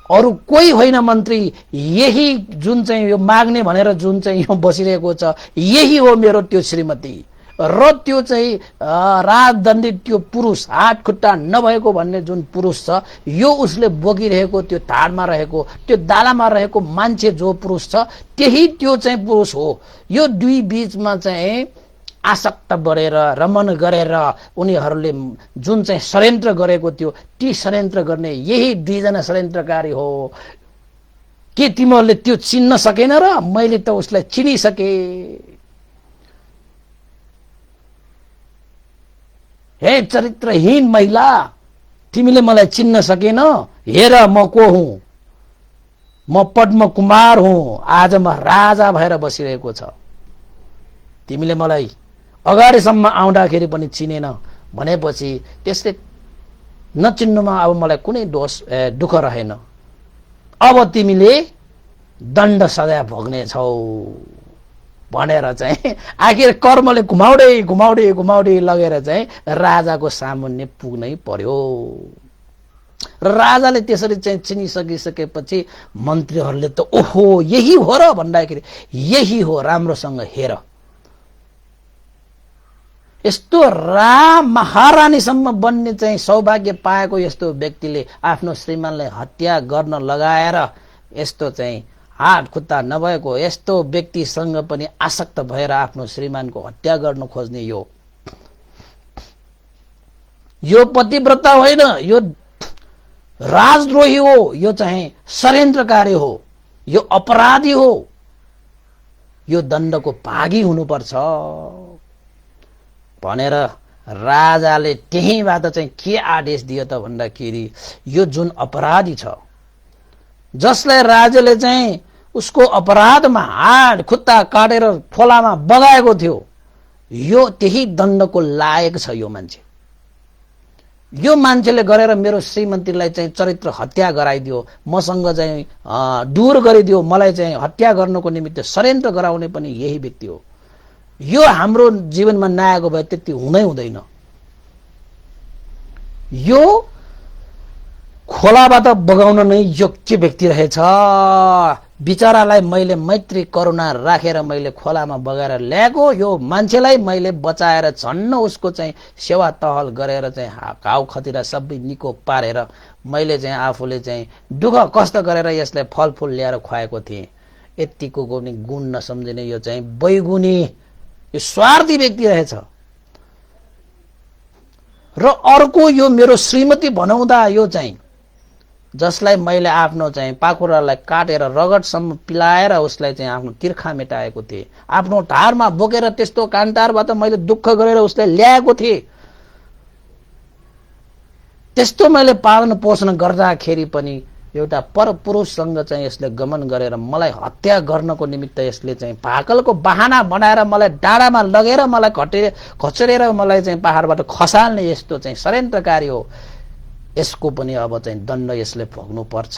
अरु कोही होइन मन्त्री, यही जुन चाहिँ यो माग्ने भनेर जुन चाहिँ यो बसिरहेको छ यही हो मेरो त्यो श्रीमती। र त्यो चाहिँ राजदण्डित त्यो पुरुष, हात खुट्टा नभएको भन्ने जुन पुरुष छ, यो उसले बोकिरहेको त्यो धाडमा रहेको त्यो दालामा रहेको मान्छे जो पुरुष छ त्यही त्यो चाहिँ पुरुष हो। यो दुई बीचमा चाहिँ आसक्त बढेर रमन गरेर उनीहरूले जुन चाहिँ षड्यन्त्र गरेको थियो, ती षड्यन्त्र गर्ने यही दुईजना षड्यन्त्रकारी हो। के तिमीहरूले त्यो चिन्न सकेन र? मैले त उसलाई चिनिसके। हे चरित्रहीन महिला, तिमीले मलाई चिन्न सकेन? हेर म को हुँ, म पद्मकुमार हुँ, आज म राजा भएर बसिरहेको छ। तिमीले मलाई अगाडिसम्म आउँदाखेरि पनि चिनेन भनेपछि त्यसले नचिन्नुमा अब मलाई कुनै दुःख रहेन। अब तिमीले दण्ड सजाय भोग्ने छौ भनेर चाहिँ आखिर कर्मले घुमाउँदै लगेर चाहिँ राजाको सामुन्ने पुग्नै पर्यो। र राजाले त्यसरी चाहिँ चिनिसकिसकेपछि मन्त्रीहरूले त ओहो यही हो र भन्दाखेरि, यही हो, राम्रोसँग हेर। यस्तो महारानीसम्म बन्ने चाहिँ सौभाग्य पाएको यस्तो व्यक्तिले आफ्नो श्रीमानलाई हत्या गर्न लगाएर यस्तो चाहिँ हात खुट्टा नभएको यस्तो व्यक्तिसँग पनि आसक्त भएर आफ्नो श्रीमानको हत्या गर्न खोज्ने यो पतिव्रता होइन, यो राजद्रोही हो, यो चाहिँ षड्यन्त्रकारी हो, यो अपराधी हो, यो दण्डको भागी हुनुपर्छ भनेर राजाले त्यहीबाट चाहिँ के आदेश दियो त भन्दाखेरि, यो जुन अपराधी छ जसलाई राजाले चाहिँ उसको अपराधमा हात खुट्टा काटेर खोलामा बगाएको थियो, यो त्यही दण्डको लायक छ यो मान्छे। यो मान्छेले गरेर मेरो श्रीमतीलाई चाहिँ चरित्र हत्या गराइदियो, मसँग चाहिँ दूर गरिदियो, मलाई चाहिँ हत्या गर्नको निमित्त षड्यन्त्र गराउने पनि यही व्यक्ति हो। यो हाम्रो जीवनमा नआएको भए त्यति हुँदै हुँदैन। यो खोलाबाट बगाउन नै योग्य व्यक्ति रहेछ। बिचरालाई मैले मैत्री करुणा राखेर मैले खोलामा बगाएर ल्याएको, यो मान्छेलाई मैले बचाएर झन्न उसको चाहिँ सेवा टहल गरेर चाहिँ घाउ खतिरा सबै निको पारेर मैले चाहिँ आफूले चाहिँ दुःख कष्ट गरेर यसलाई फलफुल ल्याएर खुवाएको थिएँ। यतिको पनि गुण नसम्झिने यो चाहिँ बैगुनी, यो स्वार्थी व्यक्ति रहेछ। र अर्को यो मेरो श्रीमती बनाउँदा यो चाहिँ जसलाई मैले आफ्नो चाहिँ पाखुरालाई काटेर रगतसम्म पिलाएर उसलाई चाहिँ आफ्नो तिर्खा मेटाएको थिएँ, आफ्नो ढाडमा बोकेर त्यस्तो कान्तारबाट मैले दुःख गरेर उसलाई ल्याएको थिएँ, त्यस्तो मैले पालन पोषण गर्दाखेरि पनि एउटा परपुरुषसँग चाहिँ यसले गमन गरेर मलाई हत्या गर्नको निमित्त यसले चाहिँ भाकलको बहाना बनाएर मलाई डाँडामा लगेर मलाई खचरेर मलाई चाहिँ पहाडबाट खसाल्ने यस्तो चाहिँ षड्यन्त्रकारी हो। यसको पनि अब चाहिँ दण्ड यसले भोग्नु पर्छ।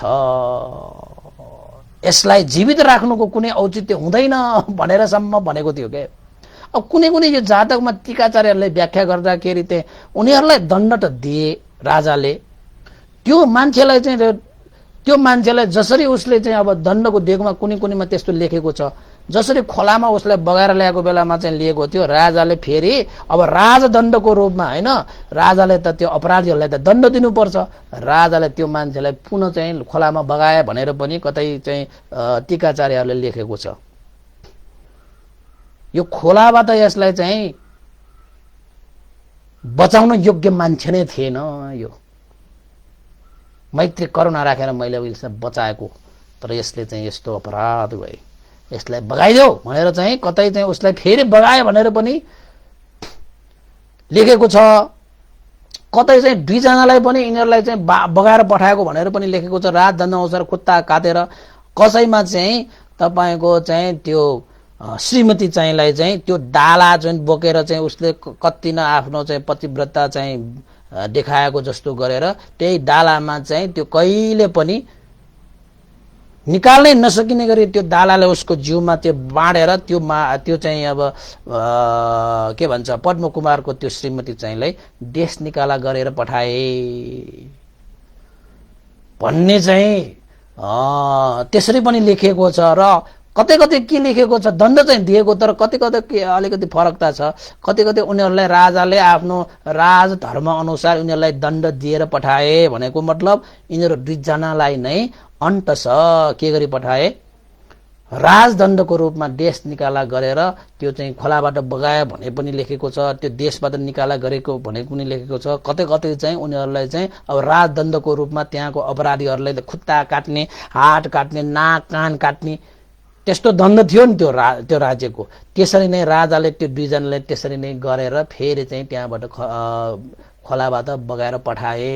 यसलाई जीवित राख्नुको कुनै औचित्य हुँदैन भनेरसम्म भनेको थियो के। अब कुनै कुनै यो जातकमा टीकाचार्यहरूले व्याख्या गर्दाखेरि चाहिँ उनीहरूलाई दण्ड त दिए राजाले, त्यो मान्छेलाई जसरी उसले चाहिँ अब दण्डको दिएकोमा कुनै कुनैमा त्यस्तो लेखेको छ, जसरी खोलामा उसलाई बगाएर ल्याएको बेलामा चाहिँ लिएको थियो राजाले फेरि अब राजदण्डको रूपमा होइन, राजाले त त्यो अपराधीहरूलाई त दण्ड दिनुपर्छ। राजाले त्यो मान्छेलाई पुनः चाहिँ खोलामा बगाए भनेर पनि कतै चाहिँ टीकाचार्यहरूले लेखेको छ। यो खोलाबाट यसलाई चाहिँ बचाउन योग्य मान्छे नै थिएन। यो मैत्री करुणा राखेर मैले यसलाई बचाएको, तर यसले चाहिँ यस्तो अपराध भए, यसलाई बगाइदेऊ भनेर चाहिँ कतै चाहिँ उसलाई फेरि बगाए भनेर पनि लेखेको छ, कतै चाहिँ दुईजनालाई पनि यिनीहरूलाई चाहिँ बगाएर पठाएको भनेर पनि लेखेको छ। राजदण्ड अनुसार खुट्टा काटेर कसैमा चाहिँ तपाईँको चाहिँ त्यो श्रीमती चाहिँलाई चाहिँ त्यो डाला चाहिँ बोकेर चाहिँ उसले कति न आफ्नो चाहिँ पतिव्रता चाहिँ देखाएको जस्तो गरेर त्यही डालामा चाहिँ त्यो कहिले पनि निकाल्नै नसकिने गरी त्यो डालाले उसको जिउमा त्यो बाँडेर त्यो चाहिँ अब के भन्छ पद्मकुमारको त्यो श्रीमती चाहिँलाई देश निकाला गरेर पठाए भन्ने चाहिँ त्यसरी पनि लेखिएको छ। र कतै कतै के लेखेको छ, दण्ड चाहिँ दिएको, तर कतै कतै के अलिकति फरकता छ। कतै कतै उनीहरूलाई राजाले आफ्नो राजधर्म अनुसार उनीहरूलाई दण्ड दिएर पठाए भनेको मतलब यिनीहरू दुईजनालाई नै अन्तस के गरी पठाए, राजदण्डको रूपमा देश निकाला गरेर त्यो चाहिँ खोलाबाट बगाए भने पनि लेखेको छ, त्यो देशबाट निकाला गरेको भने पनि लेखेको छ। कतै कतै चाहिँ उनीहरूलाई चाहिँ अब राजदण्डको रूपमा त्यहाँको अपराधीहरूलाई खुट्टा काट्ने, हात काट्ने, नाक कान काट्ने त्यस्तो दण्ड थियो नि त्यो राज्यको। त्यसरी नै राजाले त्यो दुईजनालाई त्यसरी नै गरेर फेरि चाहिँ त्यहाँबाट खोलाबाट बगाएर पठाए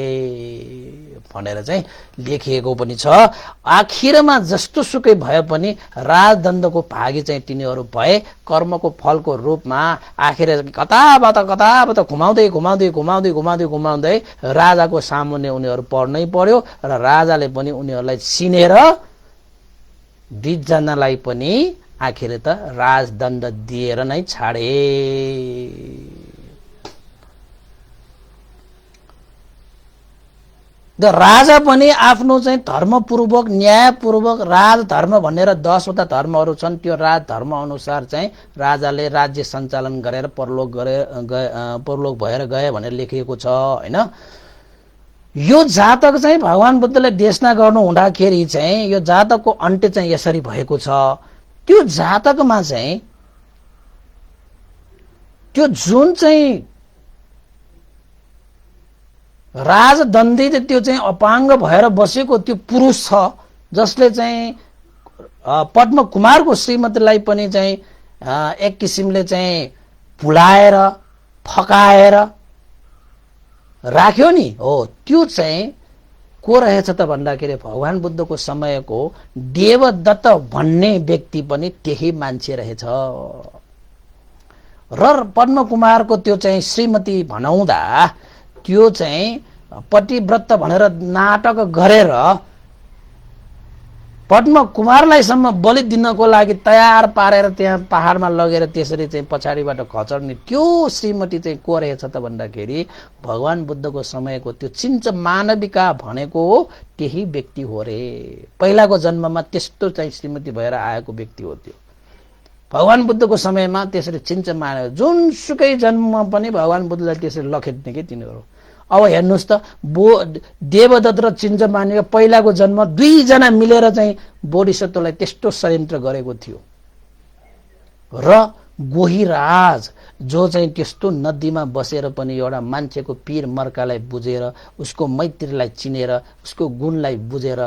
भनेर चाहिँ लेखिएको पनि छ। आखिरमा जस्तो सुकै भए पनि राजदण्डको भागी चाहिँ तिनीहरू भए, कर्मको फलको रूपमा आखिर कताबाट घुमाउँदै राजाको सामुन्ने उनीहरू पर्नै पर्यो र राजाले पनि उनीहरूलाई चिनेर दुईजनालाई पनि आखिर त राजदण्ड दिएर नै छाडे। र राजा पनि आफ्नो चाहिँ धर्मपूर्वक न्यायपूर्वक राजधर्म भनेर 10 वटा धर्महरू छन्, त्यो राजधर्म अनुसार चाहिँ राजाले राज्य सञ्चालन गरेर परलोक भएर गए भनेर लेखिएको छ हैन। यो जातक चाहिँ भगवान बुद्धले देशना गर्नु हुँदाखेरि चाहिँ यो जातकको अन्त्य चाहिँ यसरी भएको छ। त्यो जातकमा चाहिँ त्यो जुन चाहिँ राजदण्डी त्यो चाहिँ अपाङ्ग भएर बसेको त्यो पुरुष छ, जसले चाहिँ पद्मकुमारको श्रीमतीलाई पनि चाहिँ एक किसिमले चाहिँ भुलाएर फकाएर राख्यो नि, हो त्यो चाहिँ को रहेछ त भन्दाखेरि भगवान बुद्धको समयको देवदत्त भन्ने व्यक्ति पनि त्यही मान्छे रहेछ। र पद्मकुमारको त्यो चाहिँ श्रीमती भनाउँदा त्यो चाहिँ पतिव्रत भनेर नाटक गरेर पद्मकुमारलाईसम्म बलि दिनको लागि तयार पारेर त्यहाँ पहाडमा लगेर त्यसरी चाहिँ पछाडिबाट खचर्ने त्यो श्रीमती चाहिँ को रहेछ त भन्दाखेरि भगवान बुद्धको समयको त्यो चिन्च मानविका भनेको त्यही व्यक्ति हो रे। पहिलाको जन्ममा त्यस्तो चाहिँ श्रीमती भएर आएको व्यक्ति हो त्यो। भगवान बुद्धको समयमा त्यसरी चिन्च माने जुनसुकै जन्ममा पनि भगवान बुद्धलाई त्यसरी लखेट्ने कि तिनीहरू। अब हेर्नुहोस् त देवदत्त र चिन्च मानेको पहिलाको जन्म दुईजना मिलेर चाहिँ बोधिसत्वलाई त्यस्तो षड्यन्त्र गरेको थियो। र गोहीराज जो चाहिँ त्यस्तो नदीमा बसेर पनि एउटा मान्छेको पीर मर्कालाई बुझेर उसको मैत्रीलाई चिनेर उसको गुणलाई बुझेर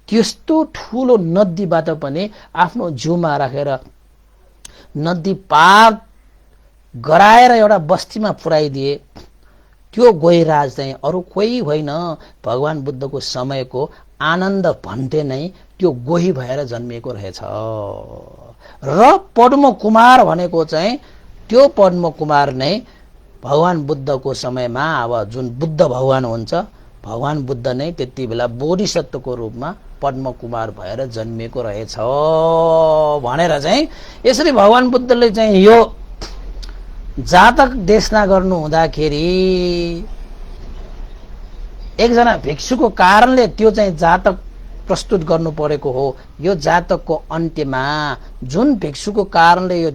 त्यस्तो ठुलो नदीबाट पनि आफ्नो जिउमा राखेर नदी पार गराएर एउटा बस्तीमा पुर्याइदिए। त्यो गोहीराज चाहिँ अरू कोही होइन, भगवान बुद्धको समयको आनन्द भन्टे नै त्यो गोही भएर जन्मिएको रहेछ। र पद्मकुमार भनेको चाहिँ त्यो पद्मकुमार नै भगवान बुद्धको समयमा अब जुन बुद्ध भगवान हुन्छ, भगवान बुद्ध नै त्यति बेला बोधिसत्वको रूपमा पद्मकुमार भएर जन्मिएको रहेछ भनेर चाहिँ यसरी भगवान बुद्धले चाहिँ यो जातक देशना गर्नु हुँदाखेरि एकजना भिक्षुको कारणले त्यो चाहिँ जातक प्रस्तुत गर्नु परेको हो। यो जातकको अन्त्यमा जुन भिक्षुको कारणले यो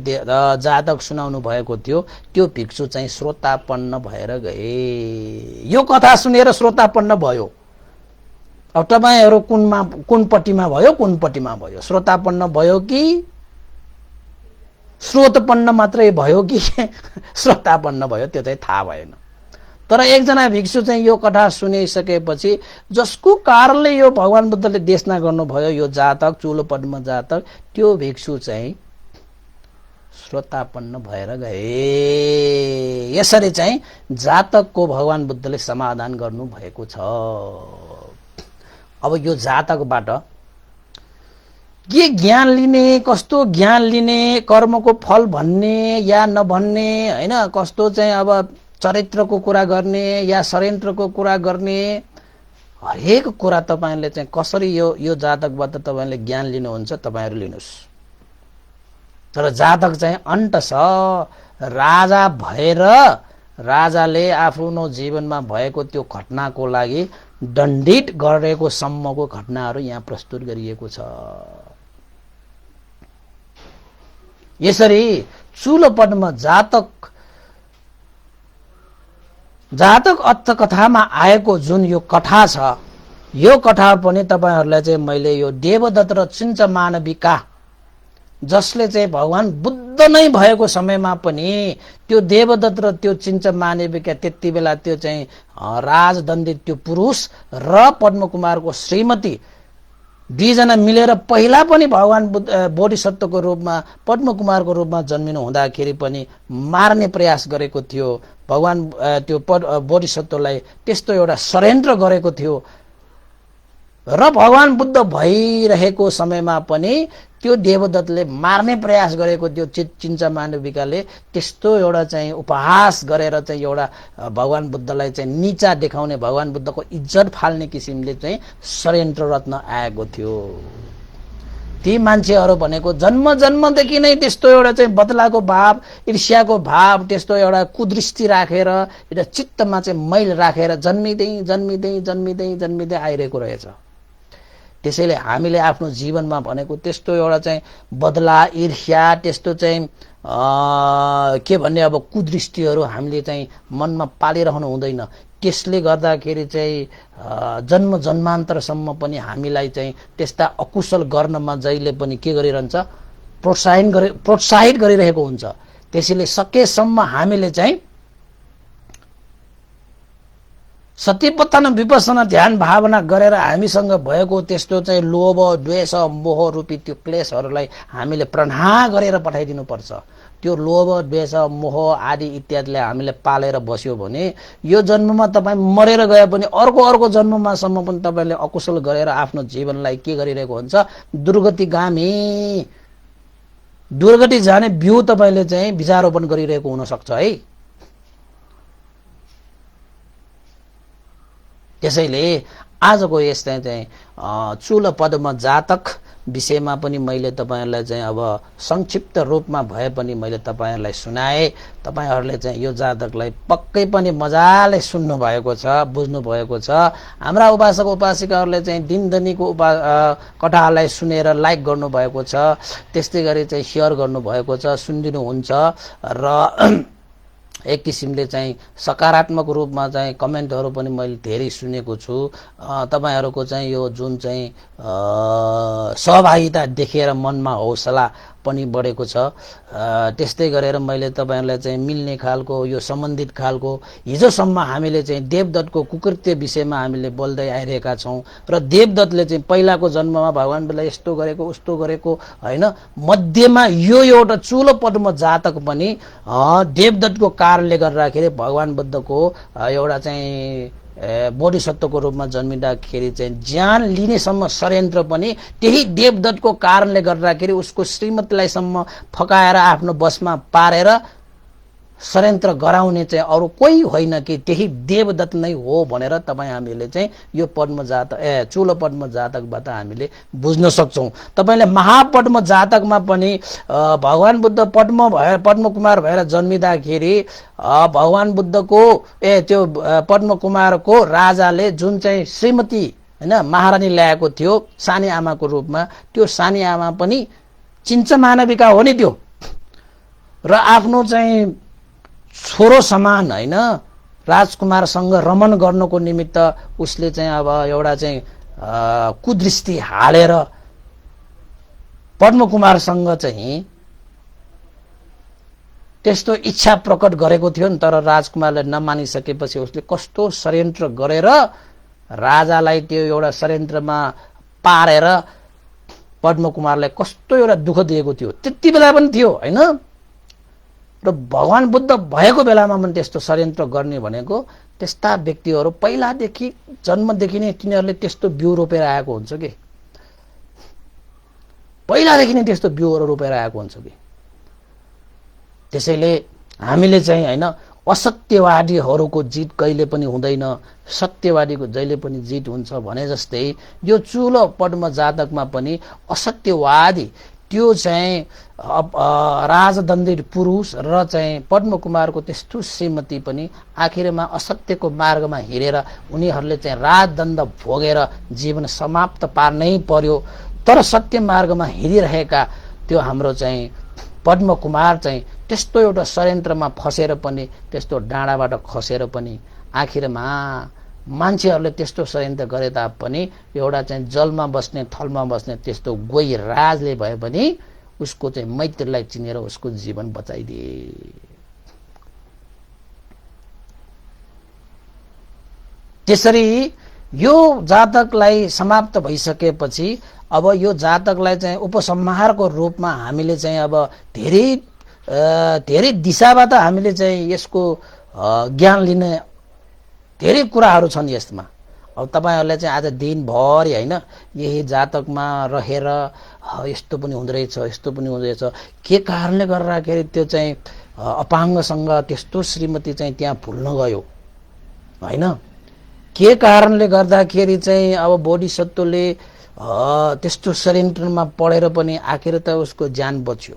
जातक सुनाउनु भएको थियो त्यो भिक्षु चाहिँ श्रोतापन्न भएर गए। यो कथा सुनेर श्रोतापन्न भयो। अब तपाईहरु कुनपट्टिमा भयो, कुनपट्टिमा भयो? श्रोतापन्न भयो कि श्रोतपन्न मात्रै भयो कि श्रोतापन्न भयो त्यो चाहिँ थाहा भएन। तर एकजना भिक्षु चाहिँ यो कथा सुनिसकेपछि जसको कारणले यो भगवान बुद्धले देशना गर्नुभयो यो जातक चुलो पद्म जातक, त्यो भिक्षु चाहिँ श्रोतापन्न भएर गए। यसरी चाहिँ जातकको भगवान बुद्धले समाधान गर्नु भएको छ। अब यो जातकबाट के ज्ञान लिने, कस्तो ज्ञान लिने, कर्मको फल भन्ने या नभन्ने हैन, कस्तो चाहिँ अब चरित्रको कुरा गर्ने या षड्यन्त्रको कुरा गर्ने, हरेक कुरा तपाईहरुले चाहिँ कसरी यो जातकबाट तपाईहरुले ज्ञान लिनुहुन्छ तपाईहरु लिनुस्। तर जातक चाहिँ अन्त छ। राजा भएर राजाले आफ्नो जीवनमा भएको त्यो घटनाको लागि दण्डित गरेको सम्मको घटनाहरू यहाँ प्रस्तुत गरिएको छ। यसरी चुलोपनमा जातक अर्थ कथामा आएको जुन यो कथा छ, यो कथा पनि तपाईहरुलाई चाहिँ मैले यो देवदत्त र चिन्च मानविका जसले चाहिँ भगवान बुद्ध नै भएको समयमा पनि त्यो देवदत्त र त्यो चिन्च मानविका त्यति बेला त्यो चाहिँ राजदण्डित त्यो पुरुष र पद्मकुमारको श्रीमती दुईजना मिलेर पहिला पनि भगवान बोधिसत्वको रूपमा पद्मकुमारको रूपमा जन्मिनु हुँदाखेरि पनि मार्ने प्रयास गरेको थियो। भगवान त्यो बोधिसत्वलाई त्यस्तो एउटा षड्यन्त्र गरेको थियो र भगवान बुद्ध भइरहेको समयमा पनि त्यो देवदत्तले मार्ने प्रयास गरेको थियो। चिन्च मानविकाले त्यस्तो एउटा चाहिँ उपहास गरेर चाहिँ एउटा भगवान बुद्धलाई चाहिँ नीचा देखाउने, भगवान बुद्धको इज्जत फाल्ने किसिमले चाहिँ षड्यन्त्र रत्न आएको थियो। ती मान्छेहरू भनेको जन्म जन्मदेखि नै त्यस्तो एउटा चाहिँ बदलाको भाव, ईर्ष्याको भाव, त्यस्तो एउटा कुदृष्टि राखेर एउटा चित्तमा चाहिँ मैल राखेर जन्मिँदै जन्मिँदै जन्मिँदै जन्मिँदै आइरहेको रहेछ। त्यसैले हामीले आफ्नो जीवनमा भनेको त्यस्तो एउटा चाहिँ बदला, ईर्ष्या, त्यस्तो चाहिँ के भन्ने अब कुदृष्टिहरू हामीले चाहिँ मनमा पालिरहनु हुँदैन। त्यसले गर्दाखेरि चाहिँ जन्म जन्मान्तरसम्म पनि हामीलाई चाहिँ त्यस्ता अकुशल गर्नमा जहिले पनि के गरिरहन्छ, प्रोत्साहित गरिरहेको हुन्छ। त्यसैले सकेसम्म हामीले चाहिँ सत्यपतन विपसना ध्यान भावना गरेर हामीसँग भएको त्यस्तो चाहिँ लोभ द्वेष मोह रूपी त्यो क्लेशहरूलाई हामीले प्रहार गरेर पठाइदिनु पर्छ। त्यो लोभ द्वेष मोह आदि इत्यादिले हामीले पालेर बस्यो भने यो जन्ममा तपाईँ मरेर गए पनि अर्को जन्ममासम्म पनि तपाईले अकुशल गरेर आफ्नो जीवनलाई के गरिरहेको हुन्छ, दुर्गतिगामी दुर्गति जाने बिउ तपाईले चाहिँ विचारोपण गरिरहेको हुन सक्छ है। त्यसैले आजको यस्तै चाहिँ चूल पद्म जातक विषयमा पनि मैले तपाईहरुलाई चाहिँ अब संक्षिप्त रूपमा भए पनि मैले तपाईहरुलाई सुनाए। तपाईहरुले चाहिँ यो जातकलाई पक्कै पनि मजाले सुन्नु भएको छ, बुझ्नु भएको छ। हाम्रा उपासक उपासिकाहरुले चाहिँ दिनदनीको कथालाई सुनेर लाइक गर्नु भएको छ, त्यस्तै गरी चाहिँ शेयर गर्नु भएको छ, सुनिदिनु हुन्छ र एक किसिमले चाहिँ सकारात्मक रूपमा चाहिँ कमेन्टहरु पनि मैले धेरै सुनेको छु। तपाईहरुको चाहिँ यो जुन चाहिँ सहभागिता देखेर मनमा हौसला पनि बढेको छ। त्यस्तै गरेर मैले तपाईहरुलाई चाहिँ मिल्ने खालको यो सम्बन्धित खालको हिजोसम्म हामीले चाहिँ देवदत्तको कुकृत्य विषयमा हामीले बोल्दै आइरहेका छौं र देवदत्तले चाहिँ पहिलाको जन्ममा भगवानलाई यस्तो गरेको उस्तो गरेको हैन, मध्यमा यो एउटा चूल पद्म जातक पनि देवदत्तको कारणले गर्दाखेरि भगवान बुद्धको एउटा चाहिँ बोधिसत्वको रूपमा जन्मिँदाखेरि चाहिँ ज्यान लिनेसम्म षड्यन्त्र पनि त्यही देवदत्तको कारणले गर्दाखेरि उसको श्रीमतीलाई सम्म फकाएर आफ्नो बसमा पारेर षड्यन्त्र गराउने चाहिँ अरु कोही होइन कि त्यही देवदत्त नै हो भनेर तपाई हामीले चाहिँ यो पद्म जातक चूल पद्म जातकबाट हामीले बुझ्न सक्छौं। तपाईले महापद्म जातकमा पनि भगवान बुद्ध पद्म कुमार भएर जन्मिँदाखेरि भगवान बुद्धको त्यो पद्म कुमारको राजाले जुन चाहिँ श्रीमती हैन महारानी ल्याएको थियो सानी आमाको रूपमा, त्यो सानी आमा पनि चिन्छ मानविका हो नि त्यो, र आफ्नो चाहिँ छोरो समान हैन राजकुमारसँग रमन गर्नको निमित्त उसले चाहिँ अब एउटा चाहिँ कुदृष्टि हालेर पद्मकुमारसँग चाहिँ त्यस्तो इच्छा प्रकट गरेको थियो नि। तर राजकुमारले नमानिसकेपछि उसले कस्तो षड्यन्त्र गरेर राजालाई त्यो एउटा षड्यन्त्रमा पारेर पद्मकुमारलाई कस्तो एउटा दुःख दिएको थियो। त्यति बेला पनि थियो हैन, र भगवान बुद्ध भएको बेलामा पनि त्यस्तो षड्यन्त्र गर्ने भनेको त्यस्ता व्यक्तिहरू पहिलादेखि जन्मदेखि नै तिनीहरूले त्यस्तो बिउ रोपेर आएको हुन्छ कि, पहिलादेखि नै त्यस्तो बिउहरू रोपेर आएको हुन्छ कि। त्यसैले हामीले चाहिँ हैन असत्यवादीहरूको जित कहिले पनि हुँदैन, सत्यवादीको जहिले पनि जित हुन्छ भने जस्तै यो चूल पद्म जातकमा पनि असत्यवादी त्यो चाहिँ राजदण्डित पुरुष र चाहिँ पद्मकुमारको त्यस्तो श्रीमती पनि आखिरमा असत्यको मार्गमा हिँडेर उनीहरूले चाहिँ राजदण्ड भोगेर जीवन समाप्त पार्नै पर्यो। तर सत्य मार्गमा हिँडिरहेका त्यो हाम्रो चाहिँ पद्मकुमार चाहिँ त्यस्तो एउटा षड्यन्त्रमा फसेर पनि, त्यस्तो डाँडाबाट खसेर पनि आखिरमा मान्छेहरूले त्यस्तो षड्यन्त्र गरे तापनि एउटा चाहिँ जलमा बस्ने थलमा बस्ने त्यस्तो गोही राजले भए पनि उसको चाहिँ मैत्रीलाई चिनेर उसको जीवन बचाइदिए। त्यसरी यो जातकलाई समाप्त भइसकेपछि अब यो जातकलाई चाहिँ उपसंहारको रूपमा हामीले चाहिँ अब धेरै दिशाबाट हामीले चाहिँ यसको ज्ञान लिने धेरै कुराहरू छन् यसमा। अब तपाईहरुले चाहिँ आज दिनभरि हैन यही जातकमा रहेर यस्तो पनि हुँदै रहेछ यस्तो पनि हुँदै रहेछ के कारणले गर्दाखेरि त्यो चाहिँ अपाङ्गसँग त्यस्तो श्रीमती चाहिँ त्यहाँ भुल्न गयो हैन, के कारणले गर्दाखेरि चाहिँ अब बोधिसत्वले त्यस्तो षड्यन्त्रमा पढेर पनि आखिर त उसको ज्यान बच्यो।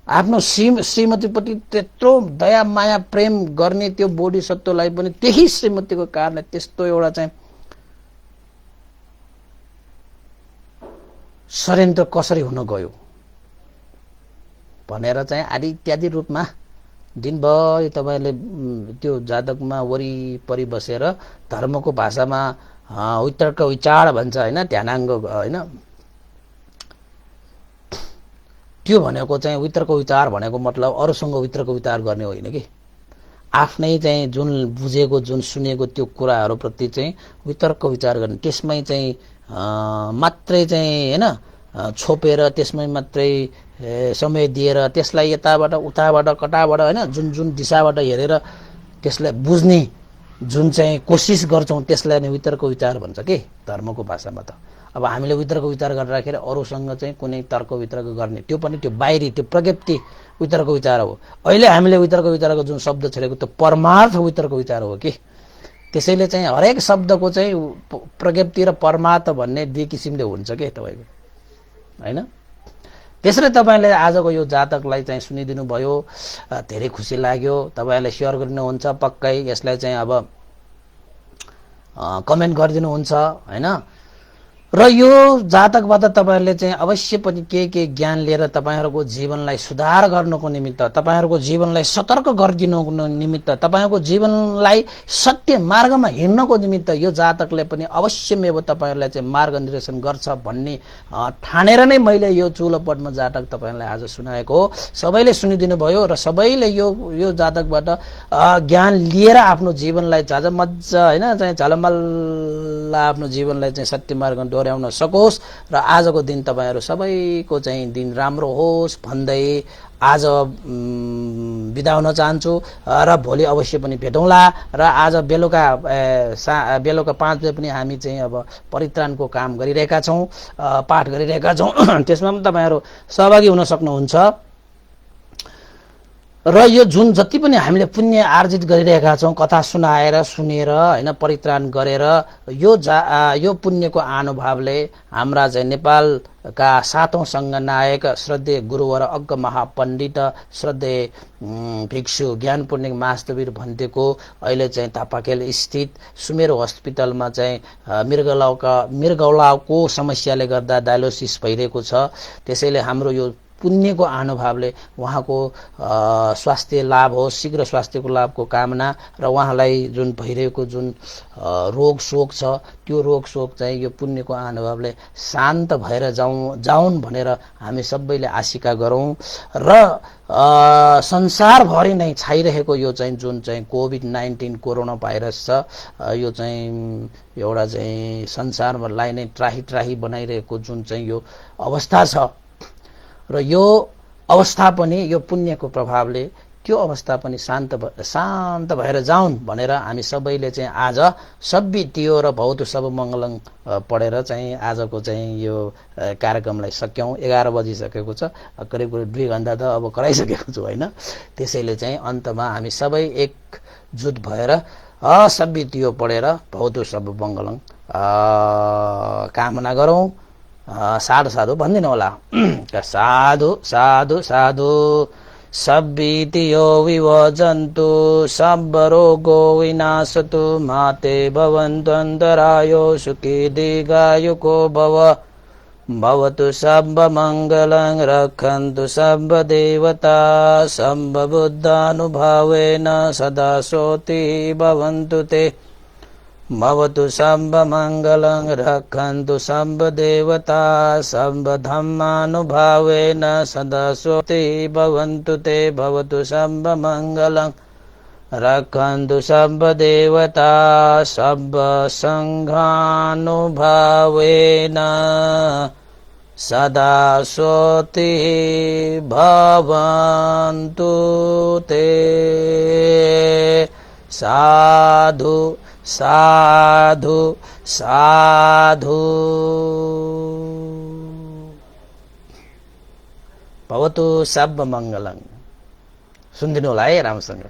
आफ्नो श्रीमतीप्रति त्यत्रो दया माया प्रेम गर्ने त्यो बोधिसत्वलाई पनि त्यही श्रीमतीको कारणले त्यस्तो एउटा चाहिँ षड्यन्त्र कसरी हुन गयो भनेर चाहिँ आदि इत्यादि रूपमा दिनभरि तपाईले त्यो जातकमा वरिपरि बसेर धर्मको भाषामा वितर्क विचार भन्छ हैन, ध्यानाङ्ग हैन, त्यो भनेको चाहिँ वितर्क विचार भनेको मतलब अरूसँग वितर्क विचार गर्ने होइन कि, आफ्नै चाहिँ जुन बुझेको जुन सुनेको त्यो कुराहरूप्रति चाहिँ वितर्क विचार गर्ने, त्यसमै चाहिँ मात्रै चाहिँ हैन छोपेर त्यसमै मात्रै समय दिएर त्यसलाई यताबाट उताबाट कताबाट हैन जुन जुन दिशाबाट हेरेर त्यसलाई बुझ्ने जुन चाहिँ कोसिस गर्छौं त्यसलाई नै वितर्क विचार भन्छ के धर्मको भाषामा त। अब हामीले वितर्क विचार गरिराखेर अरूसँग चाहिँ कुनै तर्क वितर्क गर्ने त्यो पनि त्यो बाहिरी त्यो प्रज्ञप्ति वितर्क विचार हो। अहिले हामीले वितर्क विचारको जुन शब्द छेलेको त्यो परमार्थ वितर्क विचार हो कि। त्यसैले चाहिँ हरेक शब्दको चाहिँ प्रज्ञप्ति र परमार्थ भन्ने दुई किसिमले हुन्छ के तपाईको हैन। त्यसैले तपाईले आजको यो जातकलाई चाहिँ सुनिदिनु भयो, धेरै खुसी लाग्यो। तपाईले शेयर गर्नुहुन्छ, पक्कै यसलाई चाहिँ अब कमेन्ट गरिदिनुहुन्छ हैन। र यो जातकबाट तपाईहरुले चाहिँ अवश्य पनि के ज्ञान लिएर तपाईहरुको जीवनलाई सुधार गर्नको निमित्त, तपाईहरुको जीवनलाई सतर्क गरिदिनको निमित्त, तपाईहरुको जीवनलाई सत्य मार्गमा हिँड्नको निमित्त यो जातकले पनि अवश्यमेव तपाईहरुलाई चाहिँ मार्गनिर्देशन गर्छ भन्ने ठानेर नै मैले यो चूलपद्म जातक तपाईहरुलाई आज सुनाएको हो। सबैले सुनिदिनु भयो र सबैले यो जातकबाट ज्ञान लिएर आफ्नो जीवनलाई झजमज्ज हैन चाहिँ झलमल्ल आफ्नो जीवनलाई चाहिँ सत्य मार्गमा दोहोर्याउन सकोस् र आजको दिन तपाईहरु सबैको चाहिँ दिन राम्रो होस् भन्दै आज बिदा हुन चाहन्छु र भोलि अवश्य पनि भेटौँला। र आज बेलुका 5 बजे पनि हामी चाहिँ अब परित्राणको काम गरिरहेका छौं, पाठ गरिरहेका छौं। त्यसमा पनि तपाईहरु सहभागी हुन सक्नुहुन्छ। र यो जुन जति पनि हामीले पुण्य आर्जित गरिरहेका छौं, कथा सुनाएर सुनेर हैन परित्राण गरेर यो पुण्यको अनुभवले हाम्रा चाहिँ नेपालका 7औं संघनायक श्रद्धेय गुरुवर अग्ग महापण्डित श्रद्धेय भिक्षु ज्ञान पुण्य मास्तवीर भन्तेको अहिले चाहिँ तापाखेल स्थित सुमेर हस्पिटलमा चाहिँ मृगौलाको समस्याले गर्दा डायलिसिस भइरहेको छ। त्यसैले हाम्रो यो पुण्यको अनुभवले उहाँको स्वास्थ्य लाभ होस्, शीघ्र स्वास्थ्यको लाभको कामना र उहाँलाई जुन भइरहेको जुन रोग शोक छ त्यो रोग शोक चाहिँ यो पुण्यको अनुभवले शान्त भएर जाउन् भनेर हामी सबैले आशिका गरौं। र संसारभरि नै छाइरहेको यो चाहिँ जुन चाहिँ कोभिड-19 कोरोना भाइरस छ, यो चाहिँ एउटा चाहिँ संसारलाई नै त्राही बनाइरहेको जुन चाहिँ यो अवस्था छ र यो अवस्था पनि यो पुण्यको प्रभावले त्यो अवस्था पनि शान्त भएर जाउन् भनेर हामी सबैले चाहिँ आज सब्बितियो र भौतु सब मंगलङ पढेर चाहिँ आजको चाहिँ यो कार्यक्रमलाई सक्यौं। 11 बजिसकेको छ, करिब 2 घण्टा त अब कराइसकेको छु हैन। त्यसैले चाहिँ अन्तमा हामी सबै एकजुट भएर सब्बितियो पढेर भौतु सब मंगलङ कामना गरौं। साधु साधु भन्दिनु होला। साधु साधु साधु सब्बितियो विवजन्तु सब्बरोगो विनाशतु माते भवन्तु अन्तरायो सुखी दीर्घायुको भवतु सब्ब मंगलं रक्षन्तु सब्ब देवता सब्ब बुद्धानुभावेन सदा सोति भवन्तु ते भवतु सब्ब मंगलं रक्षन्तु सब्ब देवता सब्ब धम्मानुभावेन सदा सोति भवन्तु ते भवतु सब्ब मंगलं रक्षन्तु सब्ब देवता सब्ब संघानुभावेन सदा सोति भवन्तु ते। साधु साधु साधु भवतु सब्ब मंगलङ। सुनिदिनु होला है रामसँग।